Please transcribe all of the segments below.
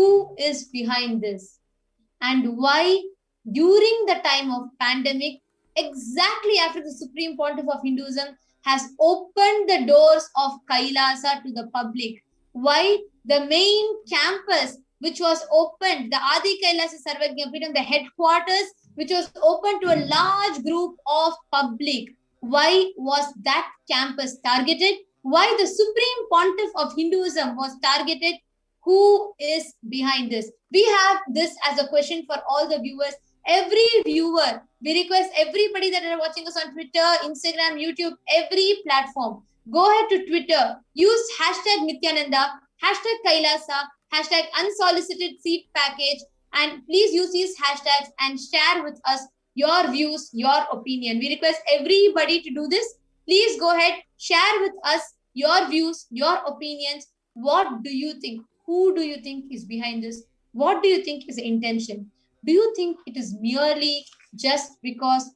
who is behind this and why during the time of pandemic, exactly after the Supreme Pontiff of Hinduism has opened the doors of Kailasa to the public, why the main campus which was opened, the Adi Kailasa Sarvagyapeetham, the headquarters which was open to a large group of public, why was that campus targeted? Why the Supreme Pontiff of Hinduism was targeted? Who is behind this? We have this as a question for all the viewers. Every viewer, we request everybody that are watching us on Twitter, Instagram, YouTube, every platform, go ahead to Twitter, use hashtag Nithyananda, hashtag Kailasa, hashtag unsolicited seat package, and please use these hashtags and share with us your views, your opinion. We request everybody to do this. Please go ahead, share with us your views, your opinions. What do you think? Who do you think is behind this? What do you think is the intention? Do you think it is merely just because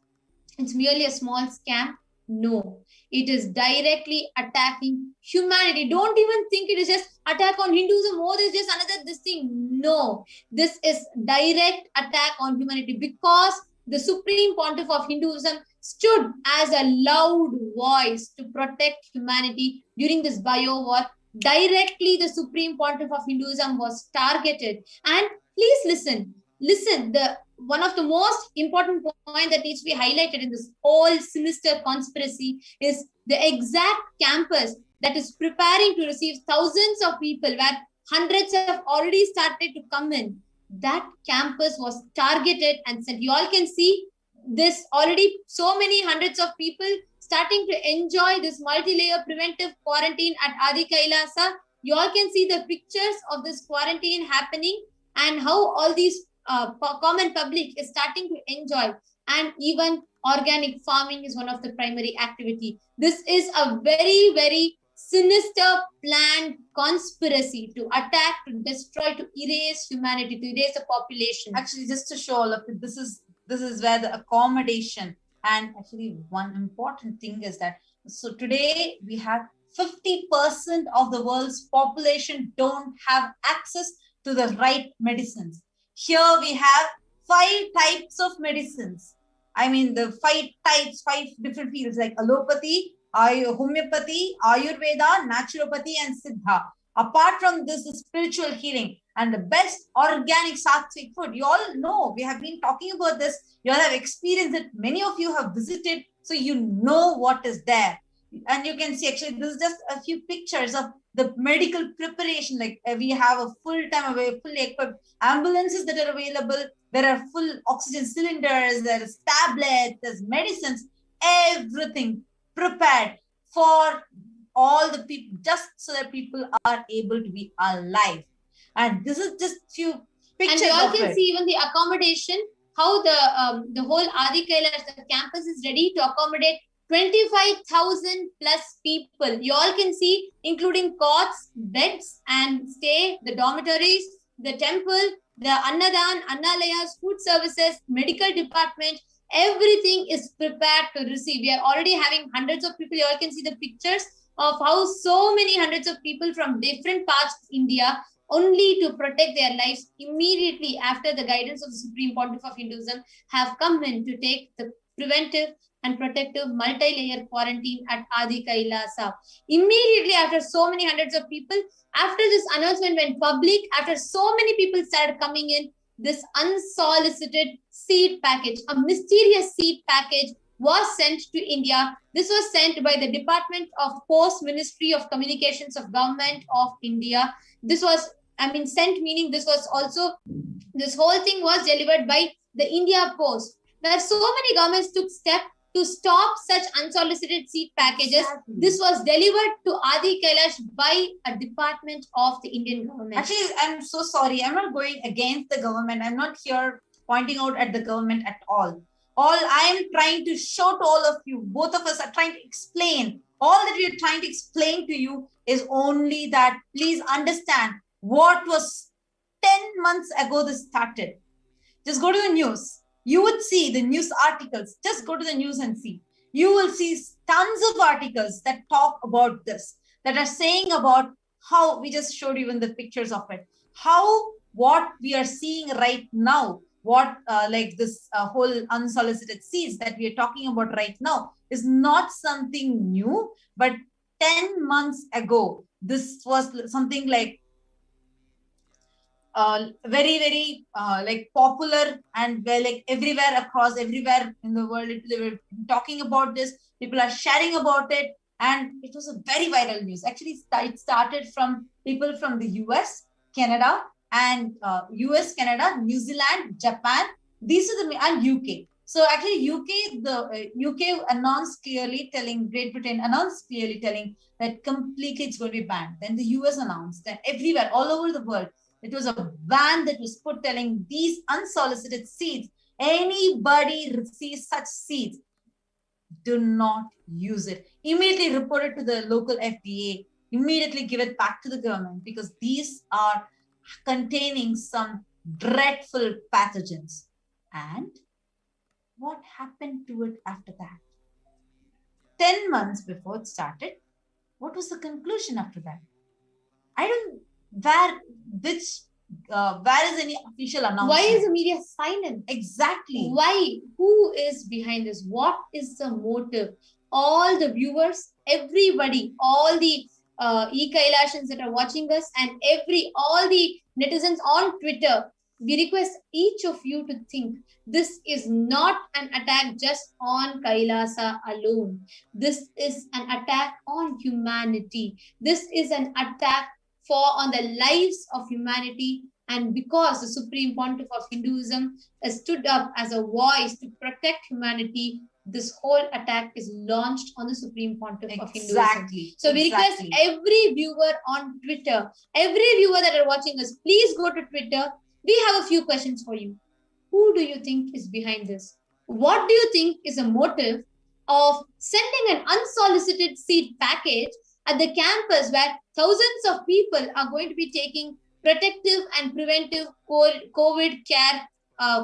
it's merely a small scam? No, it is directly attacking humanity. Don't even think it is just attack on Hinduism. Oh, there's just another this thing. No, this is direct attack on humanity because the Supreme Pontiff of Hinduism stood as a loud voice to protect humanity during this bio war. Directly, the Supreme Pontiff of Hinduism was targeted. And please listen, the one of the most important point that needs to be highlighted in this whole sinister conspiracy is the exact campus that is preparing to receive thousands of people, where hundreds have already started to come in. That campus was targeted and said, you all can see this already, so many hundreds of people starting to enjoy this multi-layer preventive quarantine at Adi Kailasa. You all can see the pictures of this quarantine happening and how all these common public is starting to enjoy. And even organic farming is one of the primary activity. This is a very, very sinister planned conspiracy to attack, to destroy, to erase humanity, to erase the population. Actually, just to show all of it, this is where the accommodation, and actually one important thing is that, so today we have 50% of the world's population don't have access to the right medicines. Here we have 5 types of medicines. I mean, the 5 different fields like allopathy, homeopathy, Ayurveda, naturopathy, and Siddha. Apart from this, the spiritual healing and the best organic sattvic food. You all know, we have been talking about this. You all have experienced it. Many of you have visited, so you know what is there. And you can see, actually, this is just a few pictures of the medical preparation. Like we have a full-time, fully equipped ambulances that are available. There are full oxygen cylinders, there's tablets, there's medicines, everything prepared for all the people, just so that people are able to be alive. And this is just few pictures. And you all can see even the accommodation, how the whole Adi Kailasa, the campus is ready to accommodate 25,000 plus people. You all can see, including cots, beds, and stay, the dormitories, the temple, the Annadan, Annalayas, food services, medical department, everything is prepared to receive. We are already having hundreds of people. You all can see the pictures of how so many hundreds of people from different parts of India, only to protect their lives immediately after the guidance of the Supreme Pontiff of Hinduism, have come in to take the preventive and protective multi-layer quarantine at Adi Kailasa. Immediately after so many hundreds of people, after this announcement went public, after so many people started coming in, this unsolicited seed package, a mysterious seed package, was sent to India. This was sent by the Department of Post, Ministry of Communications of Government of India. This was, sent meaning this was also, this whole thing was delivered by the India Post, where so many governments took steps to stop such unsolicited seed packages. Exactly. This was delivered to Adi Kailash by a department of the Indian government. Actually, I'm so sorry. I'm not going against the government. I'm not here pointing out at the government at all. All I am trying to show to all of you, both of us are trying to explain. All that we are trying to explain to you is only that please understand what was 10 months ago this started. Just go to the news. You would see the news articles. Just go to the news and see. You will see tons of articles that talk about this, that are saying about how, we just showed you in the pictures of it, how what we are seeing right now, what like this whole unsolicited seeds that we are talking about right now is not something new, but 10 months ago, this was something like very, very like popular, and where like everywhere in the world, they were talking about this. People are sharing about it, and it was a very viral news. Actually, it started from people from the US, Canada, and US, Canada, New Zealand, Japan. These are the and UK. So actually, UK announced clearly, telling Great Britain announced clearly telling that completely it's going to be banned. Then the US announced that everywhere, all over the world, it was a ban that was put telling these unsolicited seeds, anybody receives such seeds, do not use it. Immediately report it to the local FDA, immediately give it back to the government, because these are containing some dreadful pathogens. And what happened to it after that? 10 months before it started, what was the conclusion after that? I don't, where is any official announcement? Why is the media silent? Exactly. Why? Who is behind this? What is the motive? All the viewers, everybody, all the e-Kailashans that are watching us, and all the netizens on Twitter, we request each of you to think this is not an attack just on Kailasa alone. This is an attack on humanity. This is an attack on the lives of humanity. And because the Supreme Pontiff of Hinduism has stood up as a voice to protect humanity, this whole attack is launched on the Supreme Pontiff of Hinduism. So we request every viewer on Twitter, every viewer that are watching us, please go to Twitter. We have a few questions for you. Who do you think is behind this? What do you think is a motive of sending an unsolicited seed package at the campus where thousands of people are going to be taking protective and preventive COVID care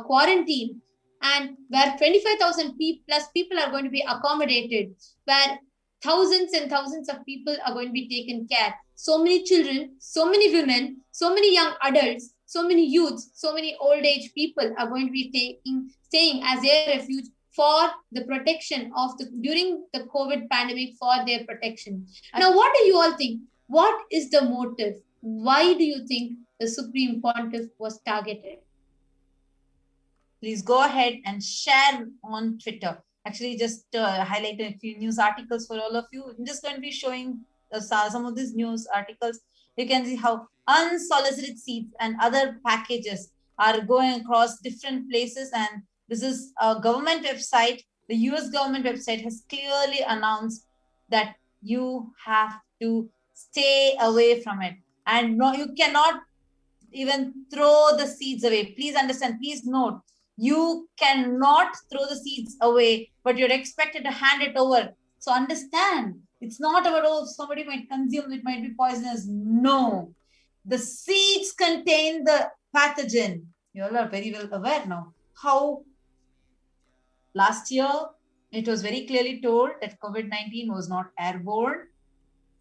quarantine, and where 25,000 plus people are going to be accommodated, where thousands and thousands of people are going to be taken care. So many children, so many women, so many young adults, so many youths, so many old age people are going to be staying as their refuge for the protection of during the COVID pandemic, for their protection. Now, what do you all think? What is the motive? Why do you think the Supreme Pontiff was targeted? Please go ahead and share on Twitter. Actually, just highlighted a few news articles for all of you. I'm just going to be showing some of these news articles. You can see how unsolicited seeds and other packages are going across different places. And this is a government website. The US government website has clearly announced that you have to stay away from it. And no, you cannot even throw the seeds away. Please understand, please note, you cannot throw the seeds away, but you're expected to hand it over. So understand, it's not about, oh, somebody might consume, it might be poisonous. No, the seeds contain the pathogen. You all are very well aware now how last year it was very clearly told that COVID-19 was not airborne,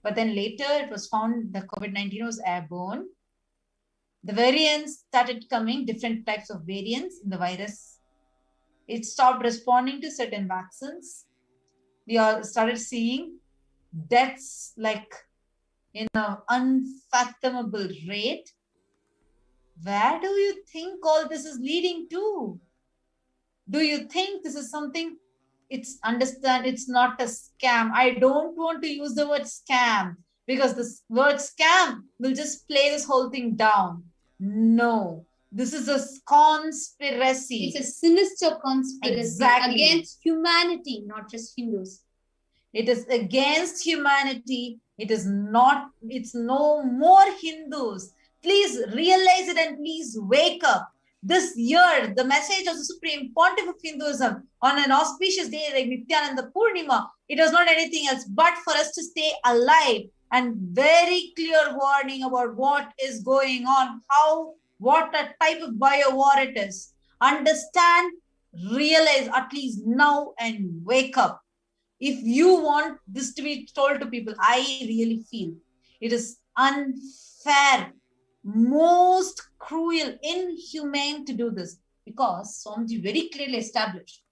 but then later it was found that COVID-19 was airborne. The variants started coming, different types of variants in the virus. It stopped responding to certain vaccines. We all started seeing deaths like in an unfathomable rate. Where do you think all this is leading to? Do you think this is something? Understand, it's not a scam. I don't want to use the word scam, because this word scam will just play this whole thing down. No, this is a conspiracy. It's a sinister conspiracy against humanity, not just Hindus. It is against humanity. It's no more Hindus. Please realize it and please wake up. This year, the message of the Supreme Pontiff of Hinduism on an auspicious day like Nithyananda Purnima, it was not anything else but for us to stay alive, and very clear warning about what is going on, what a type of bio war it is. Understand, realize at least now, and wake up. If you want this to be told to people, I really feel it is unfair, most cruel, inhumane to do this, because Swamiji very clearly established.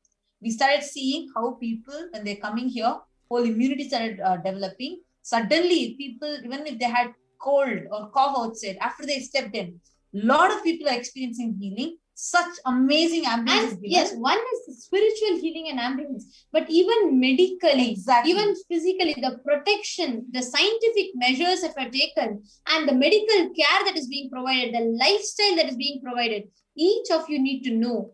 We started seeing how people, when they're coming here, whole immunity started developing. Suddenly, people, even if they had cold or cough outside, after they stepped in, a lot of people are experiencing healing. Such amazing ambience. And yes, one is spiritual healing and ambience, but even medically, exactly, even physically, the protection, the scientific measures that are taken, and the medical care that is being provided, the lifestyle that is being provided, each of you need to know.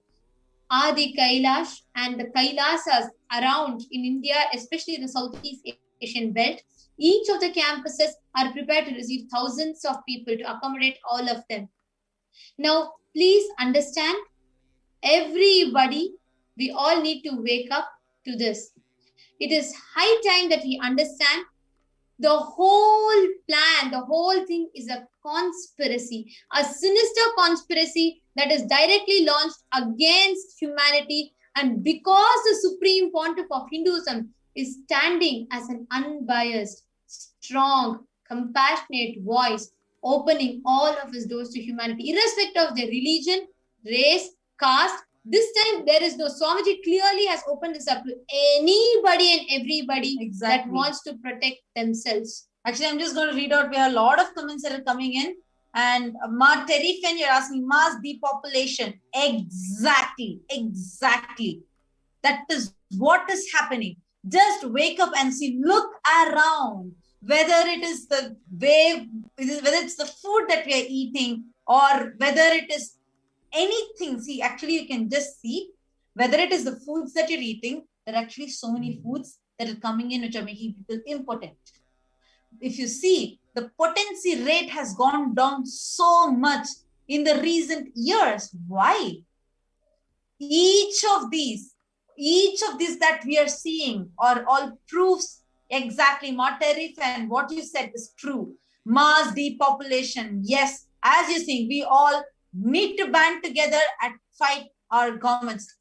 Adi Kailash and the Kailasas around in India, especially the Southeast Asian belt, each of the campuses are prepared to receive thousands of people to accommodate all of them. Now, please understand, everybody, we all need to wake up to this. It is high time that we understand the whole plan, the whole thing is a conspiracy, a sinister conspiracy that is directly launched against humanity. And because the Supreme Pontiff of Hinduism is standing as an unbiased, strong, compassionate voice, opening all of his doors to humanity, irrespective of their religion, race, caste. This time, there is no. Swamiji clearly has opened this up to anybody and everybody that wants to protect themselves. Actually, I'm just going to read out. We have a lot of comments that are coming in. And Ma Terifen, you're asking, mass depopulation. Exactly. That is what is happening. Just wake up and see, look around. Whether it is the way, whether it's the food that we are eating, or whether it is anything. See, actually, you can just see whether it is the foods that you're eating. There are actually so many foods that are coming in which are making people impotent. If you see, the potency rate has gone down so much in the recent years. Why? Each of these that we are seeing are all proofs. Exactly, Matarif, and what you said is true. Mass depopulation. Yes, as you think, we all need to band together and fight our governments.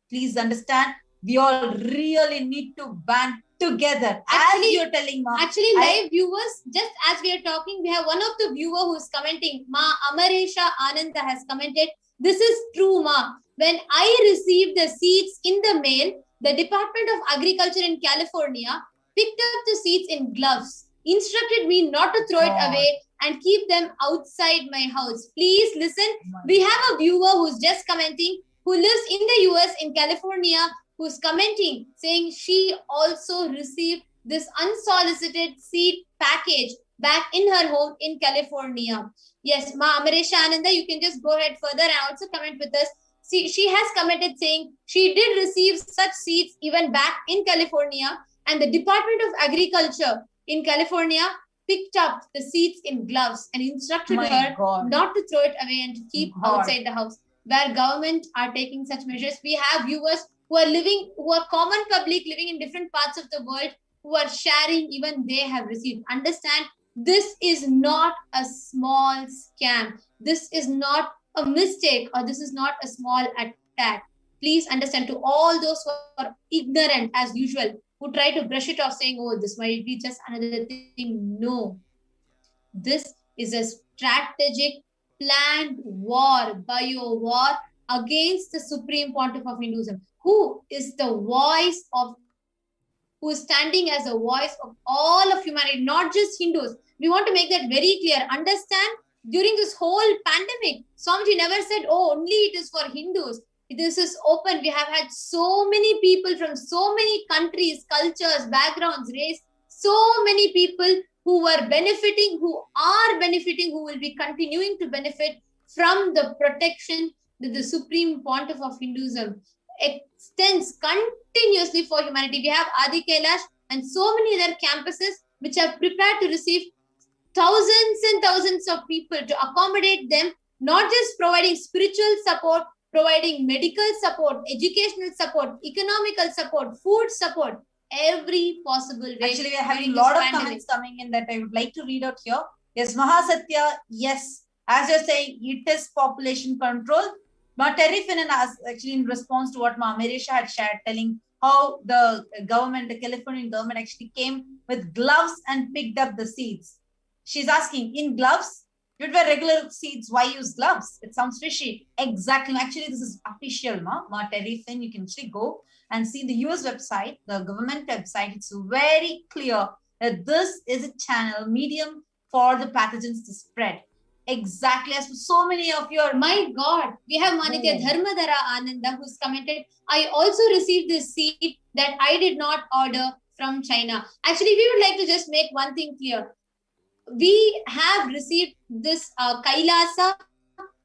Please understand, we all really need to band together. Actually, as you're telling, Ma. Actually, live viewers, just as we are talking, we have one of the viewer who's commenting. Ma Amaresha Ananda has commented, this is true, Ma. When I received the seeds in the mail, the Department of Agriculture in California picked up the seeds in gloves, instructed me not to throw it away and keep them outside my house. Please listen. We have a viewer who's just commenting, who lives in the US, in California, who's commenting, saying she also received this unsolicited seed package back in her home in California. Yes, Ma Amaresha Ananda, you can just go ahead further and also comment with us. See, she has commented saying she did receive such seeds even back in California, and the Department of Agriculture in California picked up the seeds in gloves and instructed her not to throw it away and to keep outside the house. Where government are taking such measures, we have viewers who are common public living in different parts of the world, who are sharing, even they have received. Understand, this is not a small scam. This is not a mistake, or this is not a small attack. Please understand, to all those who are ignorant as usual, who try to brush it off saying, oh, this might be just another thing. No. This is a strategic, planned war, bio war against the Supreme Pontiff of Hinduism, who is the voice of, who is standing as a voice of all of humanity, not just Hindus. We want to make that very clear. Understand, during this whole pandemic, Swamiji never said, oh, only it is for Hindus. This is open. We have had so many people from so many countries, cultures, backgrounds, race, so many people who were benefiting, who are benefiting, who will be continuing to benefit from the protection that the Supreme Pontiff of Hinduism extends continuously for humanity. We have Adi Kailash and so many other campuses which are prepared to receive thousands and thousands of people to accommodate them, not just providing spiritual support, providing medical support, educational support, economical support, food support, every possible way. Actually, we are having a lot of comments coming in that I would like to read out here. Yes, Mahasatya, yes. As you're saying, it is population control. But Terifin actually in response to what Ma Meresha had shared, telling how the government, the Californian government actually came with gloves and picked up the seeds. She's asking, in gloves, You'd wear regular seats. Why use gloves? It sounds fishy. Exactly. Actually, this is official, ma everything. You can actually go and see the US website, the government website. It's very clear that this is a channel, medium for the pathogens to spread. Exactly as so many of your. My God, we have Manitya Dharmadara Ananda who's commented, I also received this seat that I did not order from China. Actually, we would like to just make one thing clear. We have received this Kailasa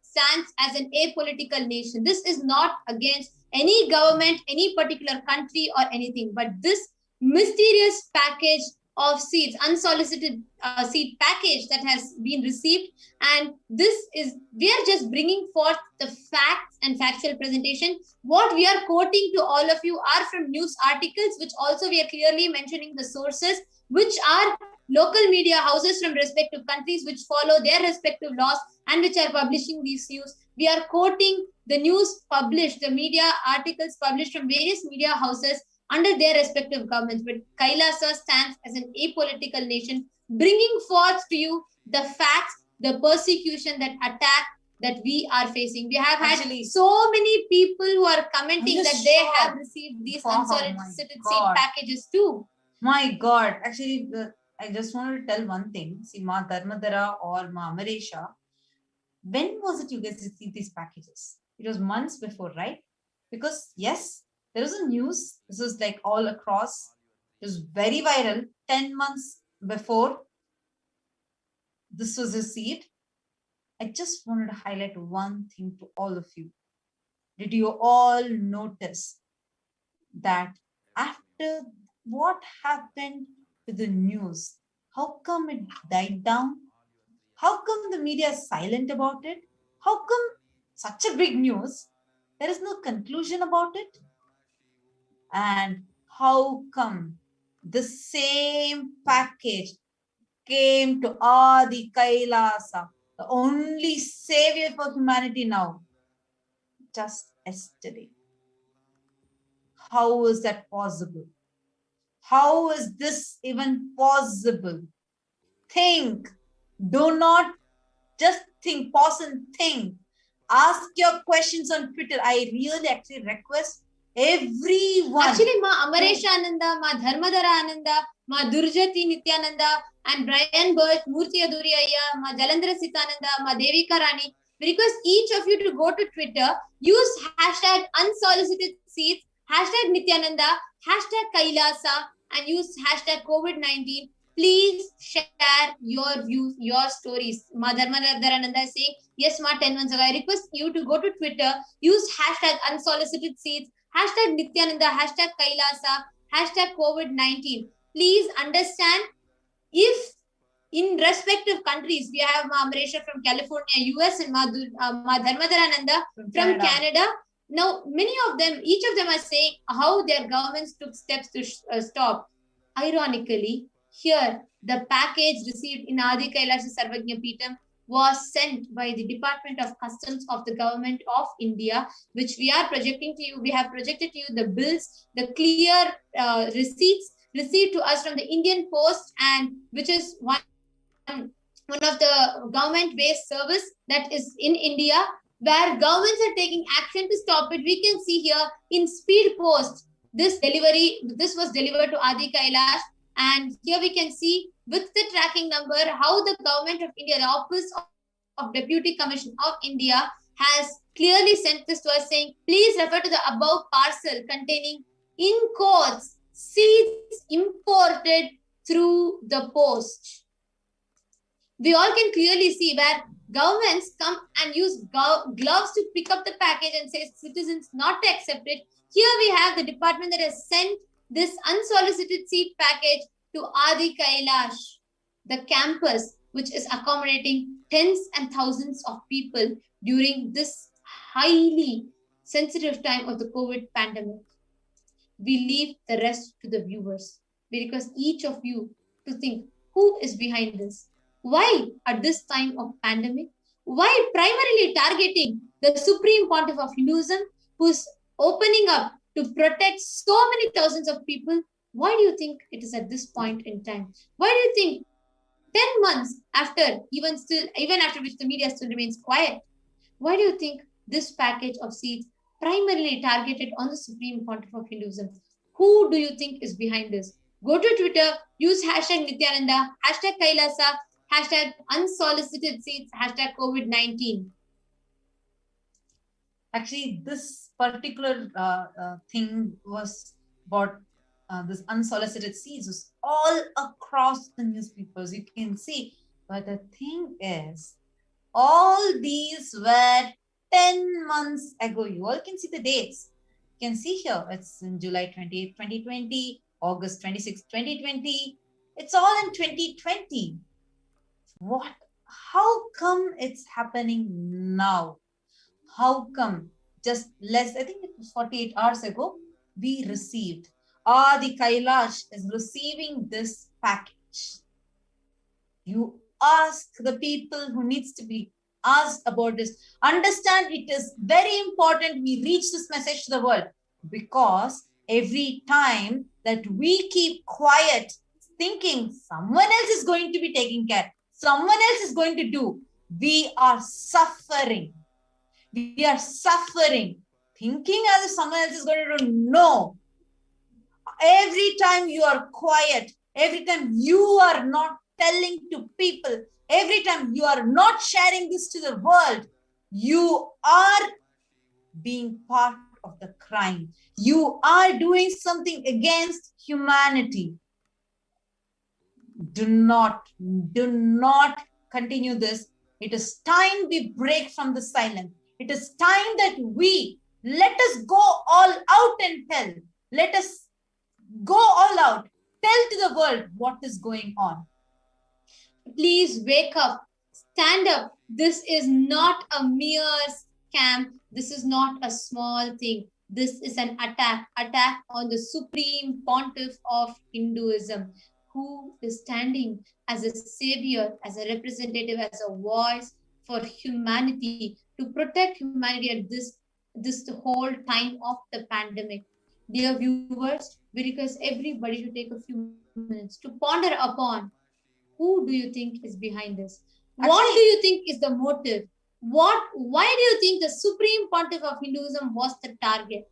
stands as an apolitical nation. This is not against any government, any particular country or anything, but this mysterious package of seeds, unsolicited seed package that has been received, and this is, we are just bringing forth the facts and factual presentation. What we are quoting to all of you are from news articles, which also we are clearly mentioning the sources, which are local media houses from respective countries which follow their respective laws and which are publishing these news. We are quoting the news published, the media articles published from various media houses under their respective governments. But Kailasa stands as an apolitical nation, bringing forth to you the facts, the persecution, that attack that we are facing. We have had so many people who are commenting that they have received these unsolicited seed packages too. My God, actually, I just wanted to tell one thing. See, Ma Dharmadara or Ma Amaresha, when was it you guys received these packages? It was months before, right? Because yes, there was a news. This was like all across. It was very viral. 10 months before this was received. I just wanted to highlight one thing to all of you. Did you all notice that after what happened to the news, how come it died down? How come the media is silent about it? How come such a big news, there is no conclusion about it? And how come the same package came to Adi Kailasa, the only savior for humanity now, just yesterday? How is that possible? How is this even possible? Think. Do not just think, pause and think. Ask your questions on Twitter. I really actually request everyone. Actually, Ma Amaresha Ananda, Ma Dharmadara Ananda, Ma Durjati Nithyananda, and Brian Birch, Murthy Aduriyaya, Ma Jalandhara Sitananda, Ma Devika Rani. We request each of you to go to Twitter, use hashtag unsolicited seeds, hashtag Nithyananda, hashtag Kailasa, and use hashtag COVID-19. Please share your views, your stories. Ma Dharmadara is saying, yes, Ma 10 months ago. I request you to go to Twitter, use hashtag unsolicited seeds, hashtag Nithyananda, hashtag Kailasa, hashtag COVID-19. Please understand, if in respective countries, we have Ma Amaresha from California, US, and Ma Dharmadarananda from Canada. Now, many of them, each of them are saying how their governments took steps to stop. Ironically, here, the package received in Adi Kailasa Sarvajna Peetam was sent by the Department of Customs of the Government of India, which we are projecting to you. We have projected to you the bills, the clear receipts received to us from the Indian Post, and which is one of the government-based service that is in India, where governments are taking action to stop it. We can see here in Speed Post, this was delivered to Adi Kailash, and here we can see with the tracking number how the government of India, the Office of Deputy Commission of India, has clearly sent this to us saying, please refer to the above parcel containing, in quotes, seeds imported through the post. We all can clearly see where governments come and use gloves to pick up the package and say citizens not to accept it. Here we have the department that has sent this unsolicited seed package to Adi Kailash, the campus which is accommodating tens and thousands of people during this highly sensitive time of the COVID pandemic. We leave the rest to the viewers. We request each of you to think, who is behind this? Why at this time of pandemic? Why primarily targeting the Supreme Pontiff of Hinduism, who's opening up to protect so many thousands of people? Why do you think it is at this point in time? Why do you think 10 months after, even after which the media still remains quiet. Why do you think this package of seats primarily targeted on the Supreme Pontiff of Hinduism? Who do you think is behind this? Go to Twitter, use hashtag Nithyananda, hashtag Kailasa, hashtag unsolicited seats, hashtag COVID-19. Actually, this particular thing was about this unsolicited seats was all across the newspapers. You can see. But the thing is, all these were 10 months ago. You all can see the dates. You can see here, it's in July 28, 2020, August 26, 2020. It's all in 2020. What? How come it's happening now? How come just less, I think it was 48 hours ago, we received, the Kailash is receiving this package. You ask the people who needs to be asked about this. Understand it is very important we reach this message to the world, because every time that we keep quiet, thinking someone else is going to be taking care, someone else is going to do, we are suffering. We are suffering, thinking as if someone else is going to do. No. Every time you are quiet, every time you are not telling to people, every time you are not sharing this to the world, you are being part of the crime. You are doing something against humanity. Do not continue this. It is time we break from the silence. It is time that let us go all out and tell. Let us go all out. Tell to the world what is going on. Please wake up. Stand up. This is not a mere scam. This is not a small thing. This is an attack on the Supreme Pontiff of Hinduism, who is standing as a savior, as a representative, as a voice for humanity, to protect humanity at this the whole time of the pandemic. Dear viewers, we request everybody to take a few minutes to ponder upon, who do you think is behind this? What do you think is the motive? Why do you think the Supreme Pontiff of Hinduism was the target?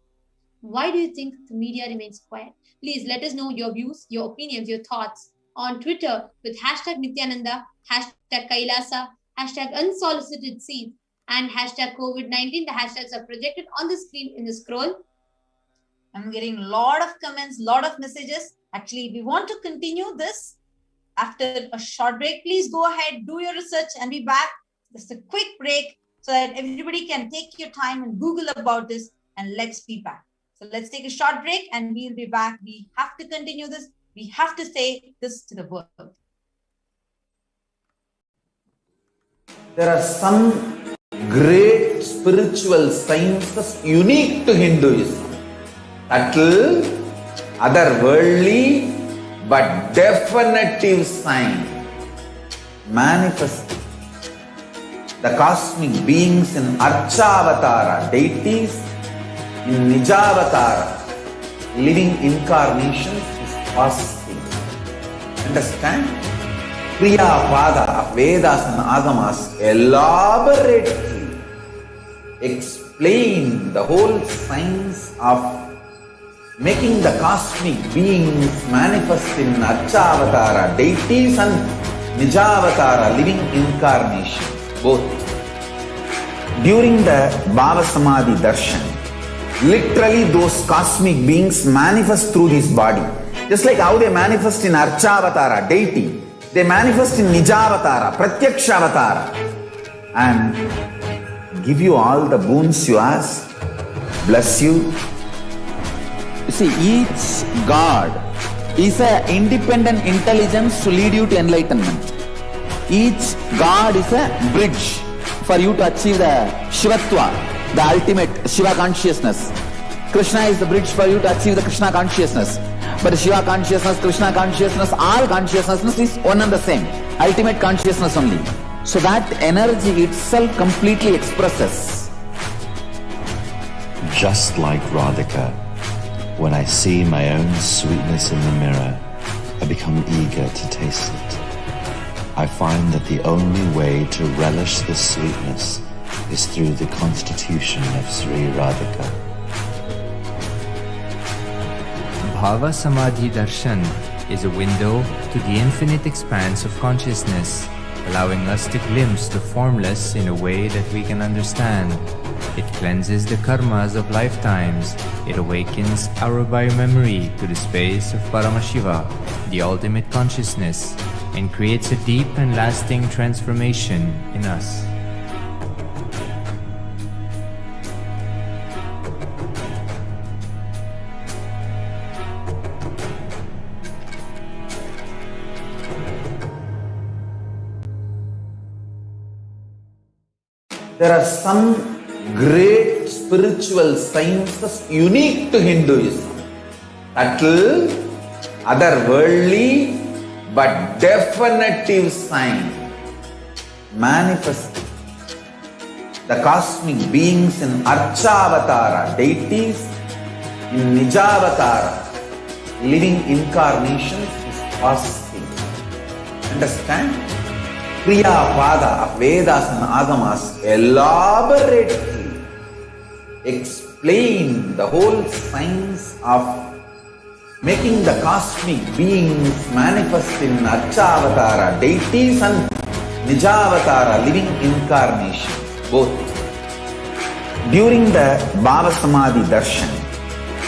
Why do you think the media remains quiet? Please let us know your views, your opinions, your thoughts on Twitter with hashtag Nithyananda, hashtag Kailasa, hashtag unsolicited seats, and hashtag COVID-19. The hashtags are projected on the screen in the scroll. I'm getting a lot of comments, a lot of messages. Actually, we want to continue this after a short break. Please go ahead, do your research and be back. Just a quick break so that everybody can take your time and Google about this, and let's be back. So let's take a short break and we'll be back. We have to continue this. We have to say this to the world. There are some great spiritual sciences unique to Hinduism. Subtle, otherworldly, but definitive sign. Manifesting the cosmic beings in Archavatara, deities in Nijavatara, living incarnations is possible. Understand? Kriya Pada of Vedas and Agamas elaborately explain the whole science of making the cosmic beings manifest in Archavatara, deities and Nijavatara, living incarnations, both. During the Bhava Samadhi Darshan, literally those cosmic beings manifest through this body. Just like how they manifest in Archavatara, deity, they manifest in Nijavatara, Pratyakshavatara, and give you all the boons you ask, bless you. You see, each God is an independent intelligence to lead you to enlightenment. Each God is a bridge for you to achieve the Shivatva, the ultimate Shiva consciousness. Krishna is the bridge for you to achieve the Krishna consciousness. But Shiva consciousness, Krishna consciousness, all consciousness is one and the same. Ultimate consciousness only. So that energy itself completely expresses. Just like Radhika, when I see my own sweetness in the mirror, I become eager to taste it. I find that the only way to relish this sweetness is through the constitution of Sri Radhika. Bhava Samadhi Darshan is a window to the infinite expanse of consciousness, allowing us to glimpse the formless in a way that we can understand. It cleanses the karmas of lifetimes. It awakens our biomemory to the space of Paramashiva, the ultimate consciousness, and creates a deep and lasting transformation in us. There are some great spiritual sciences unique to Hinduism. Subtle, otherworldly, but definitive sign. Manifesting the cosmic beings in Archavatara, deities in Nijavatara, living incarnations is possible. Understand? Kriya Pada of Vedas and Agamas elaborately explain the whole science of making the cosmic beings manifest in Archavatara, deities and Nijavatara, living incarnations, both. During the Bhava Samadhi Darshan,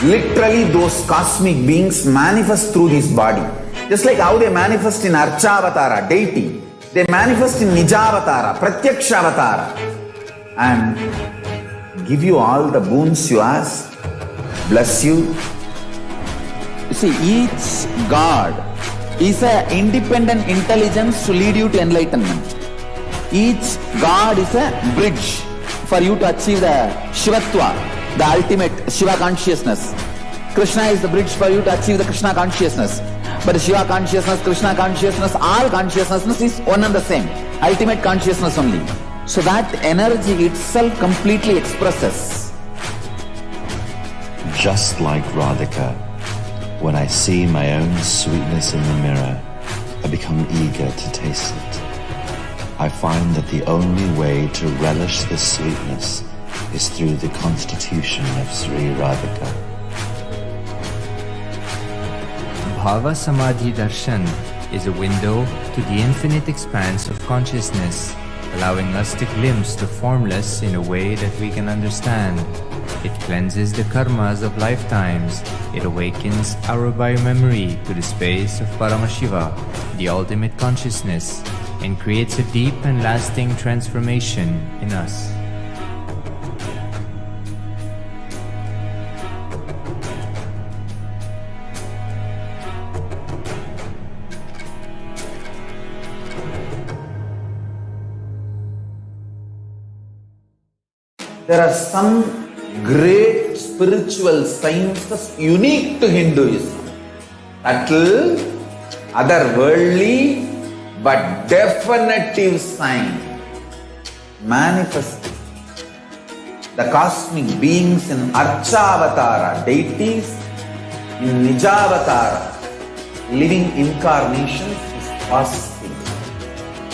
literally those cosmic beings manifest through this body. Just like how they manifest in Archavatara, deity, they manifest in Nijavatara, Pratyakshavatara, and give you all the boons you ask, bless you. You see, each God is an independent intelligence to lead you to enlightenment. Each God is a bridge for you to achieve the Shivatva, the ultimate Shiva consciousness. Krishna is the bridge for you to achieve the Krishna consciousness. But Shiva consciousness, Krishna consciousness, all consciousness is one and the same. Ultimate consciousness only. So that energy itself completely expresses. Just like Radhika, when I see my own sweetness in the mirror, I become eager to taste it. I find that the only way to relish this sweetness is through the constitution of Sri Radhika. Bhava Samadhi Darshan is a window to the infinite expanse of consciousness, allowing us to glimpse the formless in a way that we can understand. It cleanses the karmas of lifetimes. It awakens our biomemory to the space of Paramashiva, the ultimate consciousness, and creates a deep and lasting transformation in us. There are some great spiritual sciences unique to Hinduism. Subtle, otherworldly, but definitive sign. Manifesting the cosmic beings in Archavatara, deities in Nijavatara, living incarnations is possible.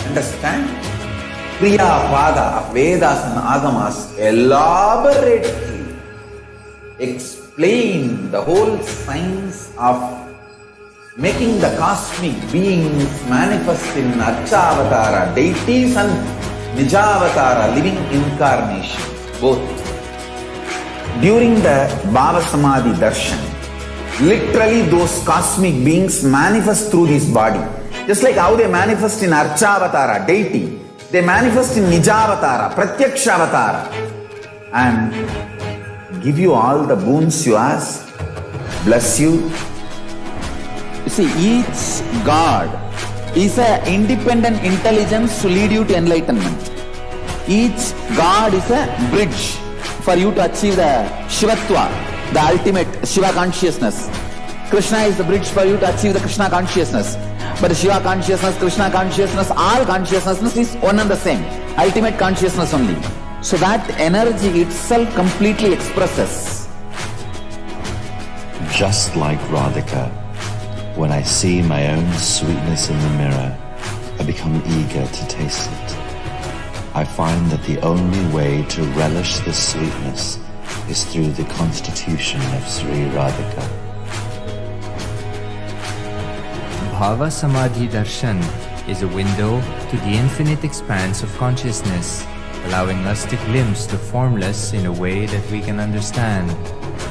Understand? Kriya Pada of Vedas and Agamas elaborately explain the whole science of making the cosmic beings manifest in Archavatara, deities and Nijavatara, living incarnations, both. During the Bhava Samadhi Darshan, literally those cosmic beings manifest through this body. Just like how they manifest in Archavatara, deity, they manifest in Nijavatara, Pratyakshavatara, and give you all the boons you ask, bless you. You see, each God is an independent intelligence to lead you to enlightenment. Each God is a bridge for you to achieve the Shivatva, the ultimate Shiva consciousness. Krishna is the bridge for you to achieve the Krishna consciousness. But Shiva consciousness, Krishna consciousness, all consciousness is one and the same. Ultimate consciousness only. So that energy itself completely expresses. Just like Radhika, when I see my own sweetness in the mirror, I become eager to taste it. I find that the only way to relish this sweetness is through the constitution of Sri Radhika. Bhava Samadhi Darshan is a window to the infinite expanse of consciousness, allowing us to glimpse the formless in a way that we can understand.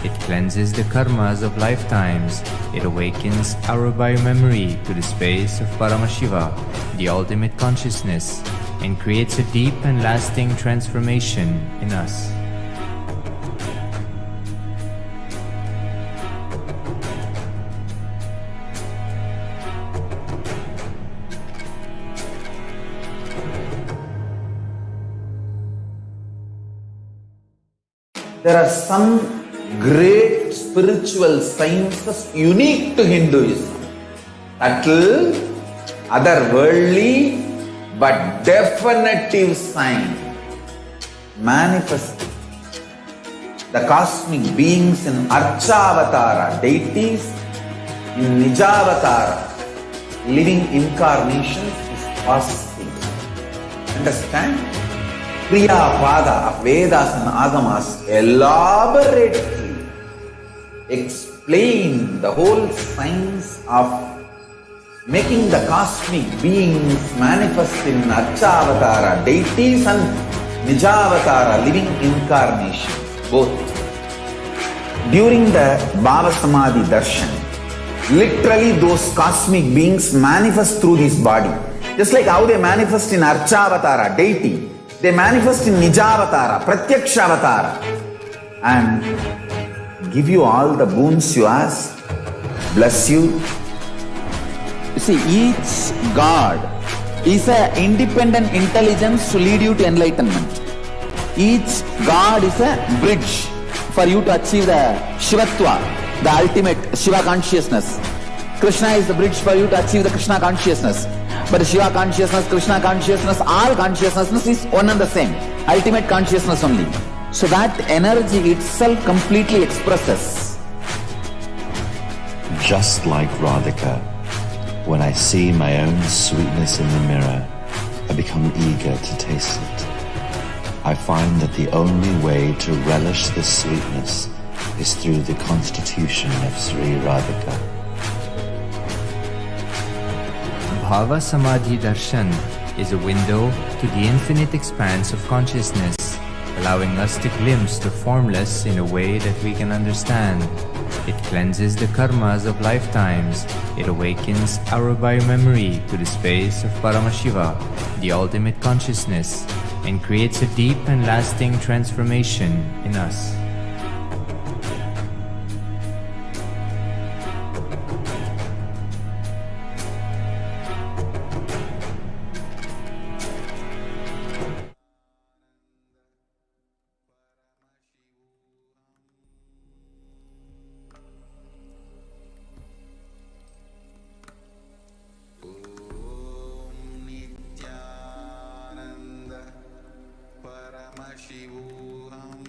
It cleanses the karmas of lifetimes. It awakens our biomemory to the space of Paramashiva, the ultimate consciousness, and creates a deep and lasting transformation in us. There are some great spiritual sciences unique to Hinduism. Subtle, otherworldly, but definitive sign. Manifesting the cosmic beings in Archavatara, deities in Nijavatara, living incarnations is possible. Understand? Kriya Pada of Vedas and Agamas elaborately explain the whole science of making the cosmic beings manifest in Archavatara, deities and Nijavatara, living incarnations, both. During the Bhava Samadhi Darshan, literally those cosmic beings manifest through this body. Just like how they manifest in Archavatara, deity, they manifest in Nijavatara, Pratyakshavatara, and give you all the boons you ask, bless you. You see, each God is an independent intelligence to lead you to enlightenment. Each God is a bridge for you to achieve the Shivatva, the ultimate Shiva consciousness. Krishna is the bridge for you to achieve the Krishna consciousness. But Shiva consciousness, Krishna consciousness, all consciousness is one and the same. Ultimate consciousness only. So that energy itself completely expresses. Just like Radhika, when I see my own sweetness in the mirror, I become eager to taste it. I find that the only way to relish this sweetness is through the constitution of Sri Radhika. Bhava Samadhi Darshan is a window to the infinite expanse of consciousness, allowing us to glimpse the formless in a way that we can understand. It cleanses the karmas of lifetimes. It awakens our biomemory to the space of Paramashiva, the ultimate consciousness, and creates a deep and lasting transformation in us. Nithyananda Paramashivoham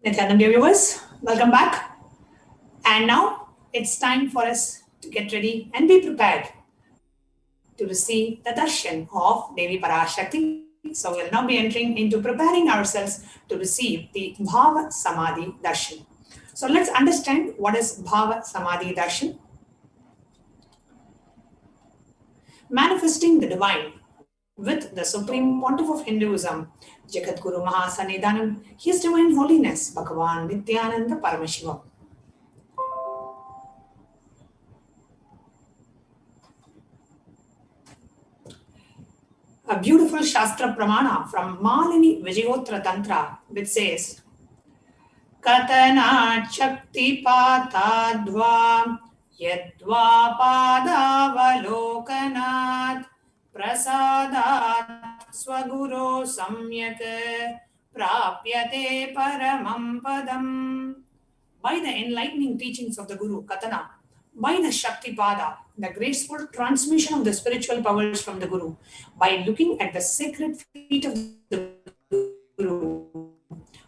Nithyananda viewers, welcome back. And now it's time for us to get ready and be prepared to receive the darshan of Devi Parashakti. So we'll now be entering into preparing ourselves to receive the Bhava Samadhi darshan. So let's understand what is Bhava Samadhi darshan. Manifesting the divine with the Supreme Pontiff of Hinduism, Jagat Guru Mahasannidhanam, His Divine Holiness, Bhagavan Nithyananda Paramashiva. A beautiful Shastra Pramana from Malini Vijayottara Tantra, which says, Katanat Shakti Patadva Yadva Padavalokanat Prasadat Swaguro Samyak Prapyate Paramam Padam. By the enlightening teachings of the Guru, Katana, by the Shakti Pada, the graceful transmission of the spiritual powers from the Guru, by looking at the sacred feet of the Guru,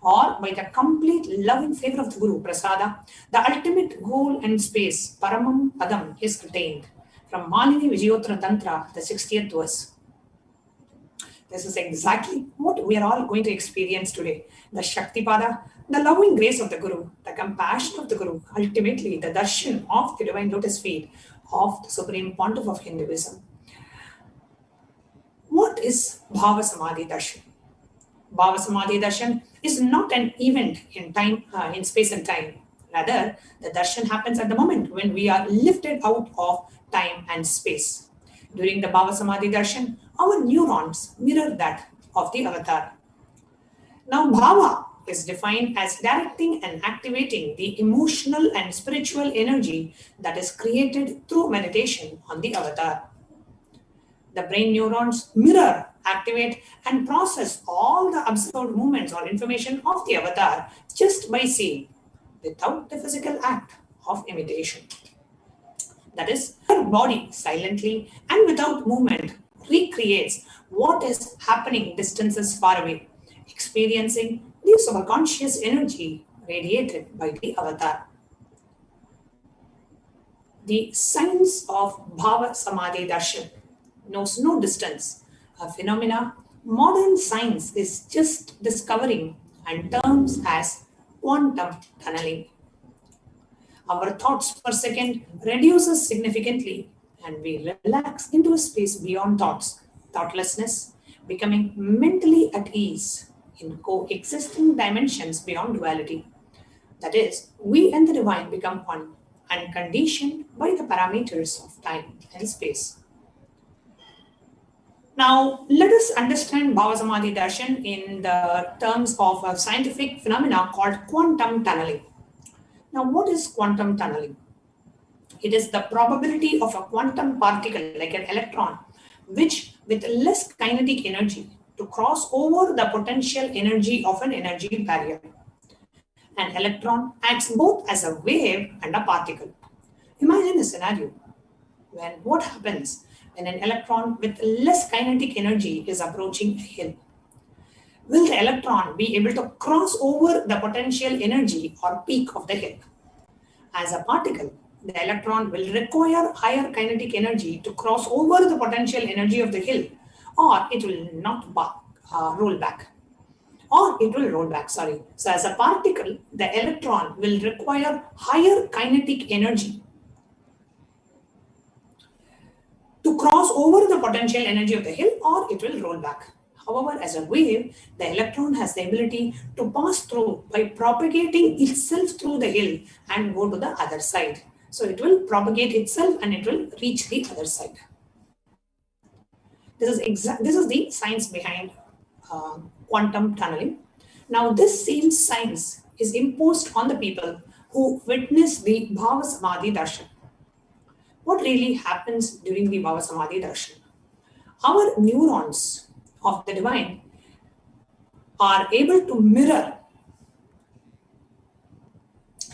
or by the complete loving favor of the Guru, Prasada, the ultimate goal and space, Paramam Padam, is attained. From Malini Vijayottara Tantra, the 60th verse. This is exactly what we are all going to experience today. The Shakti Pada, the loving grace of the Guru, the compassion of the Guru, ultimately the darshan of the divine lotus feet of the Supreme Pontiff of Hinduism. What is Bhava Samadhi darshan? Bhava Samadhi darshan is not an event in time, in space and time. Rather, the darshan happens at the moment when we are lifted out of time and space. During the Bhava Samadhi darshan, our neurons mirror that of the avatar. Now, Bhava is defined as directing and activating the emotional and spiritual energy that is created through meditation on the avatar. The brain neurons mirror, activate, and process all the observed movements or information of the avatar just by seeing, without the physical act of imitation. That is, our body silently and without movement recreates what is happening distances far away, experiencing the subconscious energy radiated by the avatar. The science of Bhava Samadhi Darshan knows no distance, a phenomena modern science is just discovering and terms as quantum tunneling. Our thoughts per second reduces significantly and we relax into a space beyond thoughts, thoughtlessness, becoming mentally at ease in coexisting dimensions beyond duality. That is, we and the divine become one, unconditioned by the parameters of time and space. Now, let us understand Bhava Samadhi Darshan in the terms of a scientific phenomena called quantum tunneling. Now, what is quantum tunneling? It is the probability of a quantum particle, like an electron, which with less kinetic energy to cross over the potential energy of an energy barrier. An electron acts both as a wave and a particle. Imagine a scenario when what happens when an electron with less kinetic energy is approaching a hill. will the electron be able to cross over the potential energy or peak of the hill? As a particle, the electron will require higher kinetic energy to cross over the potential energy of the hill, or it will not roll back. Or it will roll back, sorry. So as a particle, the electron will require higher kinetic energy to cross over the potential energy of the hill, or it will roll back. However, as a wave, the electron has the ability to pass through by propagating itself through the hill and go to the other side. So it will propagate itself and it will reach the other side. This is the science behind quantum tunneling. Now, this same science is imposed on the people who witness the Bhava Samadhi Darshan. What really happens during the Bhava Samadhi Darshan? Our neurons of the divine are able to mirror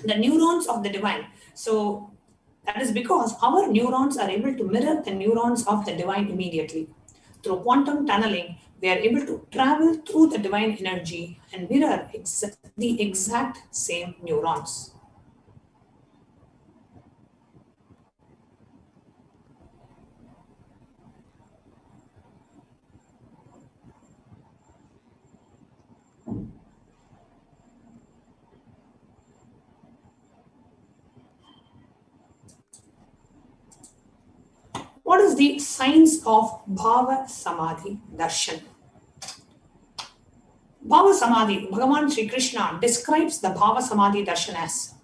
the neurons of the divine. So that is because our neurons are able to mirror the neurons of the divine immediately. Through quantum tunneling, we are able to travel through the divine energy and mirror the exact same neurons. What is the science of Bhava Samadhi Darshan? Bhava Samadhi, Bhagavan Sri Krishna describes the Bhava Samadhi Darshan as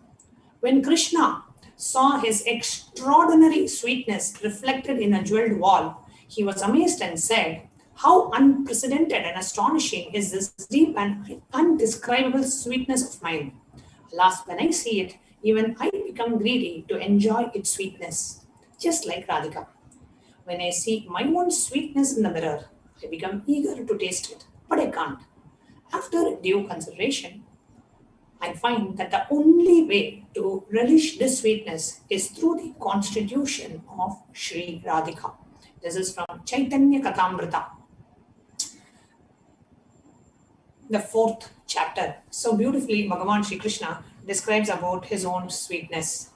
when Krishna saw his extraordinary sweetness reflected in a jeweled wall, he was amazed and said, "How unprecedented and astonishing is this deep and undescribable sweetness of mine. Alas, when I see it, even I become greedy to enjoy its sweetness, just like Radhika. When I see my own sweetness in the mirror, I become eager to taste it, but I can't. After due consideration, I find that the only way to relish this sweetness is through the constitution of Sri Radhika." This is from Chaitanya Kathamrita, the 4th chapter. So beautifully, Bhagavan Sri Krishna describes about his own sweetness.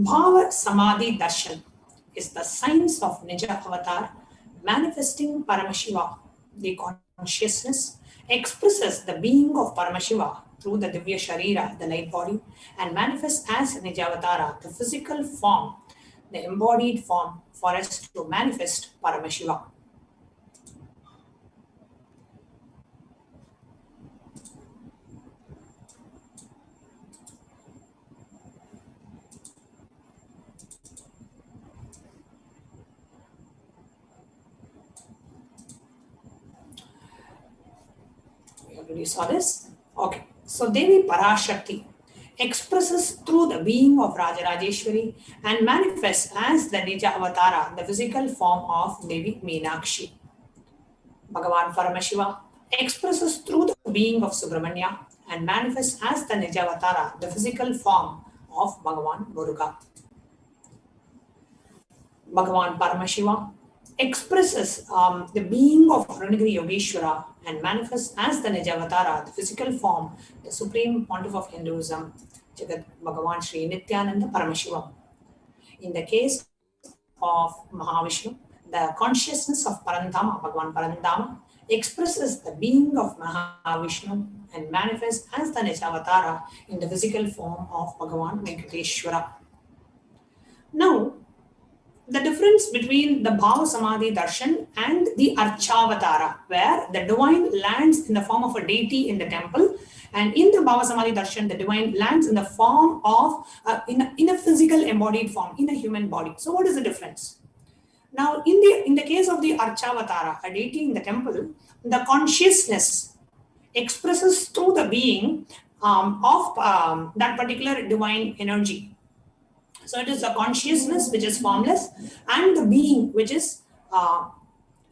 Bhava Samadhi Darshan is the science of Nija Avatar manifesting Paramashiva. The consciousness expresses the being of Paramashiva through the Divya Sharira, the light body, and manifests as Nijavatara, the physical form, the embodied form for us to manifest Paramashiva. You saw this? Okay. So Devi Parashakti expresses through the being of Rajarajeshwari and manifests as the Nija Avatara, the physical form of Devi Meenakshi. Bhagavan Paramashiva expresses through the being of Subramanya and manifests as the Nija Avatara, the physical form of Bhagavan Muruga. Bhagavan Paramashiva expresses the being of Arunagiri Yogeshwara and manifests as the Nijavatara, the physical form, the supreme pontiff of Hinduism, Jagat Bhagavan Sri Nithyananda Paramashiva. In the case of Mahavishnu, the consciousness of Parantama, Bhagavan Parantama, expresses the being of Mahavishnu and manifests as the Nijavatara in the physical form of Bhagavan Venkateshwara. Now, the difference between the Bhava Samadhi Darshan and the Archavatara, where the divine lands in the form of a deity in the temple, and in the Bhava Samadhi Darshan, the divine lands in the form of, in a physical embodied form, in a human body. So what is the difference? Now, in the case of the Archavatara, a deity in the temple, the consciousness expresses through the being of that particular divine energy. So it is the consciousness which is formless and the being which is,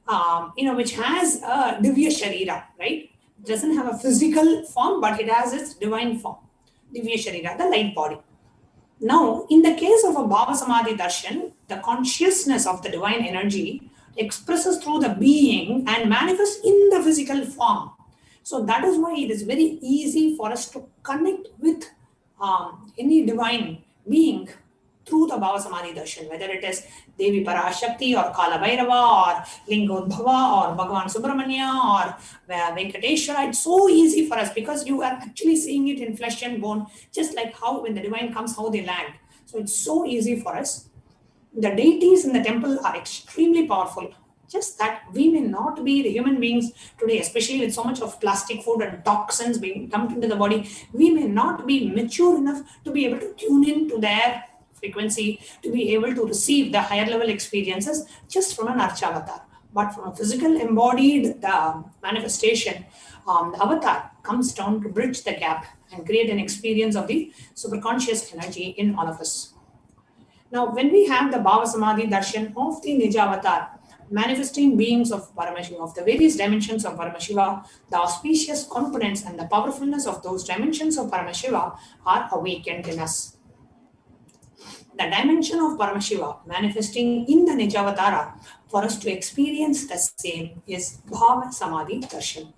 which has a Divya Sharira, right? It doesn't have a physical form, but it has its divine form. Divya Sharira, the light body. Now, in the case of a Bhava Samadhi Darshan, the consciousness of the divine energy expresses through the being and manifests in the physical form. So that is why it is very easy for us to connect with any divine being through the Bhava Samadhi Darshan, whether it is Devi Parashakti or Kala Bhairava or Lingodbhava or Bhagavan Subramanya or Venkateshwara. It's so easy for us because you are actually seeing it in flesh and bone, just like how when the divine comes, how they land. So it's so easy for us. The deities in the temple are extremely powerful. Just that we may not be the human beings today, especially with so much of plastic food and toxins being dumped into the body, we may not be mature enough to be able to tune in to their frequency, to be able to receive the higher level experiences just from an Archavatar. But from a physical embodied manifestation, the avatar comes down to bridge the gap and create an experience of the superconscious energy in all of us. Now, when we have the Bhava Samadhi Darshan of the Nijavatar, manifesting beings of Paramashiva, of the various dimensions of Paramashiva, the auspicious components and the powerfulness of those dimensions of Paramashiva are awakened in us. The dimension of Paramashiva manifesting in the Nijavatara for us to experience the same is Bhava Samadhi Darshan.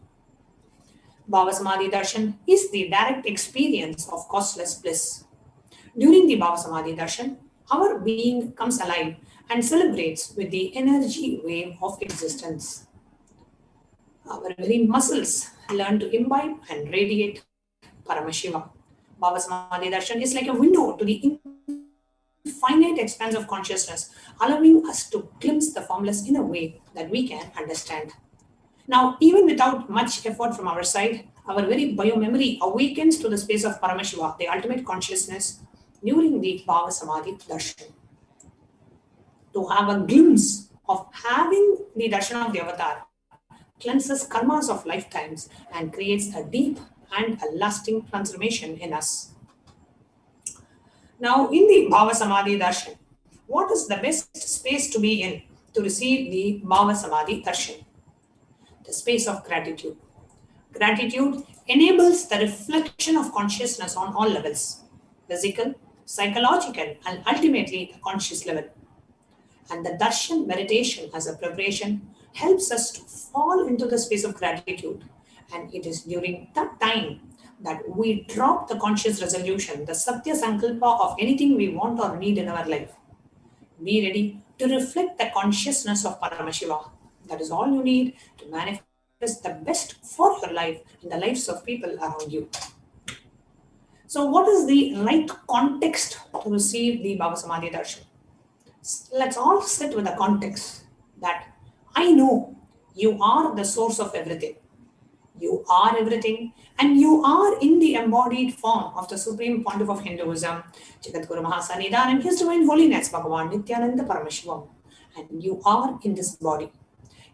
Bhava Samadhi Darshan is the direct experience of causeless bliss. During the Bhava Samadhi Darshan, our being comes alive and celebrates with the energy wave of existence. Our very muscles learn to imbibe and radiate Paramashiva. Bhava Samadhi Darshan is like a window to the infinite expanse of consciousness, allowing us to glimpse the formless in a way that we can understand. Now, even without much effort from our side, our very biomemory awakens to the space of Paramashiva, the ultimate consciousness, during the Bhava Samadhi Darshan. To have a glimpse of having the darshan of the avatar cleanses karmas of lifetimes and creates a deep and a lasting transformation in us. Now, in the Bhava Samadhi Darshan, what is the best space to be in to receive the Bhava Samadhi Darshan? The space of gratitude. Gratitude enables the reflection of consciousness on all levels: physical, psychological, and ultimately the conscious level. And the darshan meditation as a preparation helps us to fall into the space of gratitude. And it is during that time that we drop the conscious resolution, the satya sankalpa of anything we want or need in our life. Be ready to reflect the consciousness of Paramashiva. That is all you need to manifest the best for your life and the lives of people around you. So, what is the right context to receive the Bhava Samadhi Darshan? Let's all sit with the context that I know you are the source of everything. You are everything, and you are in the embodied form of the Supreme Pontiff of Hinduism, Jagadguru Mahasanidan, and His Divine Holiness, Bhagavan Nithyananda Parameshwaram. And you are in this body.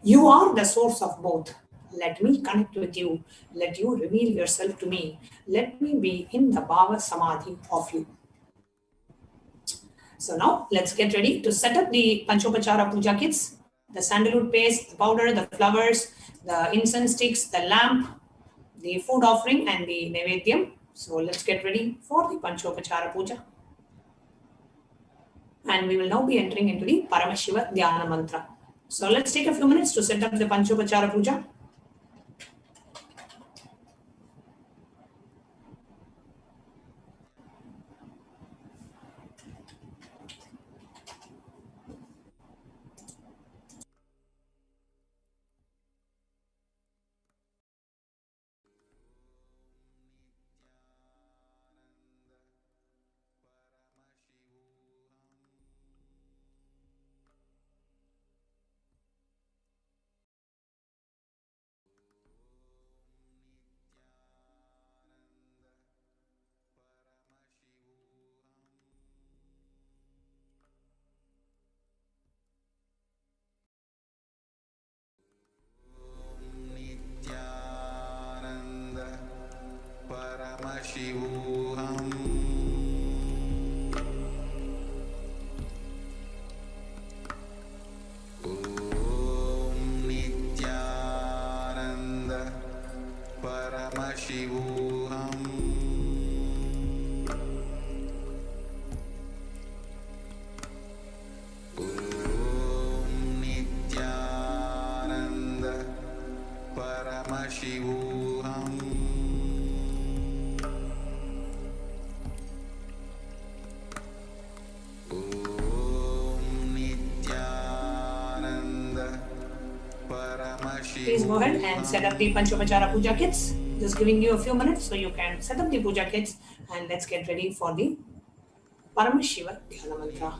You are the source of both. Let me connect with you. Let you reveal yourself to me. Let me be in the Bhava Samadhi of you. So now let's get ready to set up the Panchopachara Puja kits, the sandalwood paste, the powder, the flowers, the incense sticks, the lamp, the food offering and the Nevedyam. So let's get ready for the Panchopachara Puja. And we will now be entering into the Paramashiva Dhyana Mantra. So let's take a few minutes to set up the Panchopachara Puja. please go ahead and set up the Panchopachara Puja kits. Just giving you a few minutes so you can set up the puja kits, and let's get ready for the Paramashiva Dhyana Mantra.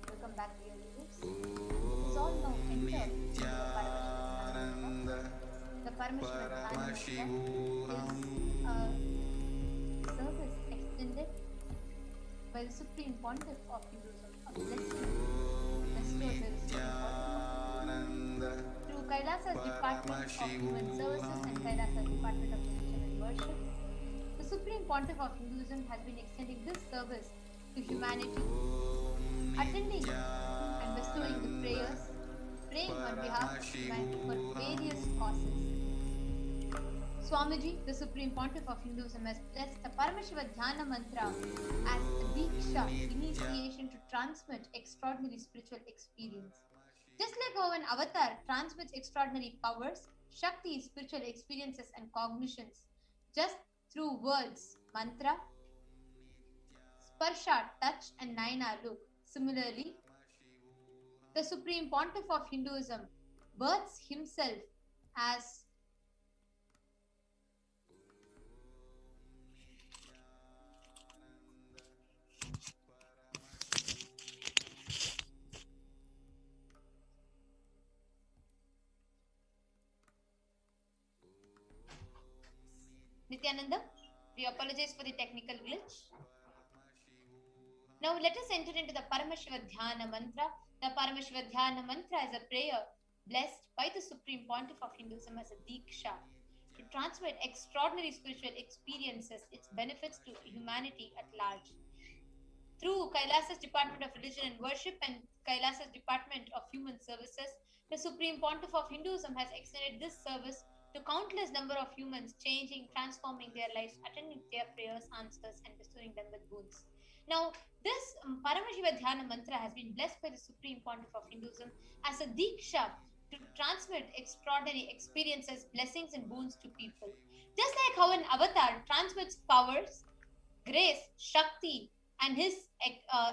Welcome back to your lives. Please all now enter into the Paramashiva Dhyana Mantra. The Paramashiva Dhyana Mantra is a service extended by the Supreme Pontiff of Hinduism, a blessing bestowed by the Supreme Pontiff of Hinduism. Through Kailasa's Department of Human Services and Kailasa's Department of Religion and Worship, the Supreme Pontiff of Hinduism has been extending this service to humanity, attending and bestowing the prayers, praying on behalf of humanity for various causes. Swamiji, the Supreme Pontiff of Hinduism, has blessed the Paramashiva Dhyana Mantra as a Diksha, initiation to transmit extraordinary spiritual experience. Just like how an avatar transmits extraordinary powers, Shakti, spiritual experiences and cognitions, just through words, mantra, sparsha, touch, and naina, look. Similarly, the Supreme Pontiff of Hinduism births himself as Nithyananda. We apologize for the technical glitch. Now let us enter into the Paramashiva Dhyana Mantra. The Paramashiva Dhyana Mantra is a prayer blessed by the Supreme Pontiff of Hinduism as a Diksha to transmit extraordinary spiritual experiences, its benefits to humanity at large. Through Kailasa's Department of Religion and Worship and Kailasa's Department of Human Services, the Supreme Pontiff of Hinduism has extended this service to countless number of humans, changing, transforming their lives, attending their prayers, answers, and bestowing them with boons. Now, this Paramashiva Dhyana mantra has been blessed by the Supreme Pontiff of Hinduism as a diksha to transmit extraordinary experiences, blessings, and boons to people. Just like how an avatar transmits powers, grace, Shakti, and his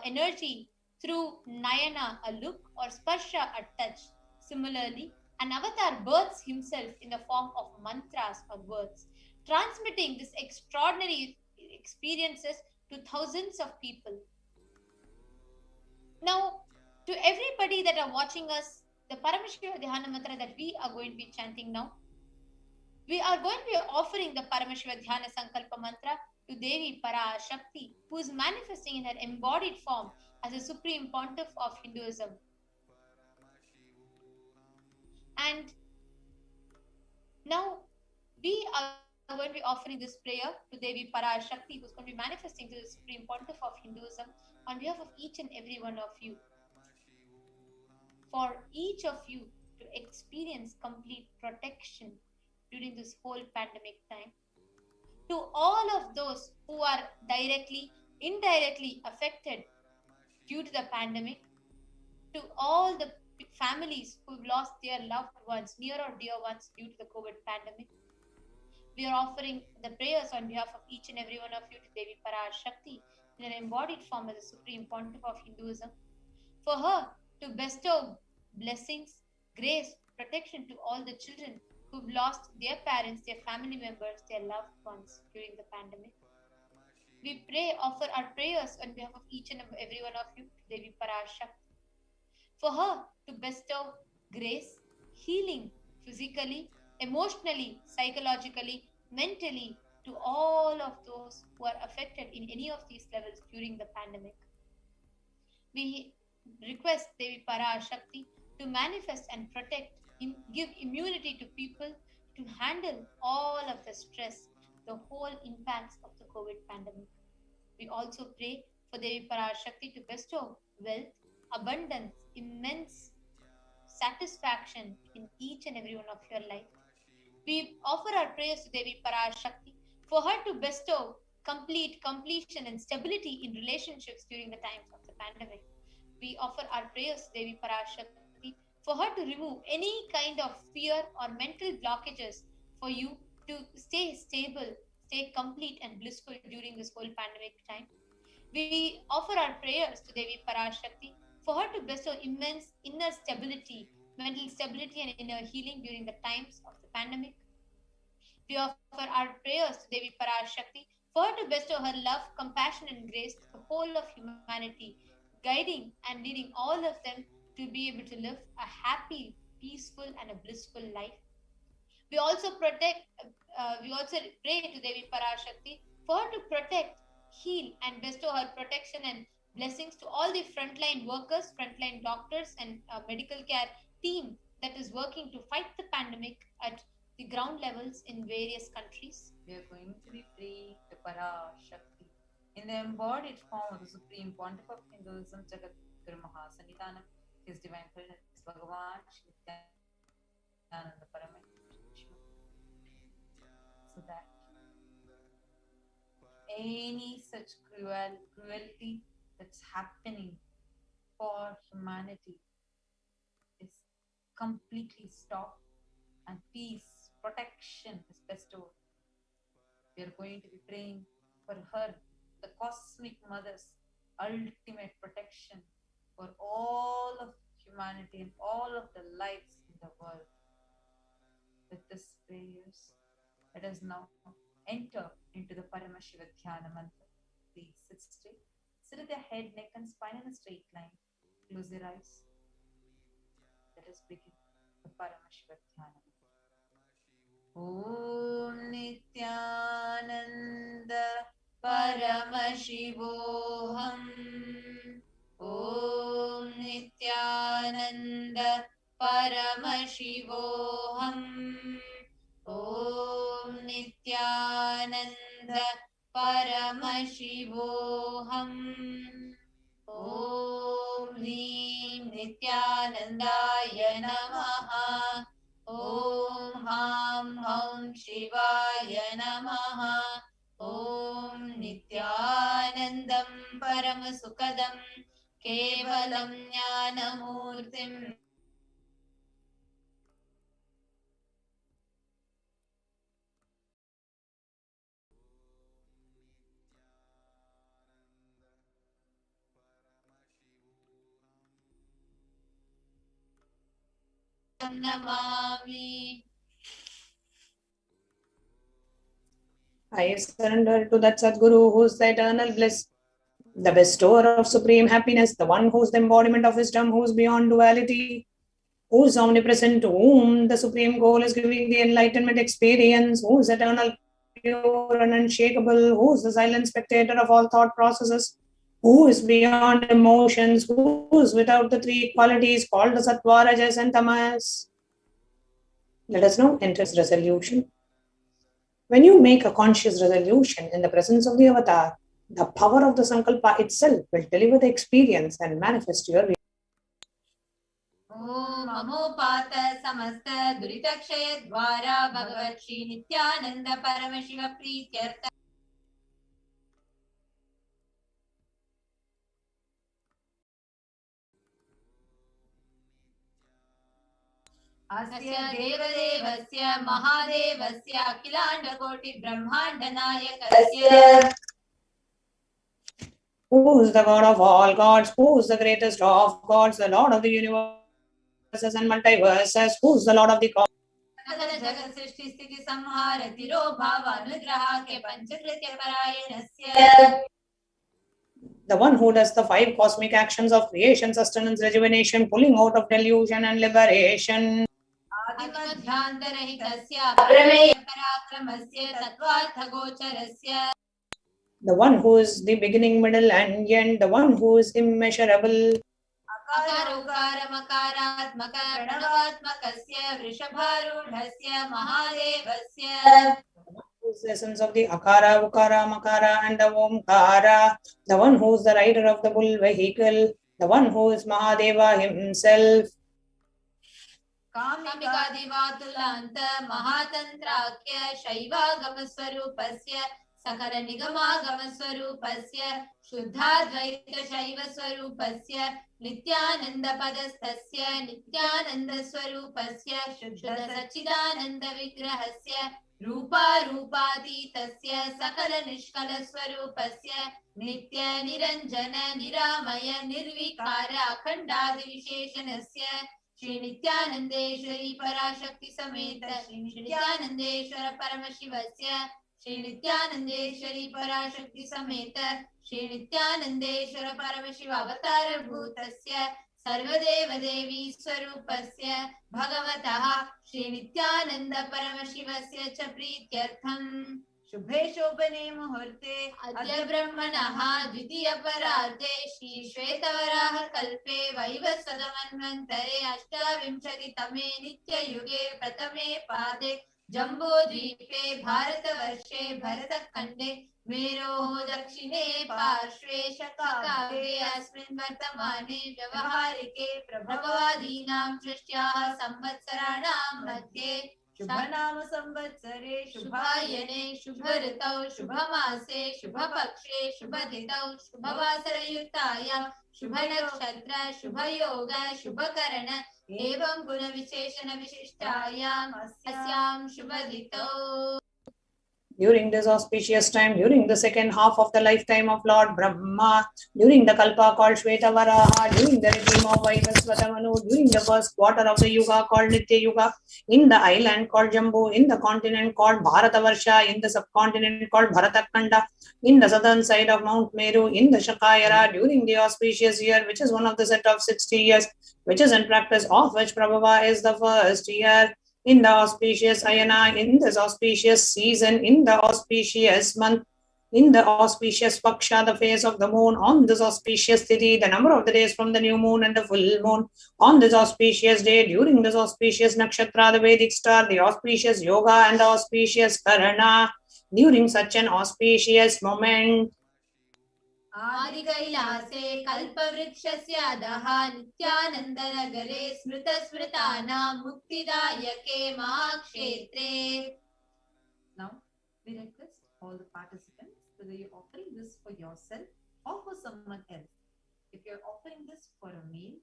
energy through Nayana, a look, or Sparsha, a touch. Similarly, an avatar births himself in the form of mantras or words, transmitting this extraordinary experiences to thousands of people. Now, to everybody that are watching us, the Paramashiva Dhyana mantra that we are going to be chanting now, we are going to be offering the Paramashiva Dhyana Sankalpa mantra to Devi Parashakti, who is manifesting in her embodied form as a supreme pontiff of Hinduism. And now we are going to be offering this prayer to Devi Parashakti, who's going to be manifesting to the supreme pontiff of Hinduism on behalf of each and every one of you. For each of you to experience complete protection during this whole pandemic time. To all of those who are directly, indirectly affected due to the pandemic, to all the families who've lost their loved ones, near or dear ones, due to the COVID pandemic, we are offering the prayers on behalf of each and every one of you to Devi Parashakti in an embodied form as the Supreme Pontiff of Hinduism, for her to bestow blessings, grace, protection to all the children who've lost their parents, their family members, their loved ones during the pandemic. We offer our prayers on behalf of each and every one of you to Devi Parashakti, for her to bestow grace, healing physically, emotionally, psychologically, mentally to all of those who are affected in any of these levels during the pandemic. We request Devi Parashakti to manifest and protect, give immunity to people to handle all of the stress, the whole impacts of the COVID pandemic. We also pray for Devi Parashakti to bestow wealth, abundance, immense satisfaction in each and every one of your life. We offer our prayers to Devi Parashakti for her to bestow completion and stability in relationships during the times of the pandemic. We offer our prayers to Devi Parashakti for her to remove any kind of fear or mental blockages for you to stay stable, stay complete and blissful during this whole pandemic time. We offer our prayers to Devi Parashakti for her to bestow immense inner stability, mental stability, and inner healing during the times of the pandemic. We offer our prayers to Devi Parashakti for her to bestow her love, compassion, and grace to the whole of humanity, guiding and leading all of them to be able to live a happy, peaceful, and a blissful life. We also we also pray to Devi Parashakti for her to protect, heal, and bestow her protection and blessings to all the frontline workers, frontline doctors, and medical care team that is working to fight the pandemic at the ground levels in various countries. We are going to be praying to Parashakti in the embodied form of the Supreme Pontiff of Hinduism, Jagat Guru Mahasannidhanam, His Divine Holiness Bhagavan Shri Nithyananda Parameshwar, so that any such cruelty that's happening for humanity is completely stopped and peace, protection is bestowed. We are going to be praying for her, the Cosmic Mother's ultimate protection for all of humanity and all of the lives in the world. With these prayers, let us now enter into the Paramashiva Dhyana mantra. Please sit straight. Sit with your head, neck, and spine in a straight line. Close your eyes. Let us begin the Paramashiva Dhyana mantra. Om Nithyananda Paramashivoham. Om Nithyananda Paramashivoham. Om Nithyananda Paramashivoham. Om Hrim Nithyanandaya Namaha. Om Ham Ham Shivaya Namaha. Om Nithyanandam Paramashivoham. परमसुखदं केवलं ज्ञानमूर्तिम् Namami. I surrender to that Sadguru who is the eternal bliss, the bestower of supreme happiness, the one who is the embodiment of wisdom, who is beyond duality, who is omnipresent, to whom the supreme goal is giving the enlightenment experience, who is eternal, pure and unshakable, who is the silent spectator of all thought processes, who is beyond emotions, who is without the three qualities called the Sattva, Rajas and Tamas. Let us now enter this resolution. When you make a conscious resolution in the presence of the avatar, the power of the Sankalpa itself will deliver the experience and manifest your reality. ओम अमोपात समस्त दुरितक्षय द्वारा भगवत् श्री नित्यानंद परमशिव प्रीत्यर्थ अस्य देवदेवस्य महादेवस्य अखिलाण्डकोटि ब्रह्माण्ड नायकस्य Who is the God of all gods? Who is the greatest of gods? The Lord of the universes and multiverses? Who is the Lord of the cosmos? जगत सृष्टि स्थिति संहार तिरोभाव अनुग्रह के पंचकृत्य परायणस्य The one who does the five cosmic actions of creation, sustenance, rejuvenation, pulling out of delusion and liberation. आदिमध्यान्तरहितस्य प्रमेय पराक्रमस्य तत्त्वार्थ गोचरस्य The one who is the beginning, middle and end, the one who is immeasurable. अकार उकार मकारात्मक प्रणवात्मकस्य वृषभारूढस्य महादेवस्य Who is the essence of the Akara, Ukara, Makara and the Omkara, the one who is the rider of the bull vehicle, the one who is Mahadeva himself. कामिकादिवातुलान्त महातन्त्राख्य शैवागमस्वरूपस्य सकल निगमागमस्वरूपस्य शुद्धाद्वैतशैवस्वरूपस्य नित्यानन्दपदस्थस्य नित्यानन्दस्वरूपस्य शुद्धसच्चिदानन्दविग्रहस्य रूपारूपातीतस्य सकलनिष्कलस्वरूपस्य नित्यनिरञ्जन निरामय निर्विकार अखण्डादिविशेषणस्य श्री नित्यानन्देश्वरी पराशक्ति समेत श्री नित्यानन्देश्वर परमशिवस्य श्री नित्यानन्देश्वरी पराशक्ति समेत श्री नित्यानन्देश्वर परमशिव अवतार भूतस्य सर्वदेव देवी स्वरूपस्य भगवतः श्री नित्यानन्द परमशिवस्य च प्रीत्यर्थम् शुभे शोभने मुहूर्ते अद्य ब्रह्मणः द्वितीय परार्धे श्री श्वेतवराह कल्पे वैवस्वतमन्वन्तरे अष्टाविंशतितमे नित्ययुगे प्रथमे पादे जम्बूद्वीपे भारतवर्षे भरतखण्डे मेरोः दक्षिणे पार्श्वे शकाब्दे अस्मिन् वर्तमाने व्यवहारिके प्रभवादीनां षष्ट्याः संवत्सराणां मध्ये शुभनाम संवत्सरे शुभायने शुभ ऋतौ शुभमासे शुभपक्षे शुभतिथौ शुभवासरयुक्तायां शुभनक्षत्र शुभयोग शुभकरण एवं गुणविशेषण विशिष्टायाम् अस्यां शुभतिथौ. During this auspicious time, during the second half of the lifetime of Lord Brahma, during the Kalpa called Shvetavaraha, during the regime of Vaivasvatamanu, during the first quarter of the Yuga called Nitya Yuga, in the island called Jambu, in the continent called Bharatavarsha, in the subcontinent called Bharatakanda, in the southern side of Mount Meru, in the Shakayara, during the auspicious year, which is one of the set of 60 years, which is in practice of which Prabhava is the first year. In the auspicious ayana, in this auspicious season, in the auspicious month, in the auspicious paksha, the phase of the moon, on this auspicious tithi, the number of the days from the new moon and the full moon, on this auspicious day, during this auspicious nakshatra, the Vedic star, the auspicious yoga and the auspicious karana, during such an auspicious moment. आदिकैलासे कल्पवृक्षस्य अधः नित्यानन्दनगरे स्मृतस्मृतानां मुक्तिदायके महाक्षेत्रे. Now we request all the participants whether you're offering this for yourself or for someone else. If you're offering this for a male,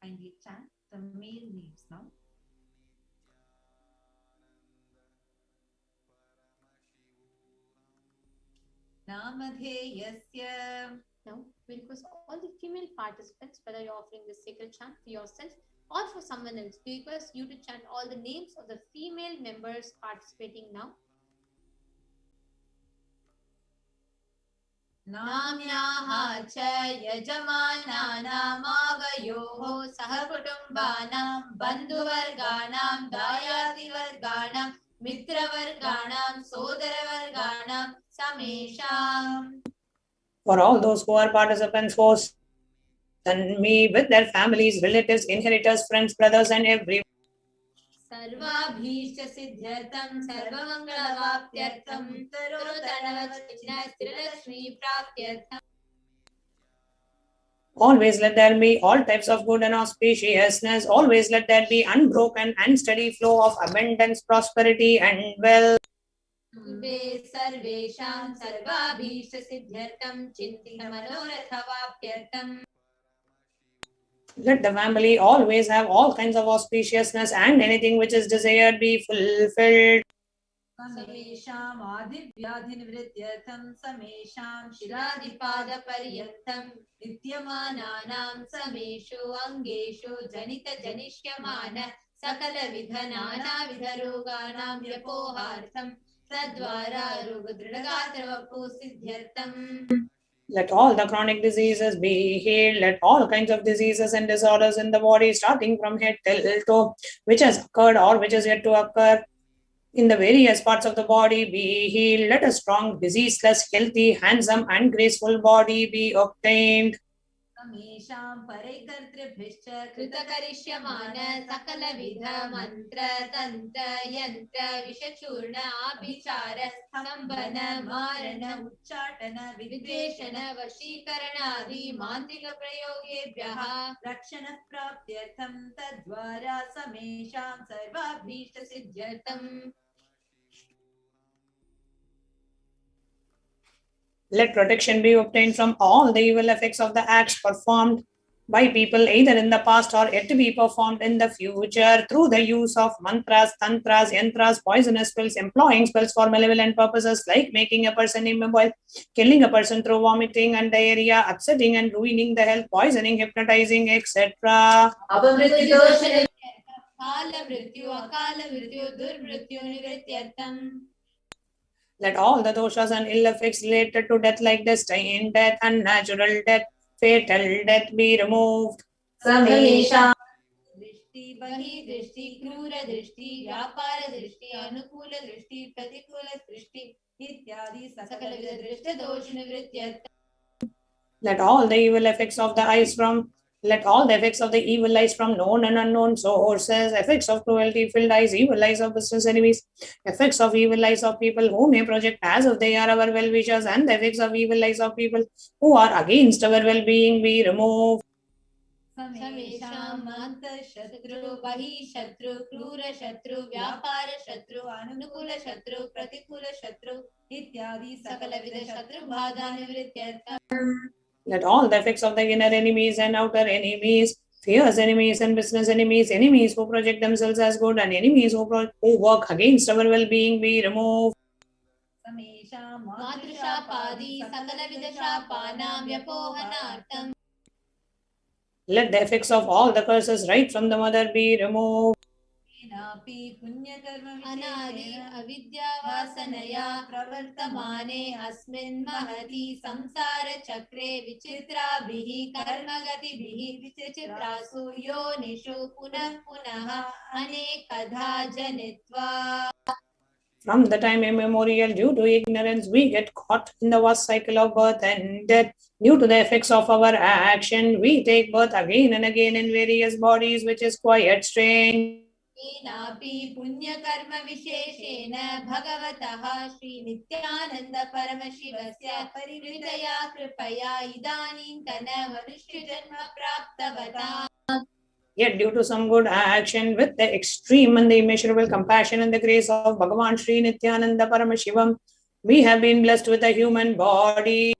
kindly chant the male names now. Namadheyasya. Now, we request all the female participants, whether you're offering this sacred chant for yourself or for someone else, we request you to chant all the names of the female members participating now. Namyaha cha yajamanaanamavayoho sahakutumbanam bandhuvarganam dayadivarganam mitravarganam sodaravarganam samesham. For all those who are participants, hosts, and me with their families, relatives, inheritors, friends, brothers, and everyone. सर्वाभीष्ट सिद्ध्यर्थं सर्वमंगलवाप्त्यर्थं तरोतनवचिन्ना स्त्रीलक्ष्मी प्राप्त्यर्थं. Always let there be all types of good and auspiciousness. Always let there be unbroken and steady flow of abundance, prosperity, and wealth. सर्वेषां सर्वाभीष्ट सिद्ध्यर्थं चिन्तितमनोरथवाप्त्यर्थं. Let the family always have all kinds of auspiciousness and anything which is desired be fulfilled. Samesham adivyadhinivrityartham samesham shiradipadaparyantam nityamananam sameshu angeshu janita janishyamana sakala vidhanana vidharoganam vyapohartham tadvara rogadridagatravapu siddhyartham. Let all the chronic diseases be healed. Let all kinds of diseases and disorders in the body, starting from head till toe, which has occurred or which is yet to occur in the various parts of the body, be healed. Let a strong, diseaseless, healthy, handsome, and graceful body be obtained. Samesham paraikartribhishcha कृतकरिष्यमान सकलविध मंत्र तंत्र यंत्र विषचूर्ण आभिचार स्तंभन मारण उच्चाटन विद्वेषण वशीकरणादि मांत्रिक प्रयोगेभ्यः रक्षण प्राप्त्यर्थम तद्वारा समेषां सर्वाभीष्ट सिद्ध्यर्थम. Let protection be obtained from all the evil effects of the acts performed by people either in the past or yet to be performed in the future through the use of mantras, tantras, yantras, poisonous spells, employing spells for malevolent purposes like making a person immobile, killing a person through vomiting and diarrhea, upsetting and ruining the health, poisoning, hypnotizing, etc. Let all the doshas and ill effects related to death like destined death, unnatural death, fatal death be removed. Samesha दृष्टि बहि दृष्टि क्रूर दृष्टि व्यापार दृष्टि अनुकूल दृष्टि प्रतिकूल दृष्टि इत्यादि सकल विध दृष्ट दोष निवृत्त्यर्थ. Let all the evil effects of the eyes from Let all the effects of the evil eyes from known and unknown sources, effects of cruelty-filled eyes, evil eyes of business enemies, effects of evil eyes of people who may project as if they are our well-wishers, and the effects of evil eyes of people who are against our well-being be removed. समेषां मान्त शत्रु बहि शत्रु क्रूर शत्रु व्यापार शत्रु अनुकूल शत्रु प्रतिकूल शत्रु इत्यादि सकल विध शत्रु बाधा निवृत्त्यर्थ. Let all the effects of the inner enemies and outer enemies, fierce enemies and business enemies, enemies who project themselves as good and enemies who work against our well-being be removed. मातृशापादि सकल विध शापानां व्यपोहनार्थं. Let the effects of all the curses right from the mother be removed. अनादि अविद्यावासनया प्रवर्तमाने अस्मिन् महति संसार चक्रे विचित्राभिः कर्मगतिभिः विचित्रासु योनिषु पुनः पुनः अनेकधा जनित्वा. From the time immemorial, due to ignorance, we get caught in the vast cycle of birth and death. Due to the effects of our action, we take birth again and again in various bodies, which is quite strange. येनापि पुण्यकर्म विशेषेण भगवतः श्री नित्यानंद परमशिवस्य परिवृतया कृपया इदानीन्तन मनुष्यजन्म प्राप्तवता. Yet due to some good action, with the extreme and the immeasurable compassion and the grace of Bhagavan Sri Nithyananda Paramashivam, we have been blessed with a human body.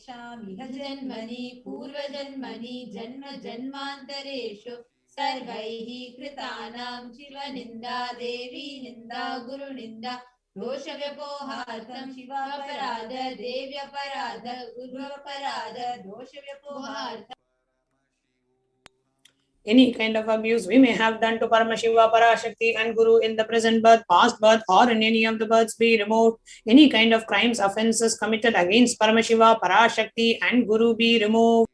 जन्मनि पूर्वजन्मनि जन्म जन्मान्तरेषु सर्वैः कृतानां शिवनिन्दा देवी निन्दा गुरुनिन्दा दोषव्यपोहार्थं शिवापराध देव्यपराध गुरुपराध दोषव्यपोहार्थं. Any kind of abuse we may have done to Paramashiva, Parashakti and Guru in the present birth, past birth or in any of the births be removed. Any kind of crimes, offences committed against Paramashiva, Parashakti and Guru be removed.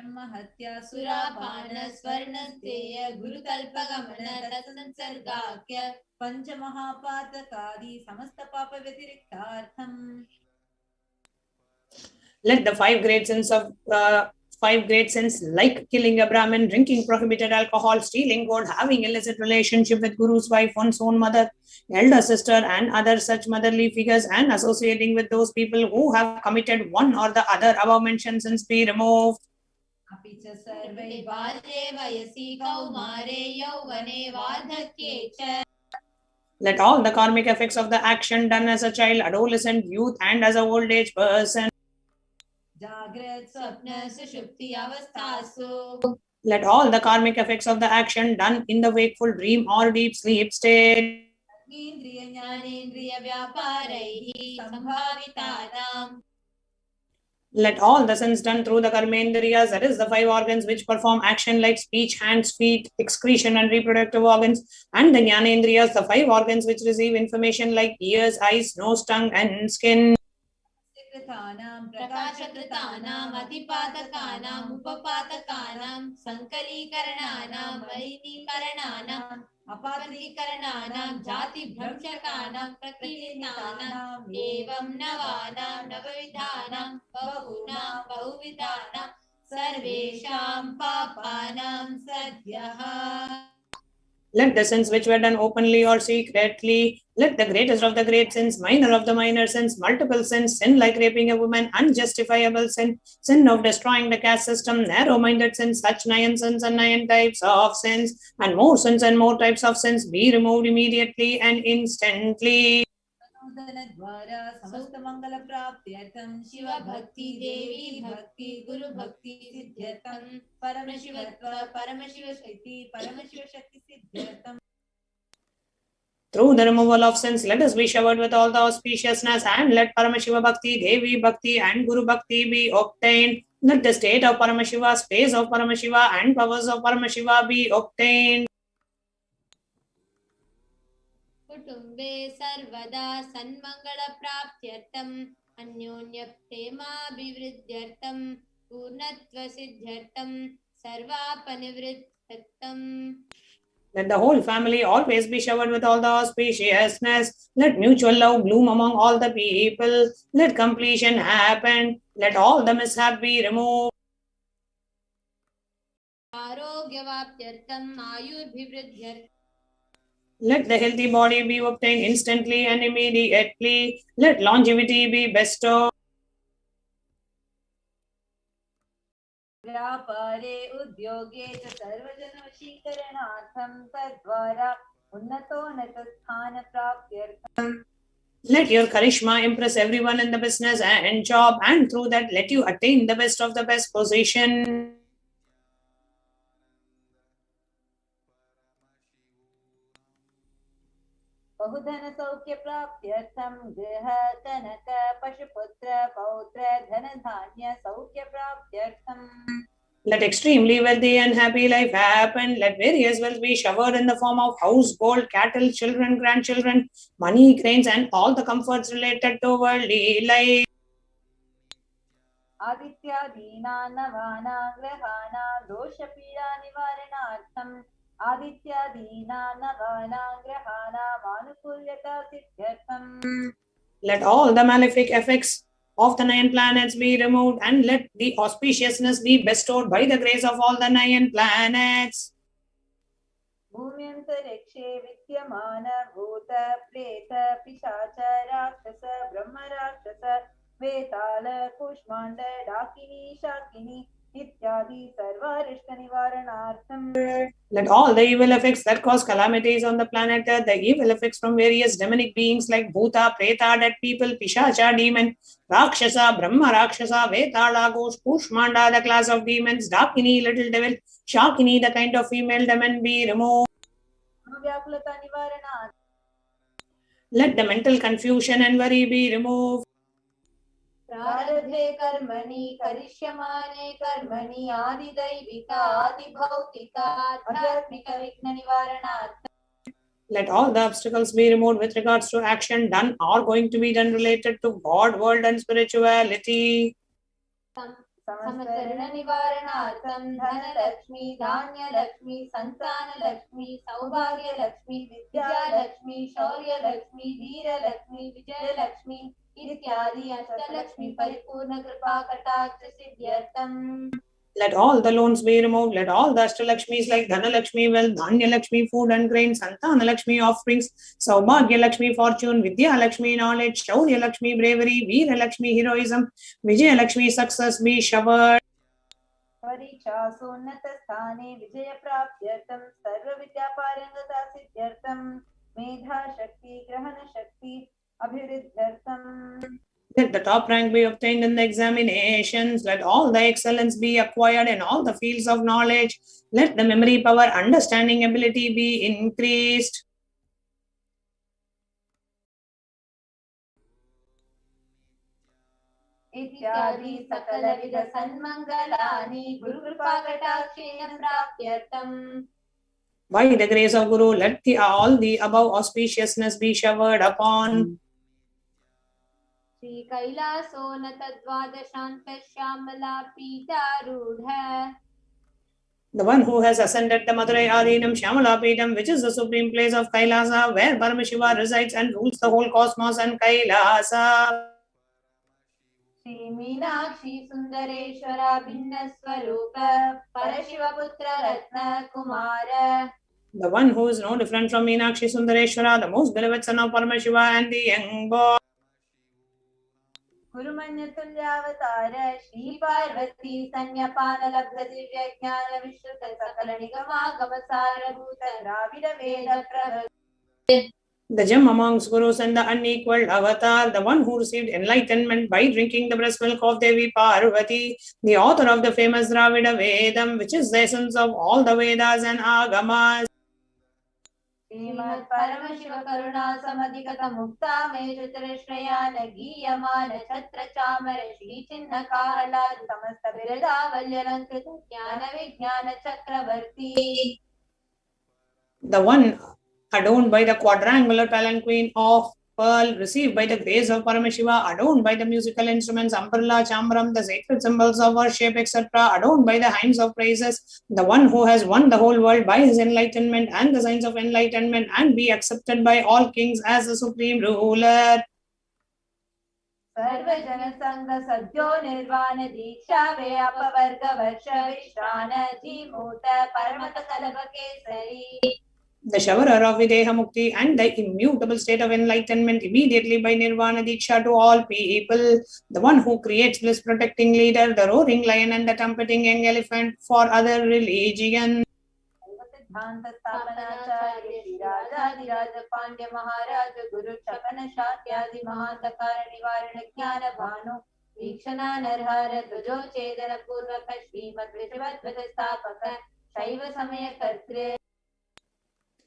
ब्रह्महत्या सुरापान स्वर्णस्तेय गुरुकल्पगमन तत्संसर्गाख्य पंचमहापातकादि समस्त पाप व्यतिरिक्तार्थम. Let the five great sins like killing a Brahmin, drinking prohibited alcohol, stealing gold, having illicit relationship with Guru's wife, one's own mother, elder sister and other such motherly figures and associating with those people who have committed one or the other above mentioned sins be removed. अपि च सर्वे बाल्ये वयसि कौमारे यौवने वार्धक्ये च. Let all the karmic effects of the action done as a child, adolescent, youth and as a old age person. जागृत स्वप्न सुषुप्ति अवस्थासु. Let all the karmic effects of the action done in the wakeful dream or deep sleep state. इंद्रिय ज्ञानेन्द्रिय व्यापारैः संभावितानां. Let all the sins done through the karmendriyas, that is the five organs which perform action like speech, hands, feet, excretion and reproductive organs, and the jnanendriyas, the five organs which receive information like ears, eyes, nose, tongue and skin. प्रकाशकृतानाम् अतिपातकानाम् उपपातकानां संकलीकरणानां मलिनीकरणानाम् अपादीकरणानां जातिभ्रंशकानां प्रकीर्तनानाम् एवं नवानां नवविधानां बहूनां बहुविधानां सर्वेषां पापानां सद्यः. Let the sins which were done openly or secretly, let the greatest of the great sins, minor of the minor sins, multiple sins, sin like raping a woman, unjustifiable sin, sin of destroying the caste system, narrow-minded sins, such 9 sins and 9 types of sins, and more sins and more types of sins be removed immediately and instantly. द्वारा समस्त मंगल प्राप्त्यर्थं शिव भक्ति देवी भक्ति गुरु भक्ति सिद्ध्यर्थं परमशिवत्व परमशिव शक्ति सिद्ध्यर्थं. Through the removal of sins, let us be showered with all the auspiciousness and let Paramashiva Bhakti, Devi Bhakti and Guru Bhakti be obtained. Let the state of Paramashiva, space of Paramashiva and powers of Paramashiva be obtained. कुटुम्बे सर्वदा सन्मंगल प्राप्त्यर्थम् अन्योन्य प्रेमाभिवृद्ध्यर्थम् पूर्णत्व सिद्ध्यर्थम् सर्वापनिवृत्त्यर्थम्. Let the whole family always be showered with all the auspiciousness. Let mutual love bloom among all the people. Let completion happen. Let all the mishap be removed. आरोग्यवाप्त्यर्थम् आयुर्भिवृद्ध्यर्थम्. Let the healthy body be obtained instantly and immediately. Let longevity be bestowed. व्यापारे उद्योगे च सर्वजनवशीकरणार्थं तद्वारा उन्नतोन्नतस्थान प्राप्त्यर्थम्. Let your charisma impress everyone in the business and job, and through that let you attain the best of the best position. बहुधन सौख्य प्राप्त्यर्थं गृह कनक पशुपुत्र पौत्र धन धान्य सौख्य प्राप्त्यर्थम्. Let extremely wealthy and happy life happen. Let various wealth be showered in the form of house, gold, cattle, children, grandchildren, money, cranes, and all the comforts related to worldly life. आदित्यादीना नवाना ग्रहाणा दोषपीडा निवारणार्थम् आदित्यादीना नवाना ग्रहाणा मानुकूल्यता सिद्ध्यर्थम्. Let all the malefic effects of the 9 planets be removed, and let the auspiciousness be bestowed by the grace of all the 9 planets. भूम्यन्तरिक्षे विद्यमान भूत प्रेत पिशाच राक्षस ब्रह्म राक्षस वेताल कुष्माण्ड डाकिनी Shakini Let all the evil effects that cause calamities on the planet, the evil effects from various demonic beings like Bhuta, Preta, dead people, Pishacha, demon, Rakshasa, Brahma, Rakshasa, Vetala, Ghost, Kushmanda, the class of demons, Dakini, little devil, Shakini, the kind of female demon, be removed. Let the mental confusion and worry be removed. प्रारब्धे कर्मणि करिष्यमाणे कर्मणि आदिदैविक आदिभौतिक आध्यात्मिक विघ्न निवारणार्थम्. Let all the obstacles be removed with regards to action done or going to be done related to God, world, and spirituality. समस्तऋण निवारणार्थं Dhanlaxmi Dhanyalakshmi Santanalakshmi सौभाग्यलक्ष्मी Vidyalakshmi शौर्यलक्ष्मी Veerlakshmi Vijayalakshmi इत्यादि अष्टलक्ष्मी परिपूर्ण कृपा कटाक्ष सिद्ध्यर्थम्. Let all the loans be removed. Let all the Ashtalakshmis like Dhanalakshmi, wealth, Dhanya-Lakshmi, food and grain, Santana-Lakshmi, offsprings, Saubhagya-Lakshmi, fortune, Vidya-Lakshmi, knowledge, Shaurya-Lakshmi, bravery, Veera-Lakshmi, heroism, Vijaya-Lakshmi, success be showered. परीक्षासोन्नतस्थाने विजयप्राप्त्यर्थं सर्वविद्यापारङ्गता सिद्ध्यर्थं मेधाशक्ति ग्रहणशक्ति अभिवृद्ध्यर्थम्. Let the top rank be obtained in the examinations. Let all the excellence be acquired in all the fields of knowledge. Let the memory power, understanding ability be increased. इत्यादि सकलविध सन्मङ्गलानि गुरुकृपाकटाक्षेण प्राप्त्यर्थम्. By the grace of Guru, let all the above auspiciousness be showered upon. Shri कैलासोन्नत द्वादशान्त Shyamala पीठारूढ़. The one who has ascended the Madurai Adinam Shyamala Peetham, which is the supreme place of Kailasa, where Paramashiva resides and rules the whole cosmos and Kailasa. Shri Meenakshi सुंदरेश्वरा भिन्न स्वरूप परशिवपुत्र रत्न Kumar. The one who is no different from Meenakshi Sundareshwara, the most beloved son of Paramashiva and the young boy. गुरुमन्यतुल्यावतार Shri Parvati संज्ञापान लब्ध दिव्य ज्ञान विश्रुत सकल निगमागम सारभूत द्राविड वेद प्रवृत्त. The gem amongst gurus and the unequaled avatar, the one who received enlightenment by drinking the breast milk of Devi Parvati, the author of the famous Dravida Vedam, which is the essence of all the Vedas and Agamas. Shrimad Paramshiva करुणा समधिगत मुक्ता मे चतुरश्रयान गीयमान छत्र चामर श्री चिन्ह काहलाद समस्त बिरदावल्यलंकृत ज्ञान विज्ञान चक्रवर्ती. The one adorned by the quadrangular palanquin of pearl, received by the grace of Paramashiva, adorned by the musical instruments, umbrella, chambram, the sacred symbols of worship, etc., adorned by the hymns of praises, the one who has won the whole world by his enlightenment and the signs of enlightenment, and be accepted by all kings as the supreme ruler. सर्वजन संग सद्यो निर्वाण दीक्षा वे अपवर्ग वर्ष विश्रान Jimuta परमत कलभ Kesari. The showerer of Videha Mukti and the immutable state of enlightenment immediately by Nirvana Diksha to all people. The one who creates bliss protecting leader, the roaring lion and the trumpeting young elephant for other religions. सिद्धांत स्थापनाचार्य श्री राजाधिराज पांड्य महाराज गुरु छपन शाक्यादि महांधकार निवारण ज्ञान भानु वीक्षणा नरहर ध्वजो छेदन पूर्वक श्रीमद् विश्वद्वत स्थापक शैव समय कर्तृ.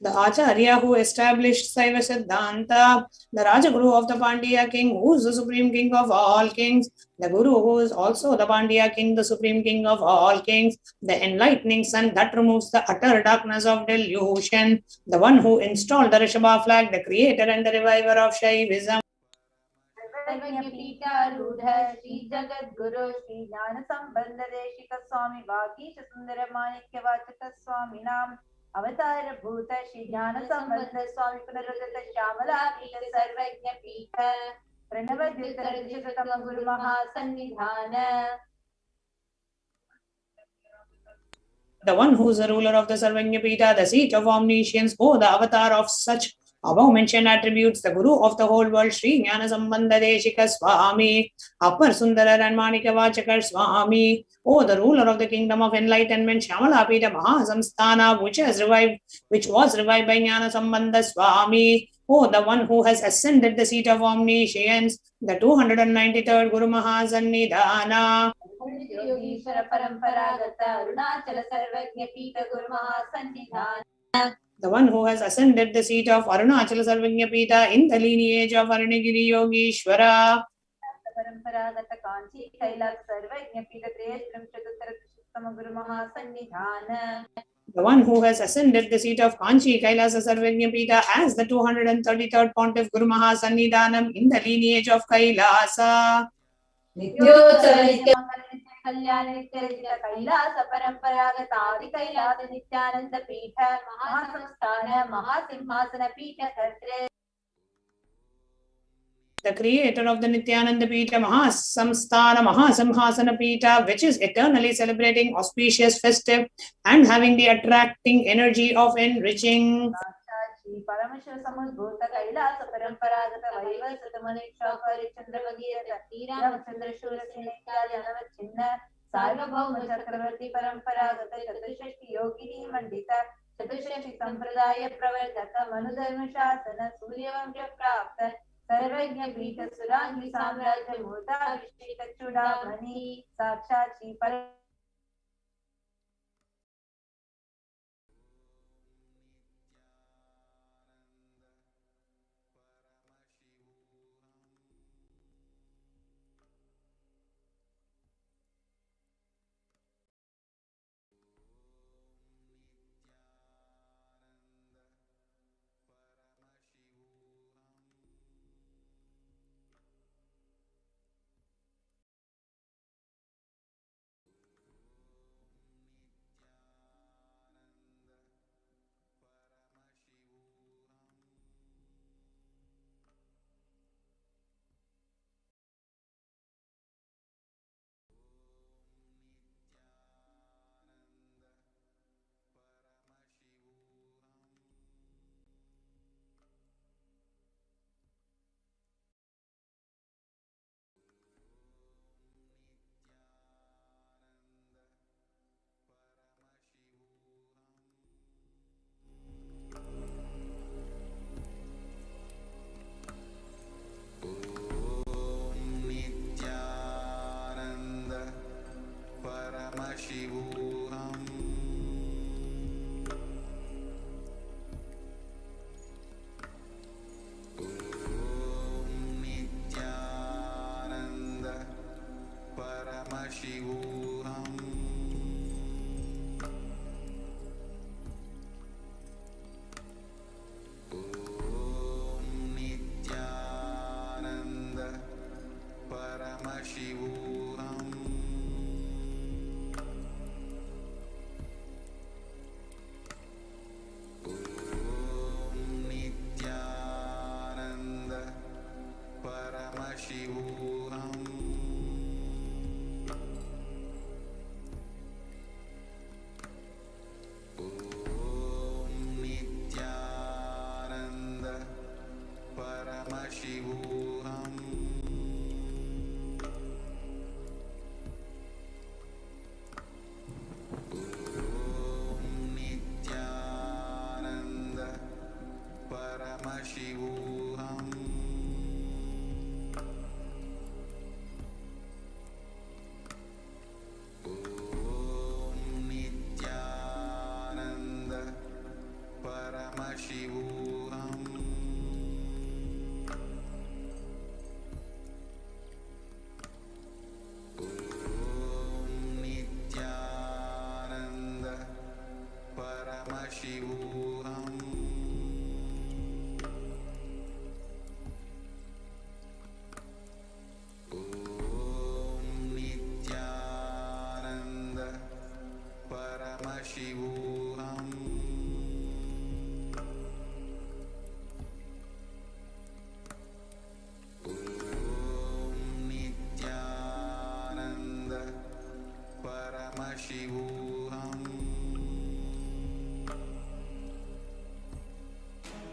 The Acharya who established Saiva Siddhanta, the Rajaguru of the Pandya king, who is the supreme king of all kings, the Guru who is also the Pandya king, the supreme king of all kings, the enlightening sun that removes the utter darkness of delusion, the one who installed the Rishabha flag, the creator and the reviver of Shaivism. Shri Jagat Guru Shri ज्ञान संबंध देशिक स्वामी वागीश सुंदर माणिक्य वाचक स्वामी नाम अवतार भूत श्री ज्ञान संबंध स्वामी पुनरुदित श्यामलापीठ सर्वज्ञ पीठ प्रणवद्युतम गुरु महासन्निधान. The one who is the ruler of the Sarvanya Pita, the seat of omniscience, oh, the avatar of such Above mentioned attributes, the Guru of the whole world, Sri Jnana Sambandha Deshika Swami, Appar Sundara and Manika Vachakar Swami, the ruler of the kingdom of enlightenment, Shamalapita Mahasamsthana, which was revived by Jnana Sambandha Swami, the one who has ascended the seat of omniscience, the 293rd Guru Mahasannidhana. Yogeshwar परंपरागत अरुणाचल सर्वज्ञ पीठ गुरु महासन्निधान. The one who has ascended the seat of Arunachala Sarvagnya Pita in the lineage of Arunagiri Yogishwara. परंपरागत कांची कैलास सर्वज्ञ पीठ त्रयस्त्रिंशदुत्तरशततम गुरु महासन्निधान. The one who has ascended the seat of Kanchi Kailasa Sarvagnya Pita as the 233rd Pontiff Guru Mahasannidhanam in the lineage of Kailasa. कल्याण नित्य कैलास परंपरागत आदि कैलास नित्यानंद पीठ महासंस्थान महासिंहासन पीठ कर्त्रे. The creator of the Nithyananda Pita, Mahasamsthana, Mahasimhasana Pita, which is eternally celebrating, auspicious, festive, and having the attracting energy of enriching. परमेश्वर समुद्भूत कैलास परंपरागत वैवस्वत मनीषा परिचंद्र भगीरथ रामचंद्र शूरसेन इत्यादि अनवच्छिन्न सार्वभौम चक्रवर्ती परंपरागत चतुष्षष्टि योगिनी मंडित चतुष्षष्टि संप्रदाय प्रवर्तक मनुधर्म शासन सूर्यवंश प्राप्त सर्वज्ञ पीठ सुरांगी साम्राज्य मूर्ताभिषेक चूड़ामणि साक्षात Shri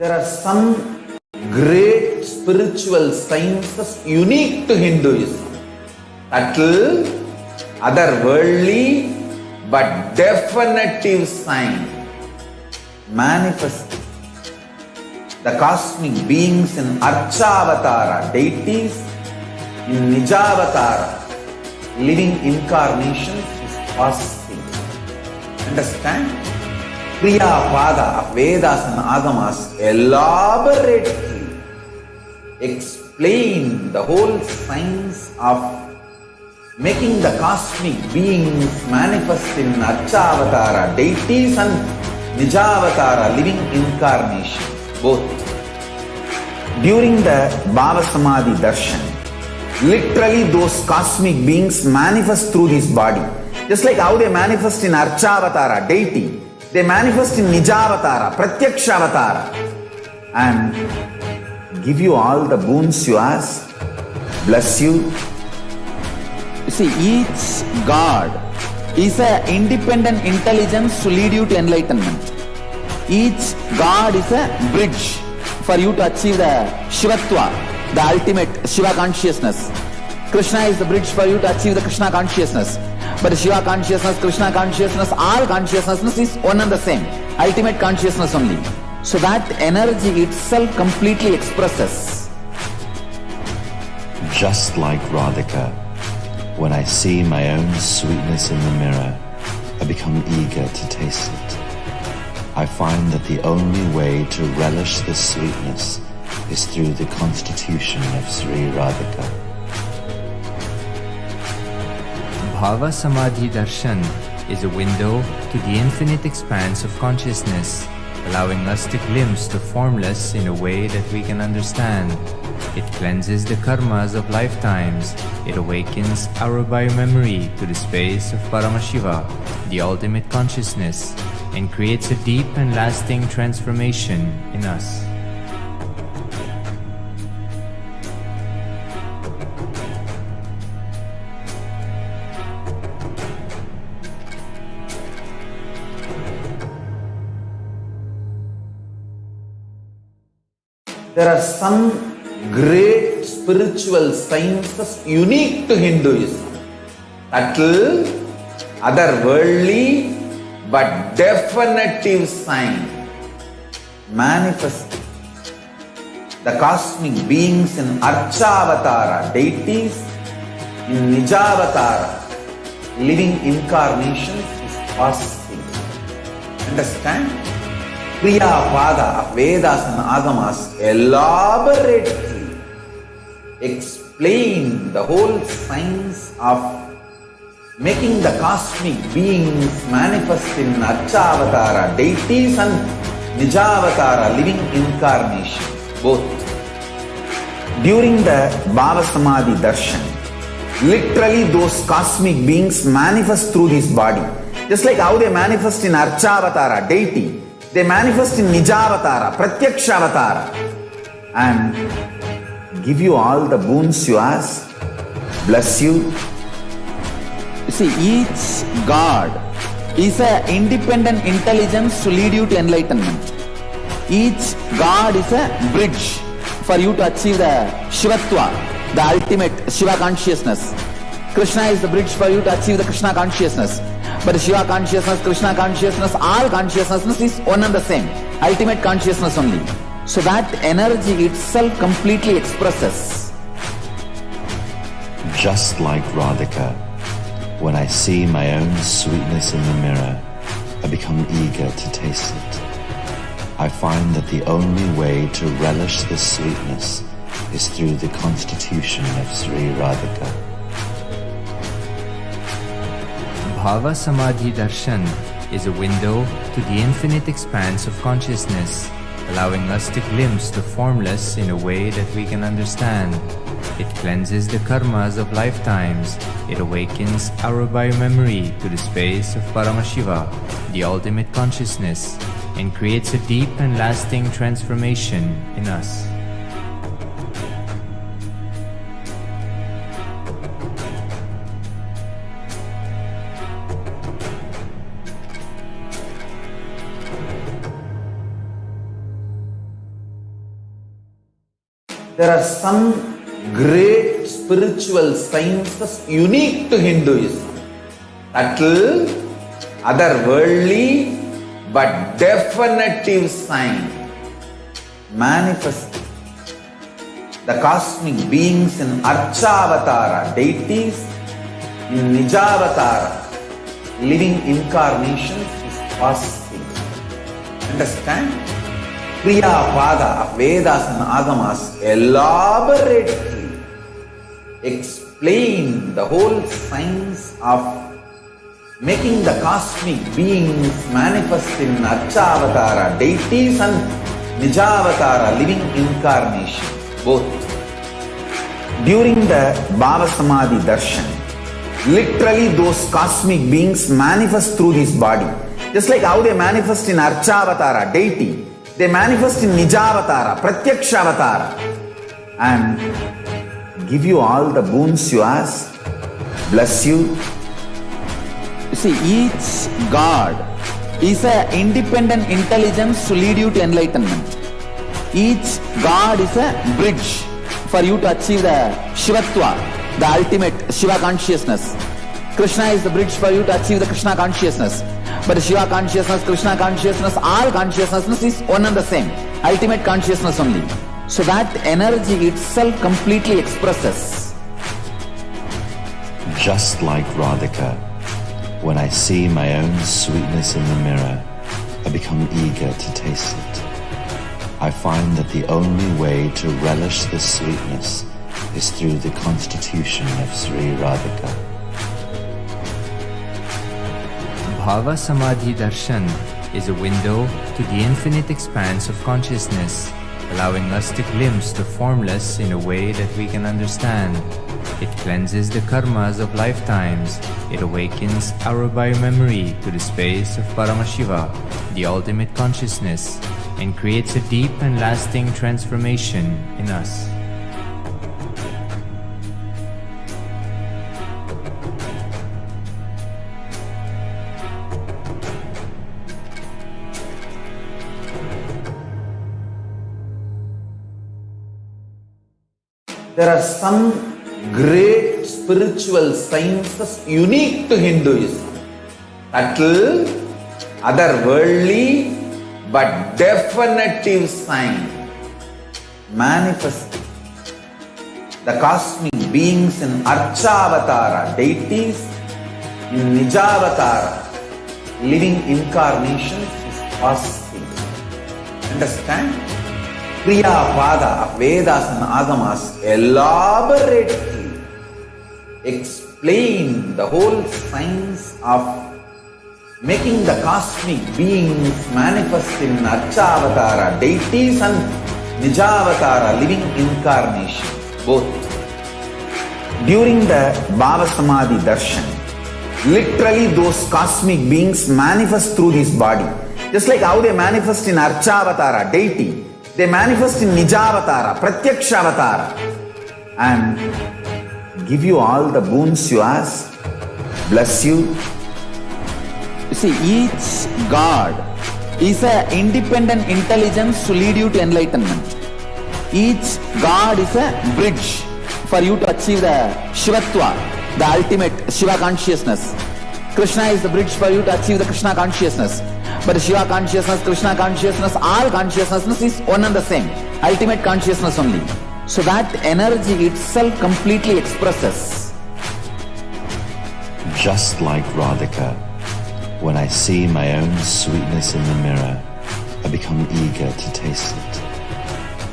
There are some great spiritual sciences unique to Hinduism. Subtle, otherworldly, but definitive sign manifesting the cosmic beings in Archavatara, deities in Nijavatara, living incarnations is possible. Understand? Kriya Pada of Vedas and Agamas elaborately explain the whole science of making the cosmic beings manifest in Archavatara, deities and Nijavatara, living incarnations, both. During the Bhava Samadhi Darshan, literally those cosmic beings manifest through this body. Just like how they manifest in Archavatara, deity, they manifest in Nijavatara, Pratyakshavatara, and give you all the boons you ask, bless you. You see, each God is an independent intelligence to lead you to enlightenment. Each God is a bridge for you to achieve the Shivatva, the ultimate Shiva consciousness. Krishna is the bridge for you to achieve the Krishna consciousness. But Shiva consciousness, Krishna consciousness, all consciousness is one and the same. Ultimate consciousness only. So that energy itself completely expresses. Just like Radhika, when I see my own sweetness in the mirror, I become eager to taste it. I find that the only way to relish this sweetness is through the constitution of Sri Radhika. Bhava Samadhi Darshan is a window to the infinite expanse of consciousness, allowing us to glimpse the formless in a way that we can understand. It cleanses the karmas of lifetimes. It awakens our biomemory to the space of Paramashiva, the ultimate consciousness, and creates a deep and lasting transformation in us. There are some great spiritual sciences unique to Hinduism. Subtle, otherworldly, but definitive sign manifesting the cosmic beings in Archavatara, deities in Nijavatara, living incarnations is possible. Understand? Kriya Pada of Vedas and Agamas elaborately explain the whole science of making the cosmic beings manifest in Archavatara, deities and Nijavatara, living incarnations, both. During the Bhava Samadhi Darshan, literally those cosmic beings manifest through this body. Just like how they manifest in Archavatara, deity, they manifest in Nijavatara, Pratyakshavatara, and give you all the boons you ask, bless you. You see, each God is an independent intelligence to lead you to enlightenment. Each God is a bridge for you to achieve the Shivatva, the ultimate Shiva consciousness. Krishna is the bridge for you to achieve the Krishna consciousness. But Shiva consciousness, Krishna consciousness, all consciousness is one and the same. Ultimate consciousness only. So that energy itself completely expresses. Just like Radhika, when I see my own sweetness in the mirror, I become eager to taste it. I find that the only way to relish this sweetness is through the constitution of Sri Radhika. Bhava Samadhi Darshan is a window to the infinite expanse of consciousness, allowing us to glimpse the formless in a way that we can understand. It cleanses the karmas of lifetimes. It awakens our biomemory to the space of Paramashiva, the ultimate consciousness, and creates a deep and lasting transformation in us. There are some great spiritual sciences unique to Hinduism. Subtle, otherworldly, but definitive sign. Manifest the cosmic beings in Archavatara, deities in Nijavatara, living incarnations is possible. Understand? Kriya Pada of Vedas and Agamas elaborately explain the whole science of making the cosmic beings manifest in Archavatara, deities and Nijavatara, living incarnations, both. During the Bhava Samadhi Darshan, literally those cosmic beings manifest through his body. Just like how they manifest in Archavatara, deity, they manifest in Nijavatara, Pratyakshavatara, and give you all the boons you ask, bless you. You see, each God is an independent intelligence to lead you to enlightenment. Each God is a bridge for you to achieve the Shivatva, the ultimate Shiva consciousness. Krishna is the bridge for you to achieve the Krishna consciousness. But Shiva consciousness, Krishna consciousness, all consciousness is one and the same. Ultimate consciousness only. So that energy itself completely expresses. Just like Radhika, when I see my own sweetness in the mirror, I become eager to taste it. I find that the only way to relish the sweetness is through the constitution of Sri Radhika. Bhava Samadhi Darshan is a window to the infinite expanse of consciousness, allowing us to glimpse the formless in a way that we can understand. It cleanses the karmas of lifetimes. It awakens our biomemory to the space of Paramashiva, the ultimate consciousness, and creates a deep and lasting transformation in us. There are some great spiritual sciences unique to Hinduism. Subtle, otherworldly, but definitive sign. Manifest the cosmic beings in Archavatara, deities in Nijavatara, living incarnations is possible. Understand? Kriya Pada of Vedas and Agamas elaborately explain the whole science of making the cosmic beings manifest in Archavatara, deities and Nijavatara, living incarnations, both. During the Bhava Samadhi Darshan, literally those cosmic beings manifest through his body. Just like how they manifest in Archavatara, deity, they manifest in Nijavatara, Pratyakshavatara, and give you all the boons you ask, bless you. You see, each God is an independent intelligence to lead you to enlightenment. Each God is a bridge for you to achieve the Shivatva, the ultimate Shiva consciousness. Krishna is the bridge for you to achieve the Krishna consciousness. But Shiva consciousness, Krishna consciousness, all consciousness is one and the same. Ultimate consciousness only. So that energy itself completely expresses. Just like Radhika, when I see my own sweetness in the mirror, I become eager to taste it.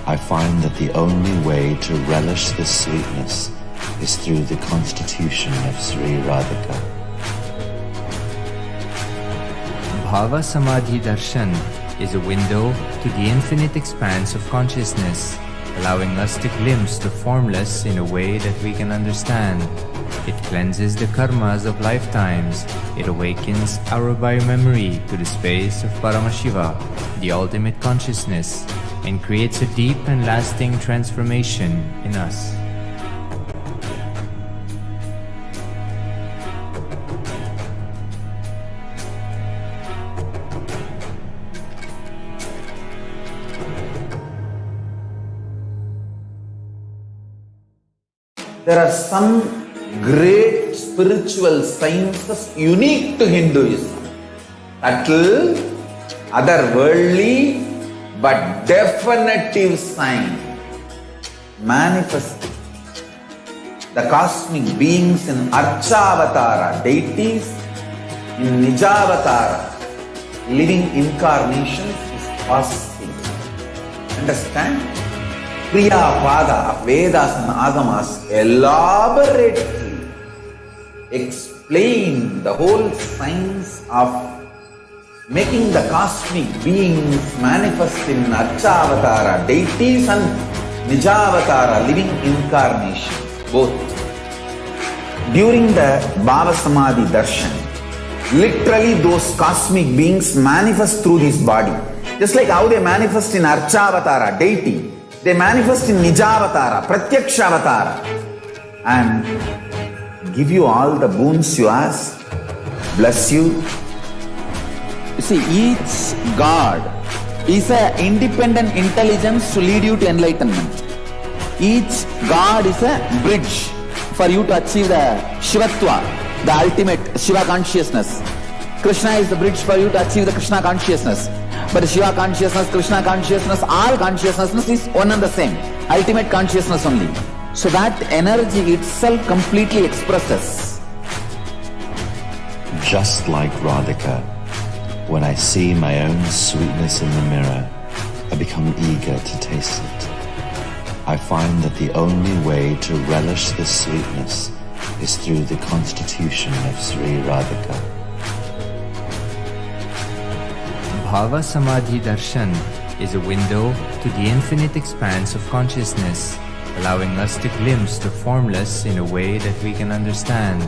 I find that the only way to relish the sweetness is through the constitution of Sri Radhika. Bhava Samadhi Darshan is a window to the infinite expanse of consciousness, allowing us to glimpse the formless in a way that we can understand. It cleanses the karmas of lifetimes. It awakens our biomemory to the space of Paramashiva, the ultimate consciousness, and creates a deep and lasting transformation in us. there are some great spiritual sciences unique to Hinduism. Subtle, otherworldly, but definitive sign manifesting. The cosmic beings in Archavatara, deities in Nijavatara, living incarnations is possible. Understand? Priya Pada of Vedas and Agamas elaborately explain the whole science of making the cosmic beings manifest in Archavatara, deities and Nijavatara, living incarnations, both. During the Bhava Samadhi Darshan, literally those cosmic beings manifest through this body. Just like how they manifest in Archavatara, deity, they manifest in Nijavatara, Pratyakshavatara, and give you all the boons you ask, bless you. You see, each God is an independent intelligence to lead you to enlightenment. Each God is a bridge for you to achieve the Shivatva, the ultimate Shiva consciousness. Krishna is the bridge for you to achieve the Krishna consciousness. But Shiva consciousness, Krishna consciousness, all consciousness is one and the same. Ultimate consciousness only. So that energy itself completely expresses. Just like Radhika, when I see my own sweetness in the mirror, I become eager to taste it. I find that the only way to relish the sweetness is through the constitution of Sri Radhika. Bhava Samadhi Darshan is a window to the infinite expanse of consciousness, allowing us to glimpse the formless in a way that we can understand.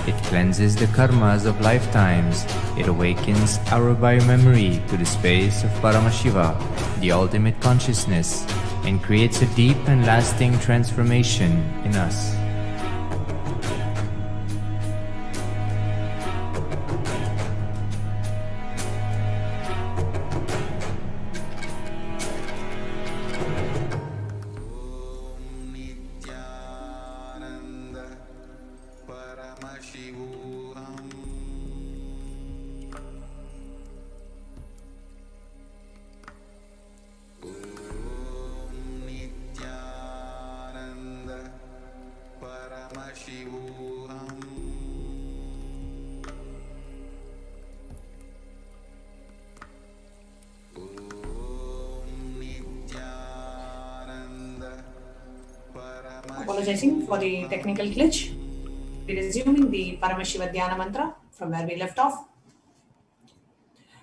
It cleanses the karmas of lifetimes. It awakens our biomemory to the space of Paramashiva, the ultimate consciousness, and creates a deep and lasting transformation in us. Apologizing for the technical glitch. We're resuming the Paramashiva Dhyana mantra from where we left off.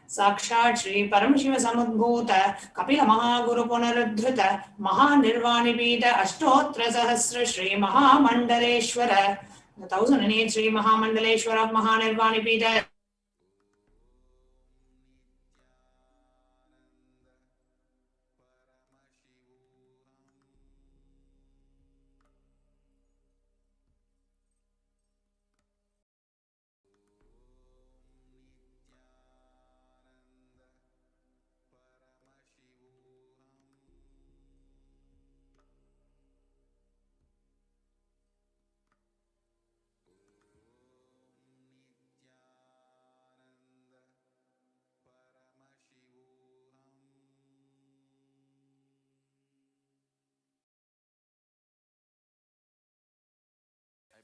Sakshat Shri Paramashiva Samudbhuta Kapila Mahaguru Punaruddhrita Mahanirvanipita Ashtotra Sahasra Shri Mahamandaleshwara, the 1008 Shri Mahamandaleshwara Mahanirvanipita.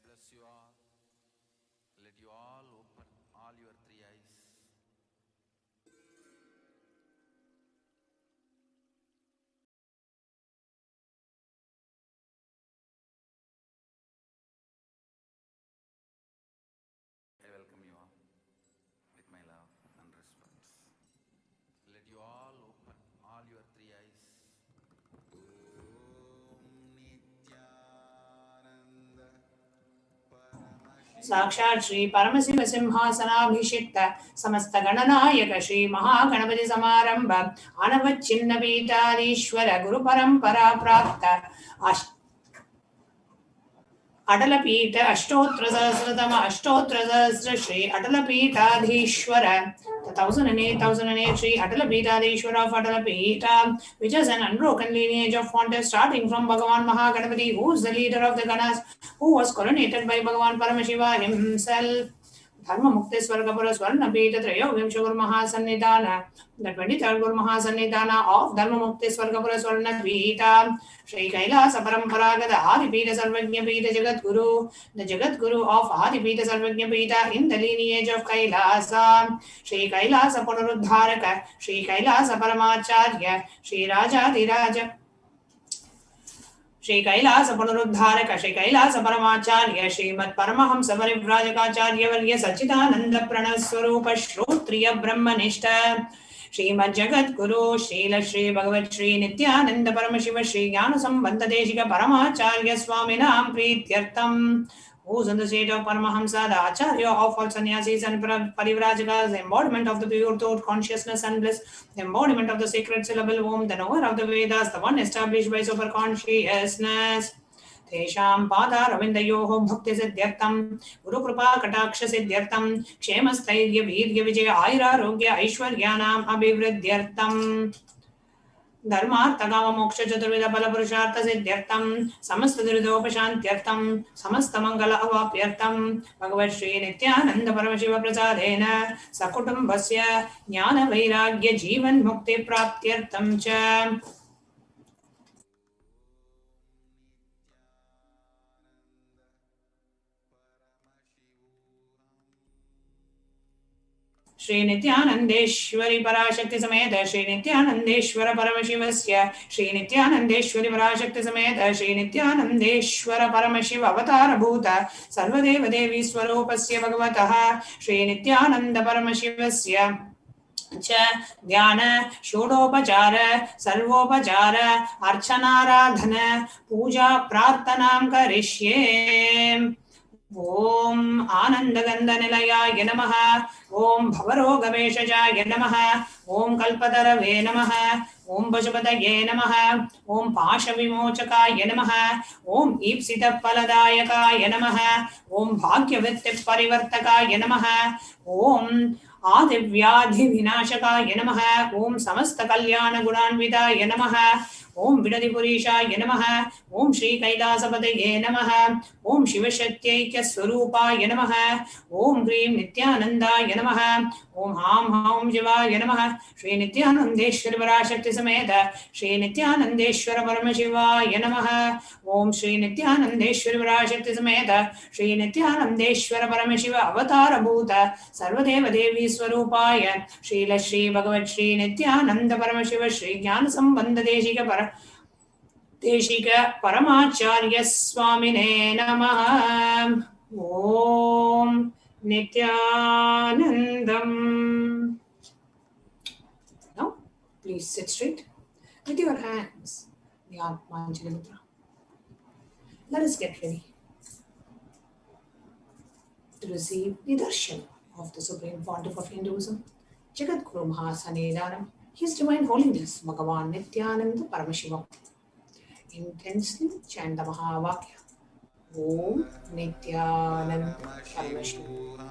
Bless you all. Let you all open all your three eyes. I welcome you all with my love and respect. Let you all open all your three eyes. Sakshat Shri Paramashiva Simhasanabhishikta Samasta Gananayaka Shri Mahaganapati Samaramba Anavachinnavitarishwara Guru Parampara Prapta अटलपीठ अष्टोत्तर सहस्रतम अष्टोत्तर सहस्र Shri अटलपीठाधीश्वर 1008 Sri Atalapitadeshwara of Atalapita, which is an unbroken lineage of founders starting from Bhagavan Mahaganapati, who is the leader of the Ganas, who was coronated by Bhagavan Paramashiva himself. Dharma Mukti Swargapura Swarna Pita Trayo Vimsha Guru Mahasannidhana, the 23rd Guru Mahasannidhana of Dharma Mukti Swargapura Swarna Pita, Sri Kailasa Paramparagada Adi Pita Sarvagnya Pita Jagat Guru, the Jagat Guru of Adi Pita Sarvagnya Pita in the lineage of Kailasa, Sri Kailasa Punaruddharaka, Sri Kailasa Paramacharya, Sri Raja Diraja. Shri Kailasa Punaruddharaka, Shri Kailasa Paramacharya, Srimad Paramahamsa Varivrajakacarya Varya Sachidananda Pranaswarupa Shrotriya Brahmanishta, Srimad Jagat Guru, Srila Shri Bhagavat Shri Nithyananda Paramashiva Shri Jnana Sambandha Deshika Paramacharya Swaminam Prityartam, who is in the state of Paramahamsa, the Acharya of all sannyasis and parivrajakas, the embodiment of the pure thought, consciousness and bliss, the embodiment of the sacred syllable Om, the knower of the Vedas, the one established by superconsciousness. Tesham Pada Ravindayoho Bhakti Siddhyartam, Guru Krupa Kataksha Siddhyartam, Kshemasthirya Virya Vijaya Aira Rogya Aishwaryanam Abhivridyartam. धर्मार्थकाम मोक्ष चतुर्विध फल पुरुषार्थ सिद्ध्यर्थम समस्त दुरितोपशान्त्यर्थम समस्त मंगल अवाप्यर्थम भगवत् श्री नित्यानंद परमशिव प्रसादेन सकुटुम्बस्य ज्ञान वैराग्य जीवन मुक्ति प्राप्त्यर्थम च Shri Nithyanandeshwari Parashakti Sameda Shri Nithyanandeshwara Paramashiva Shri Nithyanandeshwari Parashakti Sameda Shri Nithyanandeshwara Paramashiva Avatara Bhuta Sarvadeva Devi Swarupasya Bhagavataha Shri Nithyananda Paramashivasya Dhyana Shodopachara Sarvopachara Archanaradhana Puja Prarthanam Karishye Om Anandagandhanilaya Namaha Om Bhavarogaveshajaya Namaha Om Kalpatarave Namaha Om Pashupataye Namaha Om Pashavimochakaya Namaha Om Ipsita Paladayakaya Namaha Om Bhagyavitti Parivartakaya Namaha Om Adivyadhi Vinashakaya Namaha Om Samasta Kalyana Gunanvidaya Namaha Om Vidadipurisha Yanamaha, Om Shri Kailasa Padaye Namaha, Om Shivashatyaikia Swarupa Yanamaha, Om Grim Nithyananda Yanamaha, Om Ham Ham Jiva Yanamaha, Shri Nithyanandeshwara Parashakti Sameda, Shri Nithyanandeshwara Paramashiva Yanamaha, Om Shri Nithyanandeshwara Parashakti Sameda, Shri Nithyanandeshwara Paramashiva Avatara Bhuta, Sarvadeva Devi Swarupaya, Shri Shri Bhagavat Shri Nithyananda Paramashiva Shri Jnana Sambandha Deshika Paramacharya Swamine Namaha. Om Nithyanandam. Now, please sit straight with your hands. Let us get ready to receive the darshan of the Supreme Pontiff of Hinduism, Jagat Guru Mahasannidhanam, His Divine Holiness, Bhagavan Nithyananda Paramashiva. Intensely chant the Mahavakya. Om Nithyananda Paramashiva.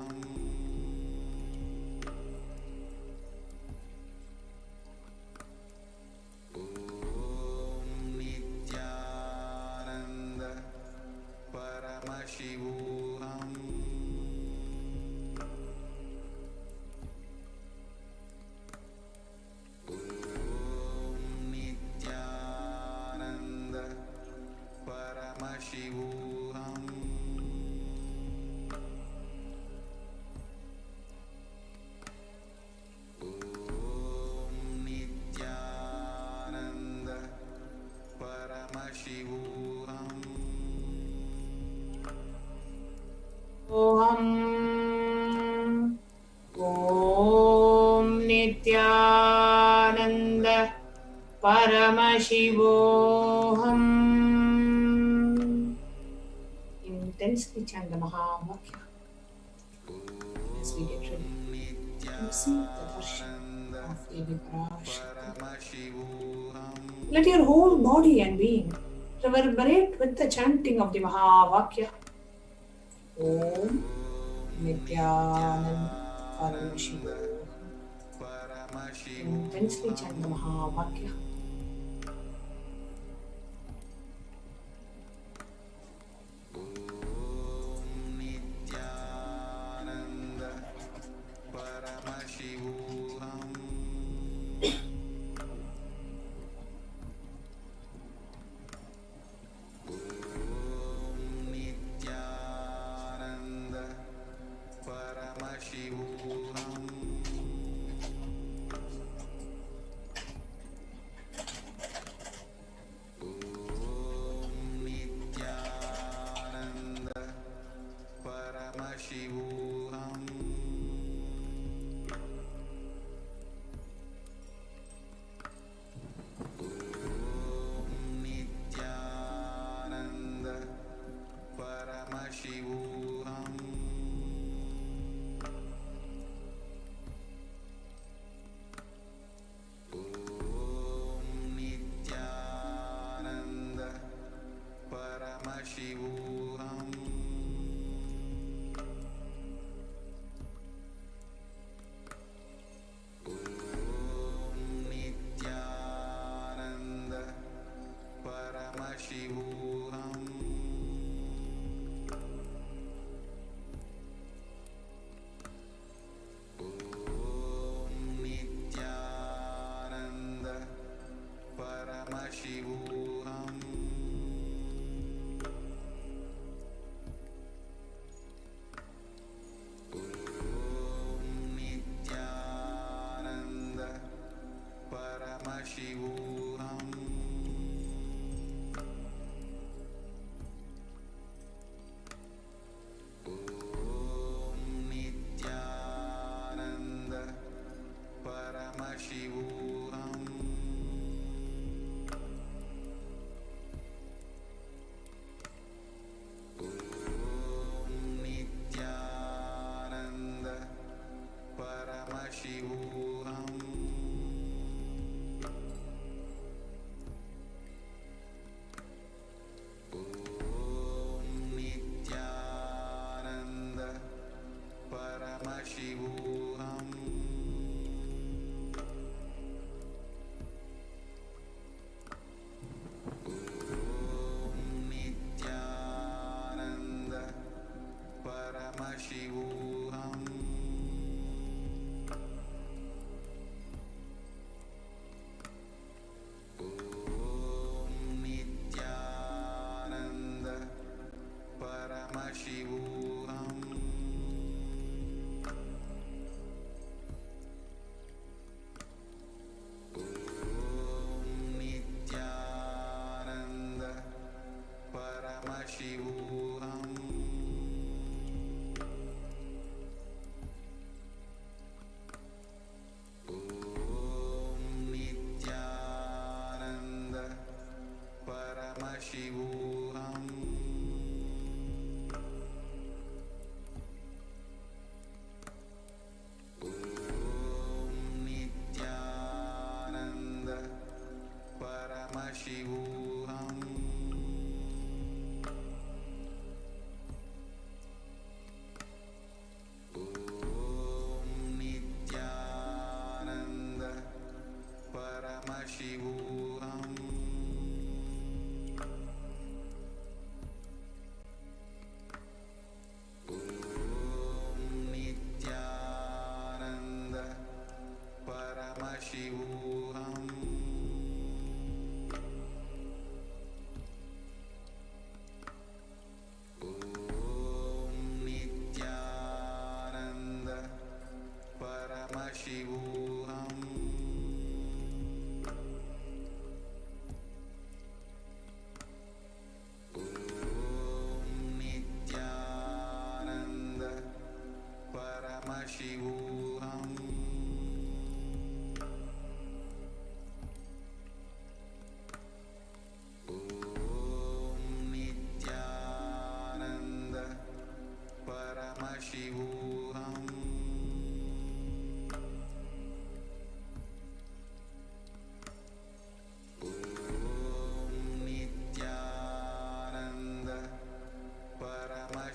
Om Nithyananda Paramashivoham. Intensely chant the Mahavakya as we get ready to receive the darshan of Devi Parashakti. Let your whole body and being reverberate with the chanting of the Mahavakya. Om Nithyananda Paramashiva. Intensely chant the Mahavakya.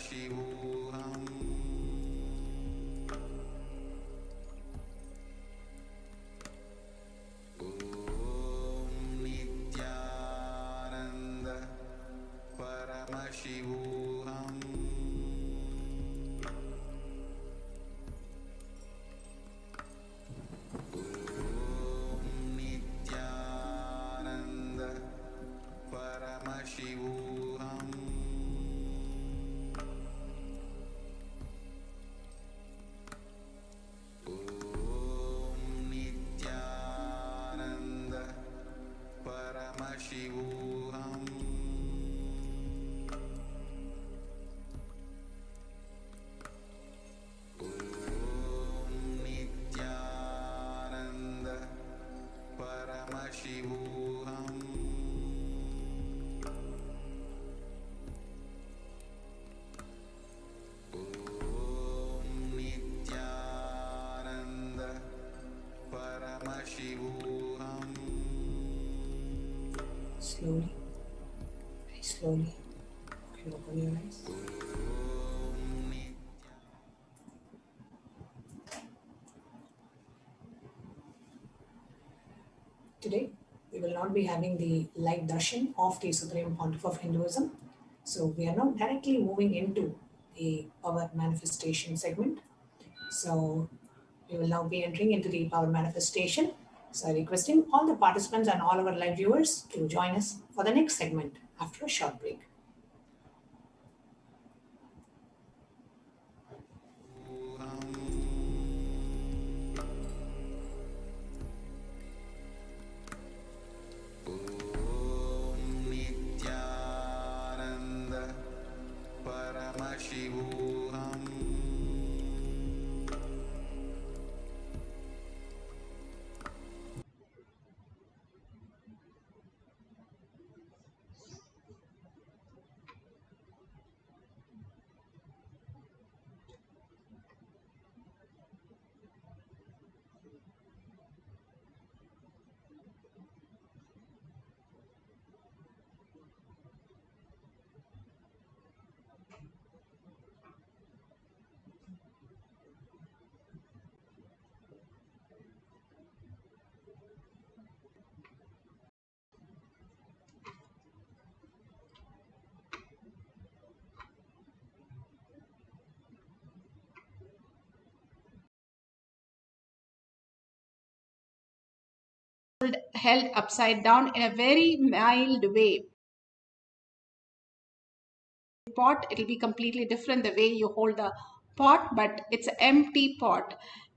Shivu slowly, very slowly. You open your eyes. Today, we will not be having the live darshan of the Supreme Pontiff of Hinduism. So, we are now directly moving into the power manifestation segment. So, we will now be entering into the power manifestation. So, requesting all the participants and all our live viewers to join us for the next segment after a short break. Nithyananda Paramashivoham. Held upside down in a very mild way. Pot, it'll be completely different the way you hold the pot, but it's an empty pot,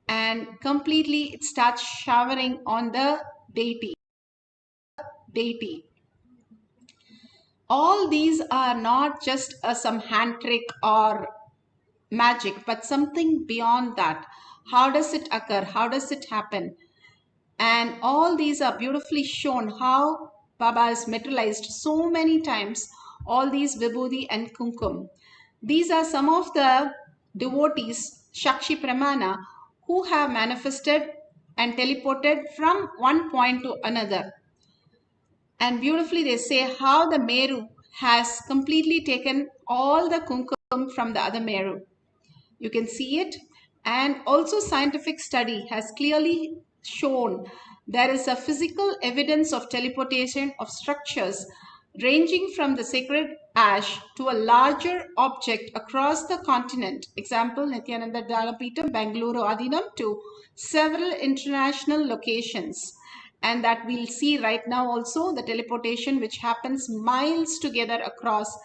and completely it starts showering on the deity. All these are not just some hand trick or magic, but something beyond that. How does it occur? How does it happen? And all these are beautifully shown how Baba is materialized so many times, all these Vibhuti and Kumkum. These are some of the devotees, Shakshi Pramana, who have manifested and teleported from one point to another. And beautifully they say how the Meru has completely taken all the Kumkum from the other Meru. You can see it. And also scientific study has clearly shown there is a physical evidence of teleportation of structures ranging from the sacred ash to a larger object across the continent. Example, Nithyananda Dalapeetham, Bangalore Adinam, to several international locations. And that we'll see right now also, the teleportation which happens miles together across,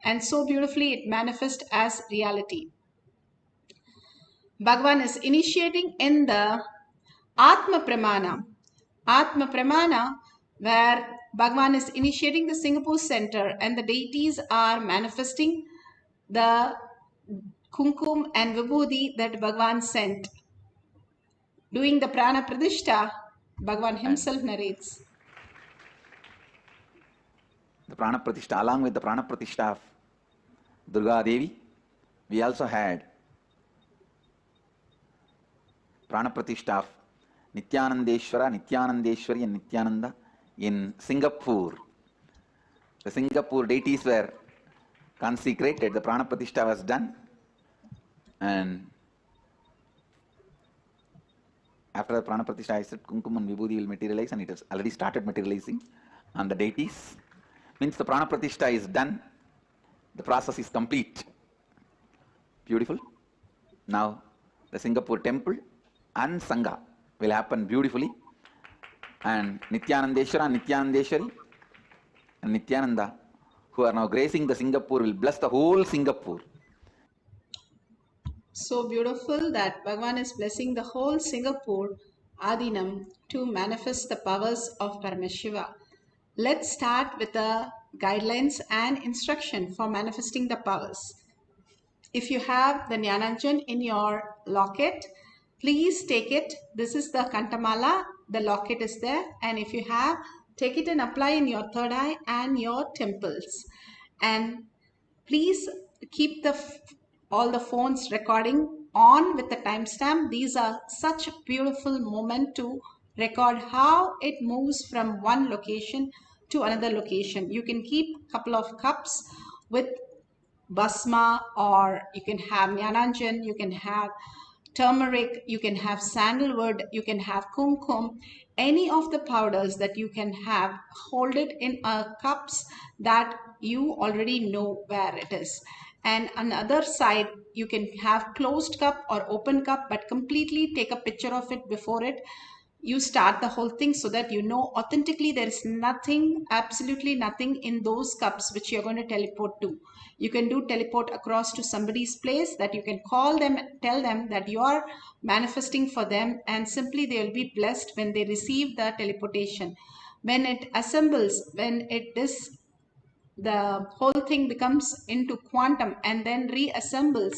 and so beautifully it manifests as reality. Bhagavan is initiating in the Atma Pramana. Atma Pramana, where Bhagavan is initiating the Singapore center and the deities are manifesting the Kumkum and Vibhuti that Bhagavan sent. Doing the Prana Pradishta, Bhagavan himself narrates. The Prana Pratishtha, along with the Prana Pratishtha of Durga Devi, we also had Prana Pratishtha of Nithyanandeshwara, Nithyanandeshwari and Nithyananda in Singapore. The Singapore deities were consecrated, the Prana Pratishtha was done, and after the Prana Pratishtha I said Kumkum and Vibhuti will materialize, and it has already started materializing on the deities. Means the Prana Pratishtha is done, the process is complete. Beautiful. Now the Singapore temple and Sangha will happen beautifully, and Nithyanandeshwara, Nithyanandeshwari and Nithyananda, who are now gracing the Singapore, will bless the whole Singapore. So beautiful that Bhagavan is blessing the whole Singapore Adinam to manifest the powers of Paramashiva. Let's start with the guidelines and instruction for manifesting the powers. If you have the Jnananjan in your locket, please take it. This is the Kantamala, the locket is there. And if you have, take it and apply in your third eye and your temples. And please keep all the phones recording on with the timestamp. These are such a beautiful moment to record how it moves from one location to another location. You can keep a couple of cups with basma, or you can have nyananjan, you can have turmeric, you can have sandalwood, you can have kumkum, any of the powders that you can have, hold it in cups that you already know where it is. And another side, you can have closed cup or open cup, but completely take a picture of it before it you start the whole thing, so that you know authentically there is nothing, absolutely nothing in those cups which you're going to teleport to. You can do teleport across to somebody's place, that you can call them, tell them that you are manifesting for them, and simply they will be blessed when they receive the teleportation. When it assembles, when it is, the whole thing becomes into quantum and then reassembles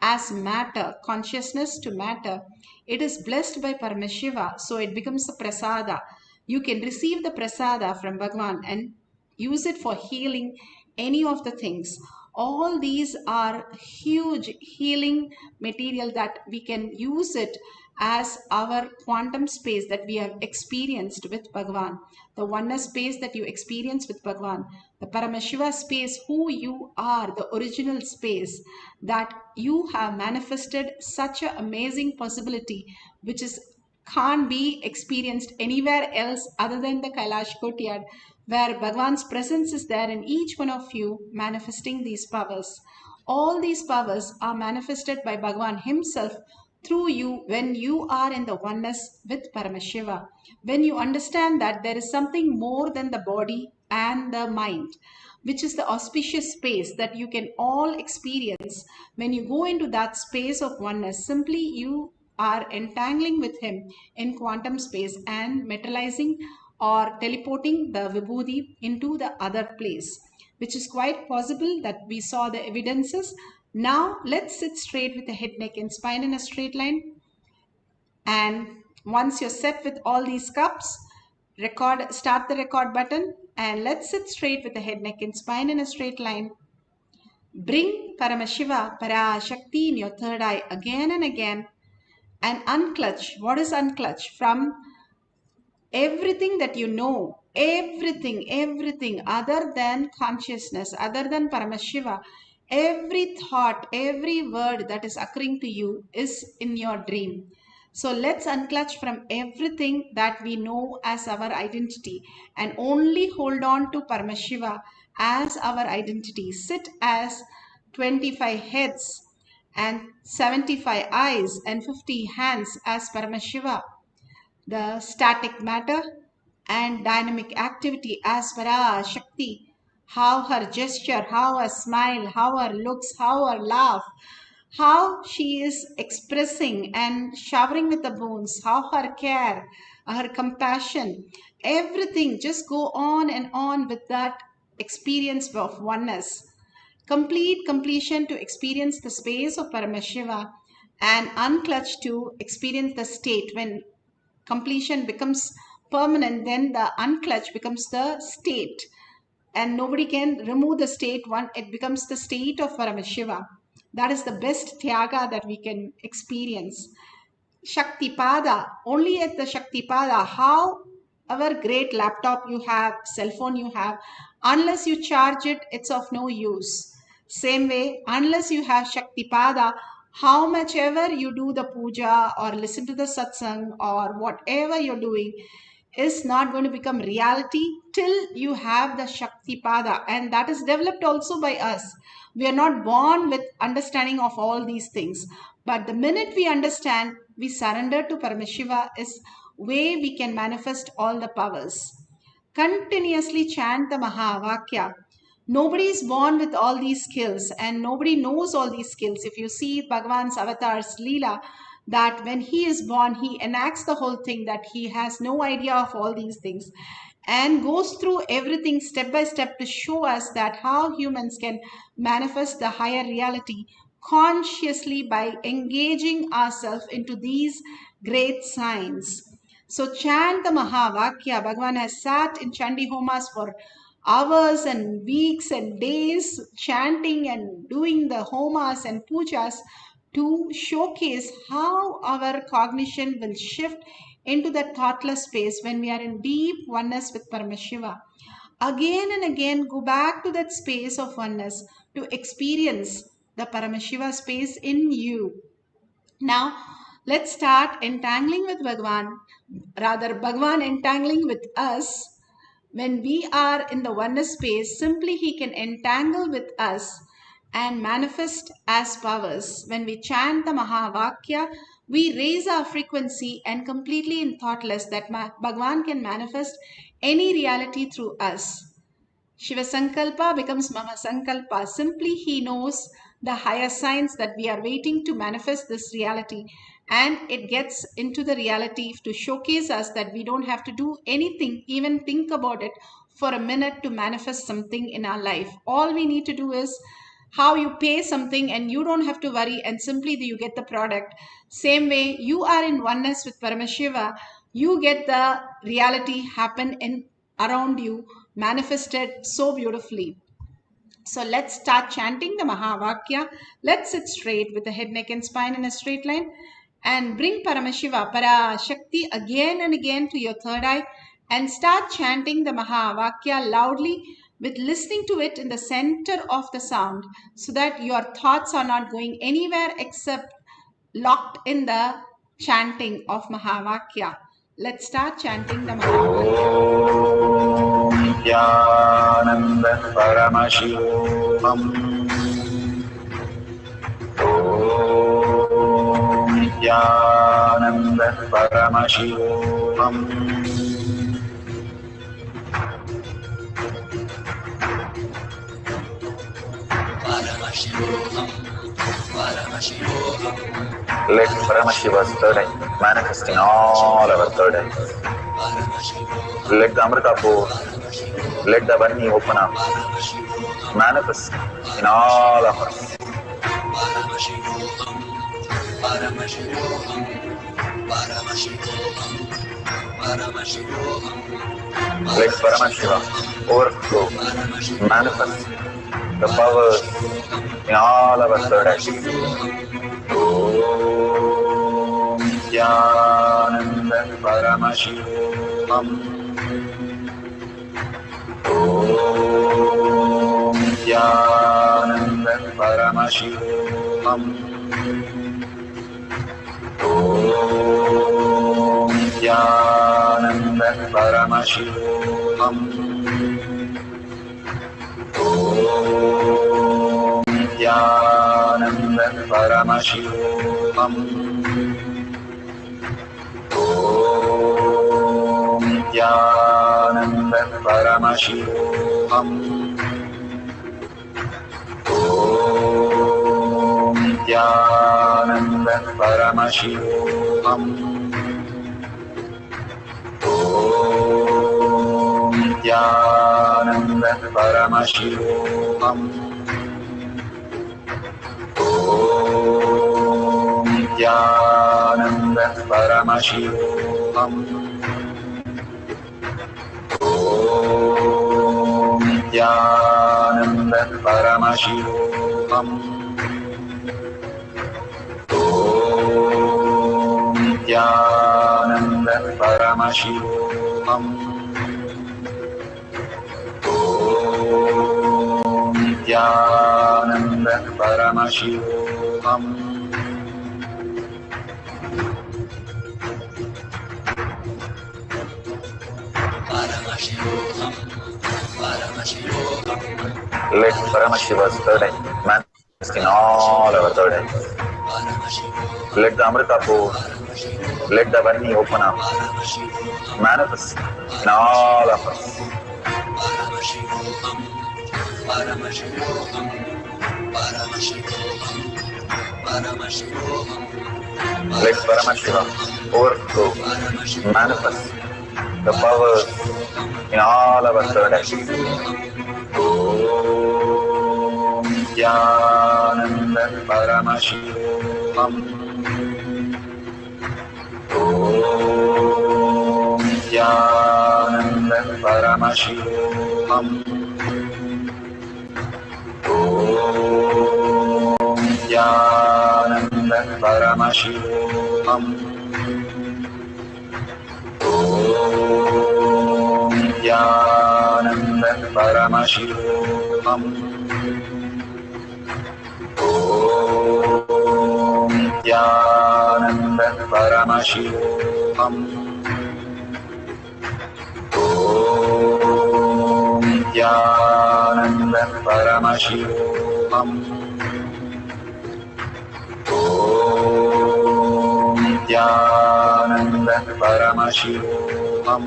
as matter, consciousness to matter. It is blessed by Paramashiva, so it becomes a prasada. You can receive the prasada from Bhagwan and use it for healing any of the things. All these are huge healing material that we can use it as our quantum space that we have experienced with Bhagwan, the oneness space that you experience with Bhagwan, the Paramashiva space, who you are, the original space that you have manifested such an amazing possibility, which is can't be experienced anywhere else other than the Kailash Courtyard, where Bhagwan's presence is there in each one of you, manifesting these powers. All these powers are manifested by Bhagwan himself through you when you are in the oneness with Paramashiva. When you understand that there is something more than the body and the mind, which is the auspicious space that you can all experience. When you go into that space of oneness, simply you are entangling with him in quantum space and materializing or teleporting the vibhuti into the other place, which is quite possible that we saw the evidences. Now let's sit straight with the head, neck and spine in a straight line. And once you're set with all these cups, start the record button, and let's sit straight with the head, neck and spine in a straight line. Bring Paramashiva, Parashakti in your third eye again and again, and unclutch. What is unclutch? From everything that you know, everything other than consciousness, other than Paramashiva, every thought, every word that is occurring to you is in your dream. So let's unclutch from everything that we know as our identity and only hold on to Paramashiva as our identity. Sit as 25 heads and 75 eyes and 50 hands as Paramashiva, the static matter and dynamic activity as Parashakti, how her gesture, how her smile, how her looks, how her laugh, how she is expressing and showering with the boons, how her care, her compassion, everything, just go on and on with that experience of oneness. Complete completion to experience the space of Paramashiva, and unclutch to experience the state. When completion becomes permanent, then the unclutch becomes the state, and nobody can remove the state. One, it becomes the state of Paramashiva. That is the best tyaga that we can experience. Shaktipada, only at the Shaktipada, how our great laptop you have, cell phone you have, unless you charge it, it's of no use. Same way, unless you have Shaktipada, how much ever you do the puja or listen to the satsang or whatever you're doing is not going to become reality till you have the Shaktipada, and that is developed also by us. We are not born with understanding of all these things, but the minute we understand, we surrender to Paramashiva, is way we can manifest all the powers. Continuously chant the Mahavakya. Nobody is born with all these skills and nobody knows all these skills. If you see Bhagavan's avatar's Leela, that when he is born, he enacts the whole thing, that he has no idea of all these things and goes through everything step by step to show us that how humans can manifest the higher reality consciously by engaging ourselves into these great signs. So chant the Mahavakya. Bhagavan has sat in Chandi Homas for hours and weeks and days chanting and doing the homas and pujas to showcase how our cognition will shift into the thoughtless space when we are in deep oneness with Paramashiva. again and again go back to that space of oneness to experience the Paramashiva space in you. Now, let's start entangling with Bhagwan, rather Bhagwan entangling with us. When we are in the oneness space, simply he can entangle with us and manifest as powers. When we chant the Mahavakya, we raise our frequency and completely in thoughtless that Bhagwan can manifest any reality through us. Shiva Sankalpa becomes Mama Sankalpa. Simply he knows the higher signs that we are waiting to manifest this reality, and it gets into the reality to showcase us that we don't have to do anything, even think about it for a minute to manifest something in our life. All we need to do is how you pay something and you don't have to worry, and simply you get the product. Same way you are in oneness with Paramashiva, you get the reality happen in around you, manifested so beautifully. So let's start chanting the Mahavakya. Let's sit straight with the head, neck and spine in a straight line and bring Paramashiva, Parashakti again and again to your third eye and start chanting the Mahavakya loudly with listening to it in the center of the sound so that your thoughts are not going anywhere except locked in the chanting of Mahavakya. Let's start chanting the Mahavakya. Nithyananda Paramashivam. Om Nithyananda Paramashivam. Let Paramashiva's third eye manifest in all our third eyes. Let the Amritapoor, let the Vani open up, manifest in all of us. Let Paramashiva overflow, manifest the powers in all our third eyes. Om Nithyananda Paramashivam. Om Nithyananda Paramashivam. Om Nithyananda Paramashivam. Om Nithyananda Paramashivam. Om Nithyananda Paramashivam. Om Nithyananda Paramashivam. Om Nithyananda Paramashivam. Om Nithyananda Paramashivam. Om Nithyananda Paramashivam. Om Nithyananda Paramashivam. Om Nithyananda Paramashivam. Let Paramashiva's third eye manifest in all our third eyes. Let the Amritapoor, let the Vani open up, manifest in all of us. Let Paramashiva overflow, manifest the powers in all our third eyes. Om Nithyananda Paramashivam. Om Nithyananda Paramashivam. Om Nithyananda Paramashivam. Om Nithyananda Paramashivoham. Om Nithyananda Paramashivoham. Om Nithyananda Paramashivoham. Om Nithyananda Paramashivoham. Om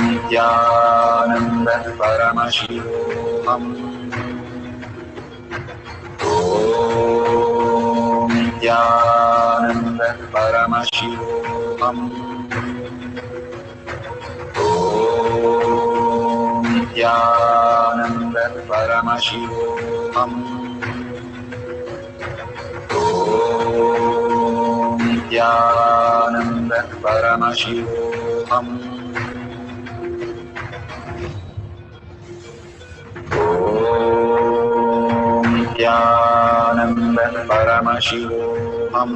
Nithyananda Paramashivoham. Om Nithyananda Paramashivoham. Om Nithyananda Paramashivoham. Om Nithyananda Paramashivoham. Om Nithyananda Paramashivoham. Om Nithyananda Paramashivoham.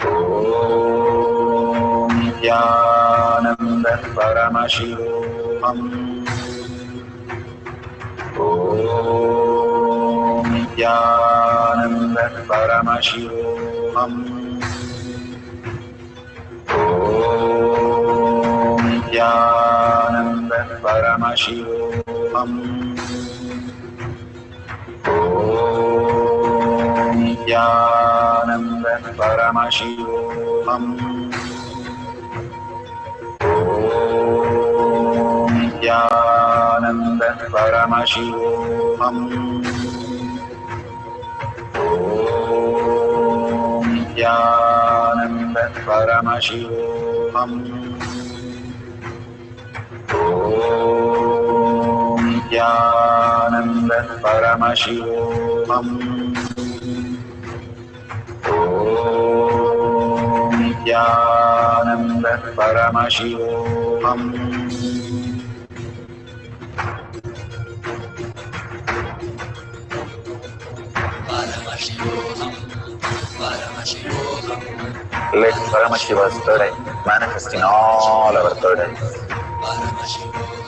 Om Nithyananda Paramashivoham. Om Nithyananda Paramashivoham. Om Nithyananda Paramashivoham. Om Nithyananda Paramashivoham. Om Nithyananda Paramashivoham. Om Nithyananda Paramashivoham. Om Nithyananda Paramashivoham. Let Paramashiva's third eye manifest in all our third eyes.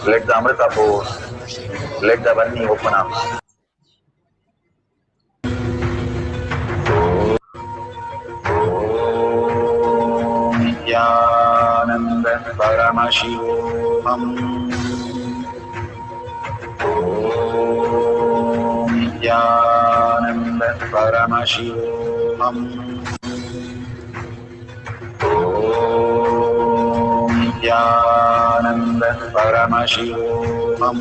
Let the Amrita pour, let the Vani open up. Om Nithyananda Paramashivoham. Om Nithyananda Paramashivoham. Om Nithyananda Paramashivoham.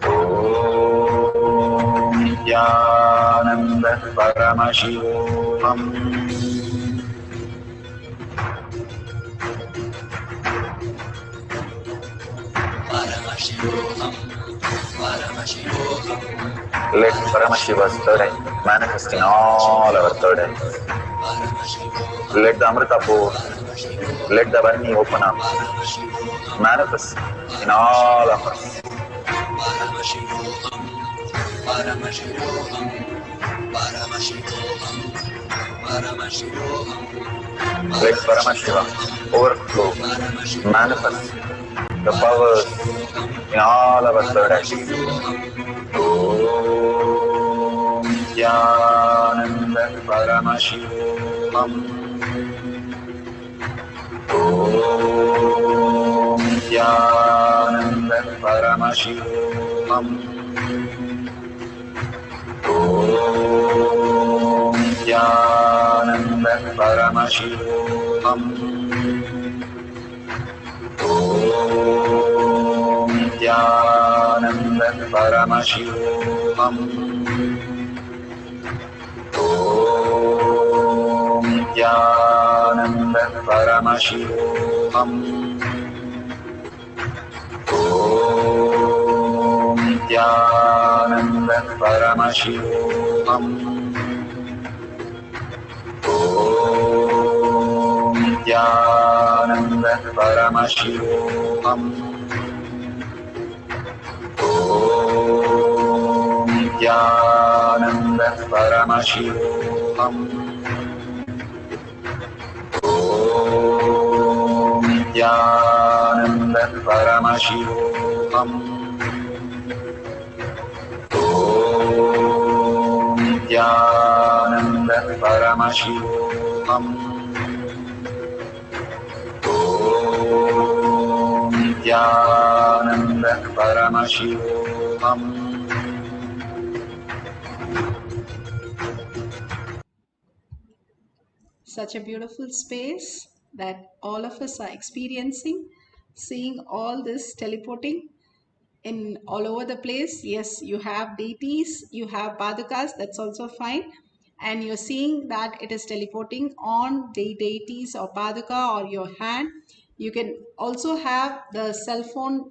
Om Nithyananda Paramashivoham. Let Paramashiva's third eye manifest in all our third eyes. Let the Amrita pour, let the Vani open up, manifest in all of us. Let Paramashiva overflow, manifest the powers in all our third eyes. Om Nithyananda Paramashivoham. Om Nithyananda Paramashivoham. Om Nithyananda Paramashivoham. Om Nithyananda Paramashivoham. Om Nithyananda Paramashivoham. Om Nithyananda Paramashivoham. Om Nithyananda Paramashivoham. Om Nithyananda Paramashivoham. Nityanand परमशिवोऽहम् ॐ नित्यानन्द परमशिवोऽहम् ॐ नित्यानन्द परमशिवोऽहम् Such a beautiful space that all of us are experiencing, seeing all this teleporting in all over the place. Yes, you have deities, you have padukas, that's also fine. And you're seeing that it is teleporting on the deities or paduka or your hand. You can also have the cell phone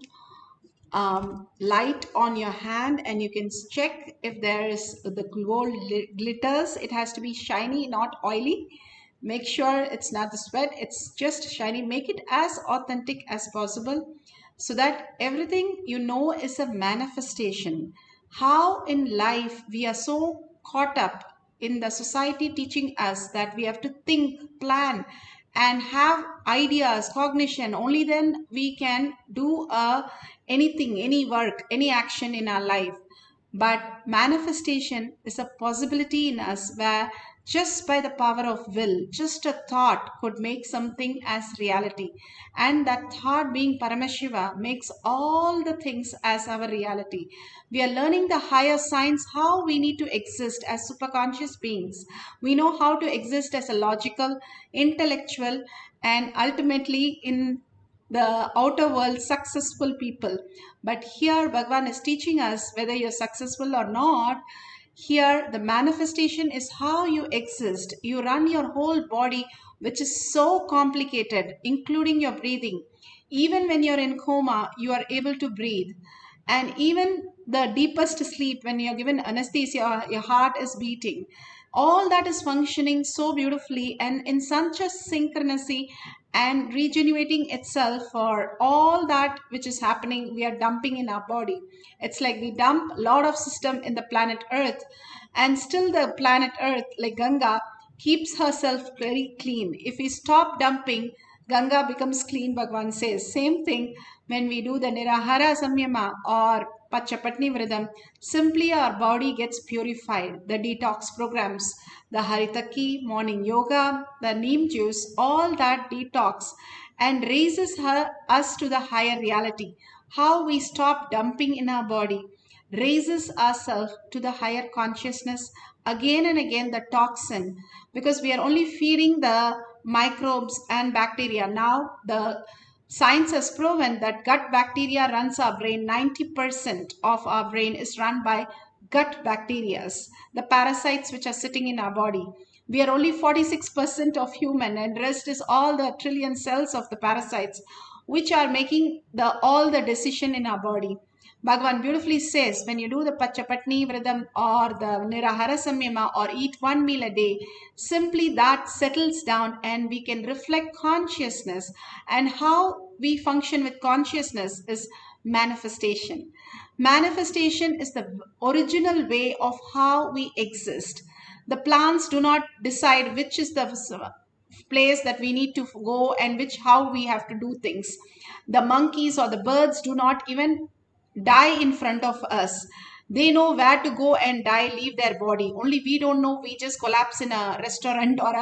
light on your hand, and you can check if there is the gold glitters. It has to be shiny, not oily. Make sure it's not the sweat, it's just shiny. Make it as authentic as possible so that everything you know is a manifestation. How in life we are so caught up in the society teaching us that we have to think, plan, and have ideas, cognition. Only then we can do anything, any work, any action in our life. But manifestation is a possibility in us where just by the power of will, just a thought could make something as reality. And that thought being Paramashiva makes all the things as our reality. We are learning the higher science, how we need to exist as superconscious beings. We know how to exist as a logical, intellectual, and ultimately in the outer world successful people. But here Bhagavan is teaching us whether you're successful or not. Here the manifestation is how you exist. You run your whole body, which is so complicated, including your breathing. Even when you're in coma, you are able to breathe. And even the deepest sleep, when you're given anesthesia, your heart is beating. All that is functioning so beautifully and in such a synchronicity and regenerating itself for all that which is happening, we are dumping in our body. It's like we dump a lot of system in the planet Earth, and still the planet Earth, like Ganga, keeps herself very clean. If we stop dumping, Ganga becomes clean, Bhagavan says. Same thing when we do the Nirahara Samyama or Pachapatni Vridam, simply our body gets purified. The detox programs, the Haritaki, morning yoga, the neem juice, all that detox and raises us to the higher reality. How we stop dumping in our body raises ourselves to the higher consciousness again and again, the toxin, because we are only feeding the microbes and bacteria. Now the science has proven that gut bacteria runs our brain. 90% of our brain is run by gut bacteria, the parasites which are sitting in our body. We are only 46% of human, and rest is all the trillion cells of the parasites which are making all the decision in our body. Bhagavan beautifully says, when you do the Pachapatni Vridam or the Nirahara Samyama or eat one meal a day, simply that settles down and we can reflect consciousness. And how we function with consciousness is manifestation. Manifestation is the original way of how we exist. The plants do not decide which is the place that we need to go and how we have to do things. The monkeys or the birds do not even die in front of us. They know where to go and die, leave their body. Only we don't know. We just collapse in a restaurant or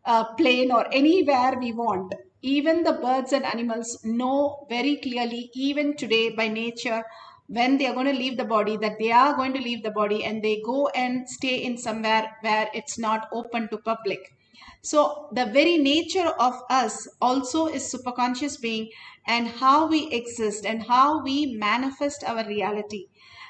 a plane or anywhere we want. Even the birds and animals know very clearly, even today by nature, when they are going to leave the body, that they are going to leave the body, and they go and stay in somewhere where it's not open to public. So the very nature of us also is superconscious being, and how we exist and how we manifest our reality.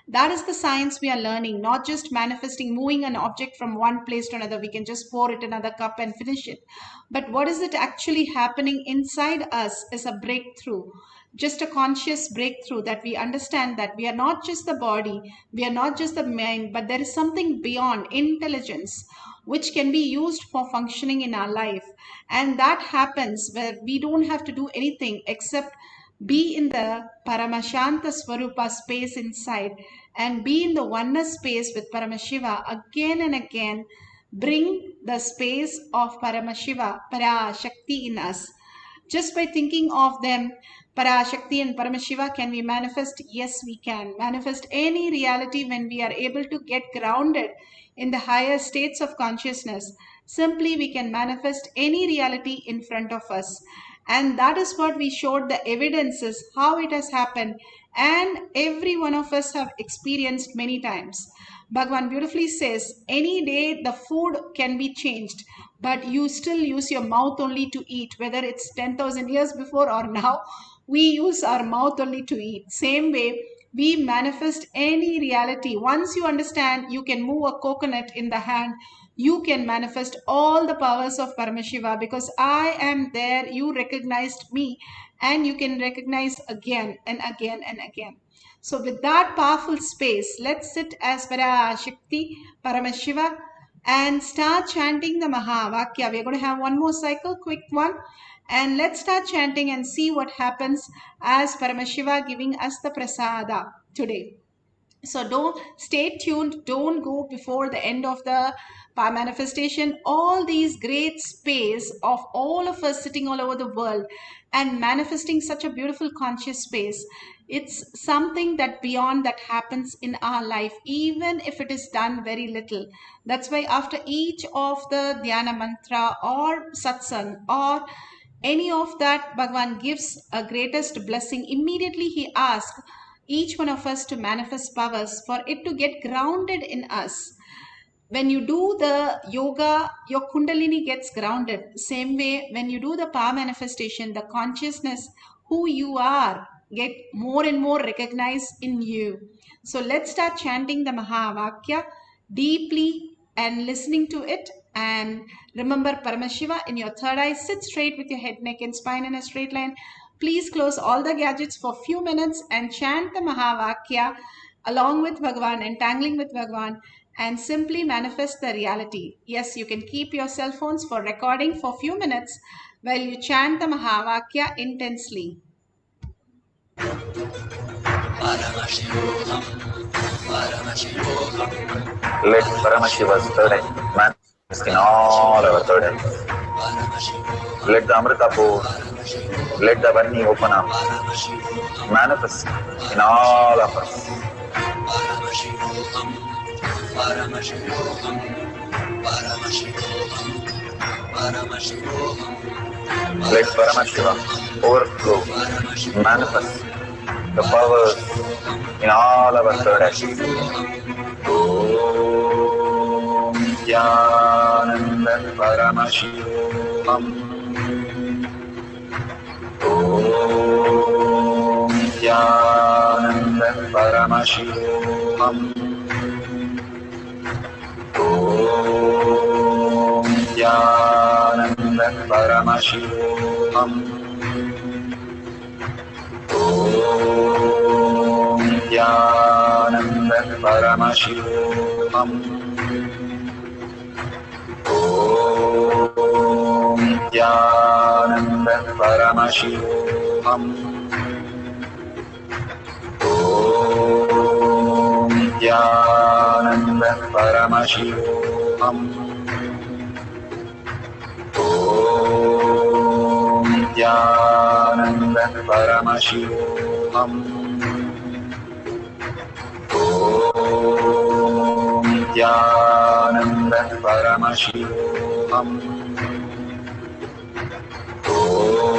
That is the science we are learning, not just manifesting, moving an object from one place to another. We can just pour it another cup and finish it. But what is it actually happening inside us is a breakthrough, just a conscious breakthrough, that we understand that we are not just the body, we are not just the mind, but there is something beyond intelligence which can be used for functioning in our life. And that happens where we don't have to do anything except be in the Paramashanta Swarupa space inside and be in the oneness space with Paramashiva again and again. Bring the space of Paramashiva, Parashakti in us. Just by thinking of them, Parashakti and Paramashiva, can we manifest? Yes, we can manifest any reality when we are able to get grounded in the higher states of consciousness. Simply, we can manifest any reality in front of us. And that is what we showed the evidences, how it has happened. And every one of us have experienced many times. Bhagavan beautifully says, any day the food can be changed, but you still use your mouth only to eat, whether it's 10,000 years before or now, we use our mouth only to eat. Same way, we manifest any reality. Once you understand you can move a coconut in the hand, you can manifest all the powers of Paramashiva, because I am there, you recognized me, and you can recognize again and again and again. So with that powerful space, let's sit as Parashakti, Paramashiva, and start chanting the Mahavakya. We're going to have one more cycle, quick one. And let's start chanting and see what happens as Paramashiva giving us the prasada today. So don't stay tuned. Don't go before the end of the manifestation. All these great space of all of us sitting all over the world and manifesting such a beautiful conscious space. It's something that beyond that happens in our life, even if it is done very little. That's why after each of the dhyana mantra or satsang or any of that, Bhagavan gives a greatest blessing. Immediately he asks each one of us to manifest powers for it to get grounded in us. When you do the yoga, your kundalini gets grounded. Same way, when you do the power manifestation, the consciousness, who you are, get more and more recognized in you. So let's start chanting the Mahavakya deeply and listening to it. And remember Paramashiva in your third eye. Sit straight with your head, neck and spine in a straight line. Please close all the gadgets for a few minutes and chant the Mahavakya along with Bhagavan, entangling with Bhagavan, and simply manifest the reality. Yes, you can keep your cell phones for recording for a few minutes while you chant the Mahavakya intensely. Let Paramashiva's third eye manifest in all our third eyes. Let the Amrita pour, let the Varni open up, manifest in all of us. Let Paramashiva overflow, manifest the powers in all our third eyes. Om Nithyananda Paramashivam. Om Nithyananda Paramashivam. Om Nithyananda Paramashivam. Om Nithyananda Paramashivam. Om Nithyananda Paramashivam. Om Nithyananda Paramashivam. Om Nithyananda Paramashivam. Om Nithyananda Paramashivam. Om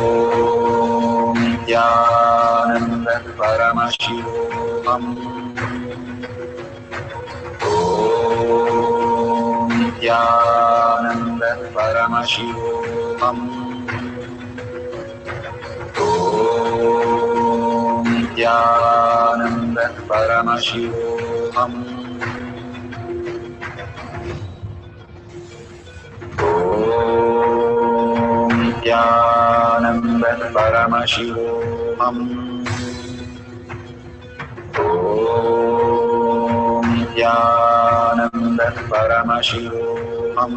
Nithyananda Paramashivam. Om Nithyananda Paramashivam. Om Nithyananda Paramashivam. Om Nithyananda Paramashivam. Om Nithyananda Paramashivam. Om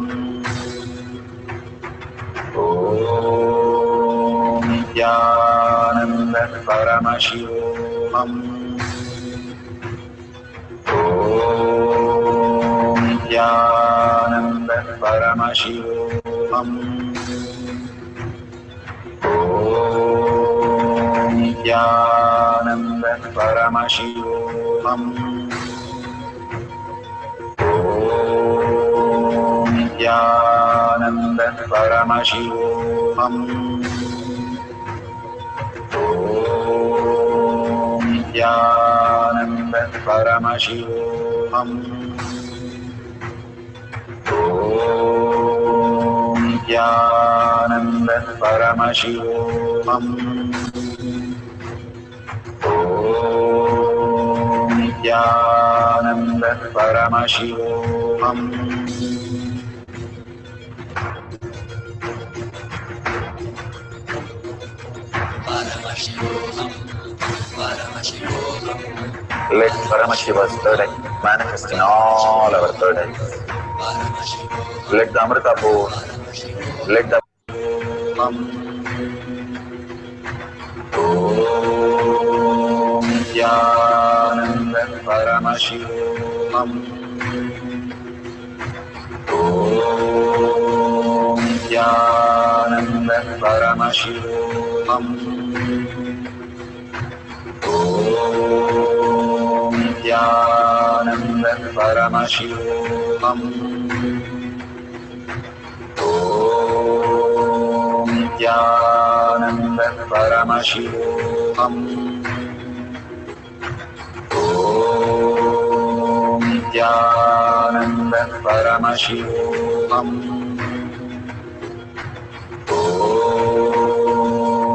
Nithyananda Paramashivam. Om Nithyananda Paramashivam. Om Nityanand परमशिवोऽहम् ॐ नित्यानन्द परमशिवोऽहम् ॐ नित्यानन्द परमशिवोऽहम् ॐ नित्यानन्द परमशिवोऽहम् ॐ नित्यानन्द परमशिवोऽहम् Let Paramashiva's third eye manifest in all our third eyes. Let the Amrita pour, let the Om Nityananda Paramashivam Om Nityananda Paramashivam Om Nityananda Paramashivam Om Nityananda Paramashivam Om Nityananda Paramashivam Om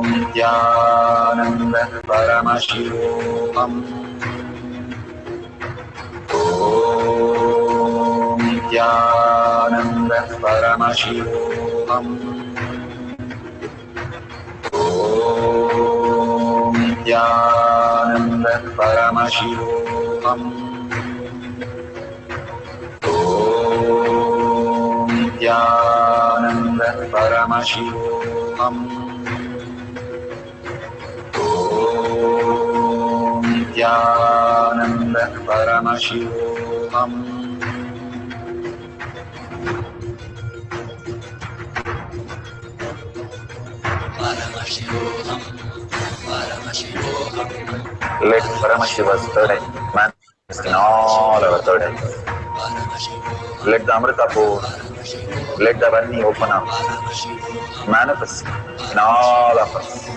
Nityananda Paramashivam Om Nityananda Paramashivam Om Nityananda Paramashivam Om Nityananda Paramashivam Om Nityananda Paramashivam Let Paramashiva's third eye manifest in all our third eyes. Let the Amrita pour, let the Varni open up, manifest in all of us.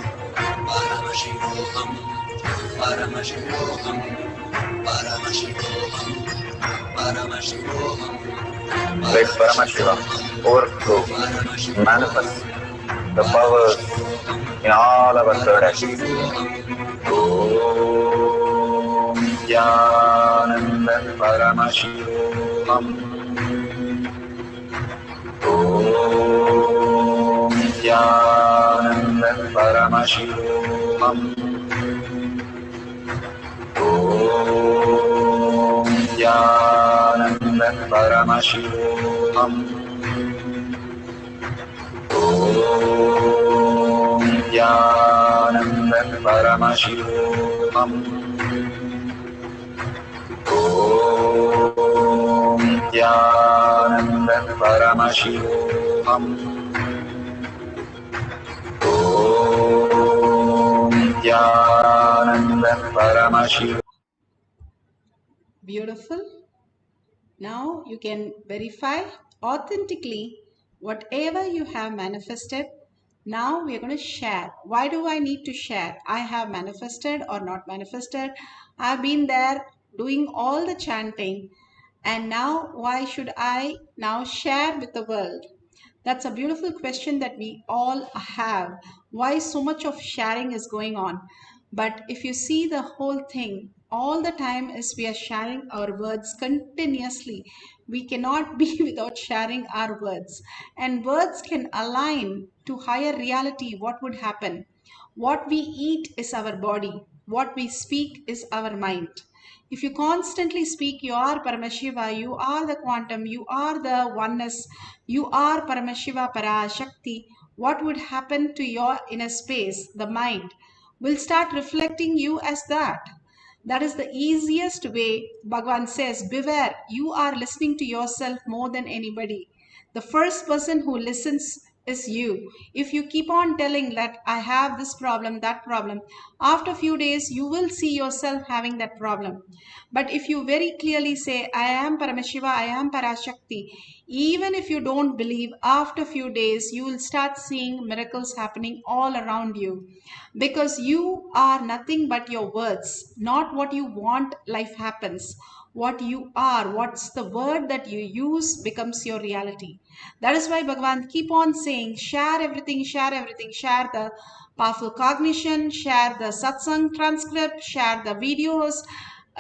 Let Paramashiva overflow, manifest the powers in all our third eyes. Om Nityananda Paramashivam Om Nityananda Paramashivam Om Nityananda Paramashivam Om Nityananda Paramashivam Om Nityananda Paramashivam Om Nityananda Paramashivam. Beautiful. Now you can verify authentically whatever you have manifested. Now we are going to share. Why do I need to share? I have manifested or not manifested. I've been there doing all the chanting, and now why should I now share with the world? That's a beautiful question that we all have. Why so much of sharing is going on? But if you see the whole thing, all the time is we are sharing our words continuously. We cannot be without sharing our words. And words can align to higher reality. What would happen? What we eat is our body. What we speak is our mind. If you constantly speak, you are Paramashiva, you are the quantum, you are the oneness, you are Paramashiva, Parashakti, what would happen to your inner space, the mind, will start reflecting you as that. That is the easiest way. Bhagavan says, beware, you are listening to yourself more than anybody. The first person who listens is you. If you keep on telling that I have this problem, that problem, after a few days you will see yourself having that problem. But if you very clearly say, I am Paramashiva, I am Parashakti, even if you don't believe, after a few days you will start seeing miracles happening all around you. Because you are nothing but your words, not what you want life happens. What you are, what's the word that you use becomes your reality. That is why Bhagavan keep on saying, share everything, share everything, share the powerful cognition, share the satsang transcript, share the videos,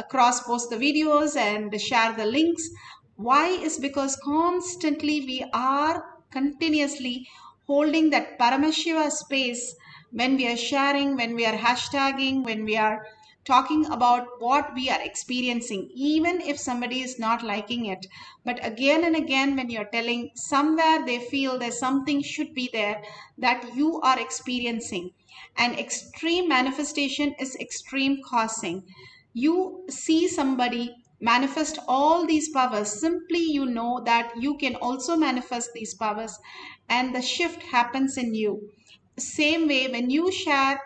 cross post the videos and share the links. Why is because constantly we are continuously holding that Paramashiva space when we are sharing, when we are hashtagging, when we are talking about what we are experiencing, even if somebody is not liking it. But again and again, when you're telling, somewhere they feel there's something should be there that you are experiencing. And extreme manifestation is extreme causing. You see somebody manifest all these powers, simply you know that you can also manifest these powers, and the shift happens in you. Same way, when you share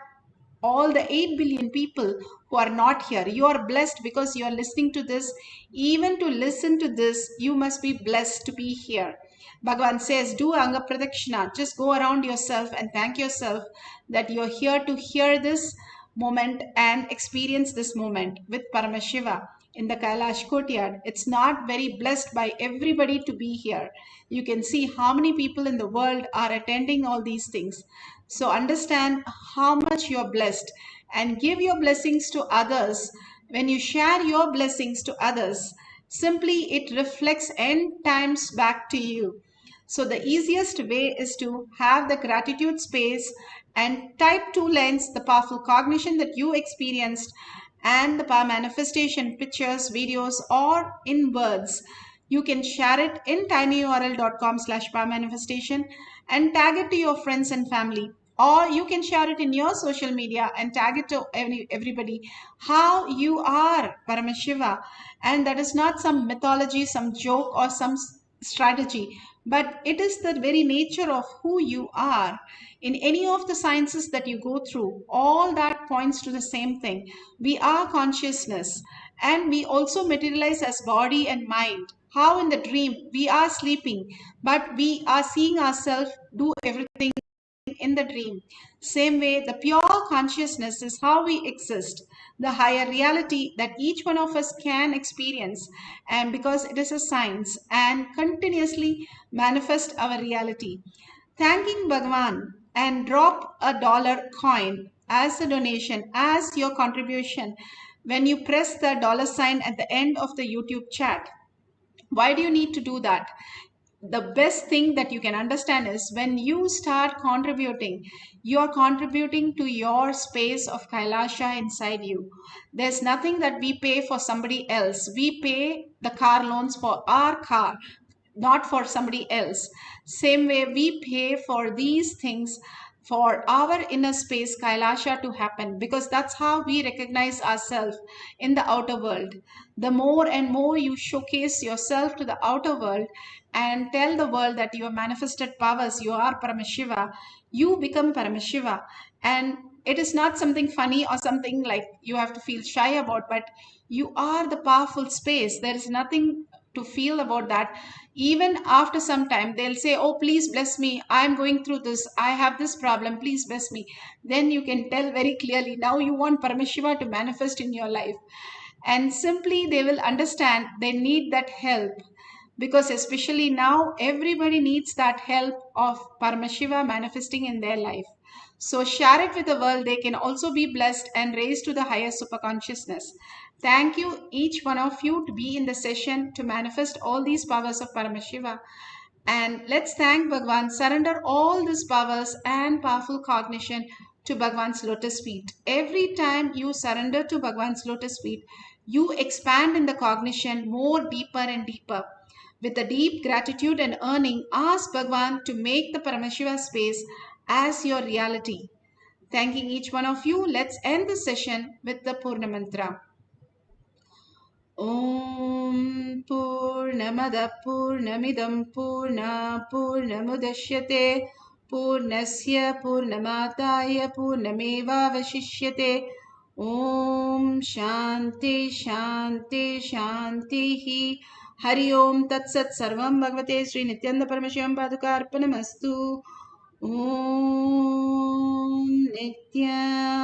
all the 8 billion people who are not here, you are blessed because you are listening to this. Even to listen to this, you must be blessed to be here. Bhagavan says, do anga pradakshina, just go around yourself and thank yourself that you're here to hear this moment and experience this moment with Paramashiva in the Kailash courtyard. It's not very blessed by everybody to be here. You can see how many people in the world are attending all these things. So understand how much you're blessed and give your blessings to others. When you share your blessings to others, simply it reflects n times back to you. So the easiest way is to have the gratitude space and type 2 lines, the powerful cognition that you experienced and the power manifestation, pictures, videos, or in words. You can share it in tinyurl.com/power manifestation and tag it to your friends and family. Or you can share it in your social media and tag it to everybody how you are Paramashiva. And that is not some mythology, some joke, or some strategy, but it is the very nature of who you are. In any of the sciences that you go through, all that points to the same thing. We are consciousness, and we also materialize as body and mind. How in the dream we are sleeping, but we are seeing ourselves do everything in the dream. Same way, the pure consciousness is how we exist, the higher reality that each one of us can experience, and because it is a science and continuously manifest our reality. Thanking Bhagavan and drop a dollar coin as a donation, as your contribution when you press the dollar sign at the end of the YouTube chat. Why do you need to do that? The best thing that you can understand is when you start contributing, you're contributing to your space of Kailasha inside you. There's nothing that we pay for somebody else. We pay the car loans for our car, not for somebody else. Same way we pay for these things for our inner space Kailasha to happen, because that's how we recognize ourselves in the outer world. The more and more you showcase yourself to the outer world and tell the world that you are manifested powers, you are Paramashiva, you become Paramashiva. And it is not something funny or something like you have to feel shy about, but you are the powerful space. There is nothing to feel about that. Even after some time, they'll say, oh, please bless me. I'm going through this. I have this problem. Please bless me. Then you can tell very clearly, now you want Paramashiva to manifest in your life. And simply they will understand they need that help, because especially now everybody needs that help of Paramashiva manifesting in their life. So share it with the world. They can also be blessed and raised to the higher super consciousness. Thank you, each one of you, to be in the session to manifest all these powers of Paramashiva. And let's thank Bhagwan. Surrender all these powers and powerful cognition to Bhagwan's lotus feet. Every time you surrender to Bhagwan's lotus feet, you expand in the cognition more deeper and deeper. With a deep gratitude and earning, ask Bhagwan to make the Paramashiva space as your reality. Thanking each one of you, let's end the session with the Purna Mantra. Om Purnamada Purnamidam Purna Purnamudashyate पूर्णस्य पूर्णमादाय पूर्णमेवावशिष्यते। ॐ शान्ति शान्ति शान्तिः। हरि ओम तत्सत्। सर्वं भगवते श्री नित्यानंद परमशिवं पादुकार्पणमस्तु। ॐ नित्यानन्दम्।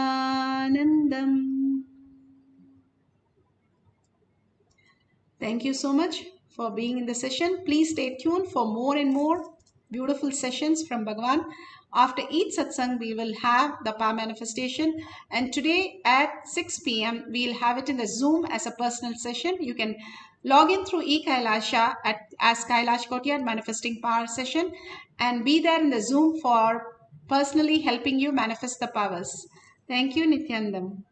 Thank you so much for being in the session. Please stay tuned for more and more beautiful sessions from Bhagavan. After each satsang, we will have the power manifestation. And today at 6 p.m., we'll have it in the Zoom as a personal session. You can log in through Kailasa as Kailash Kotyad Manifesting Power session and be there in the Zoom for personally helping you manifest the powers. Thank you, Nithyanandam.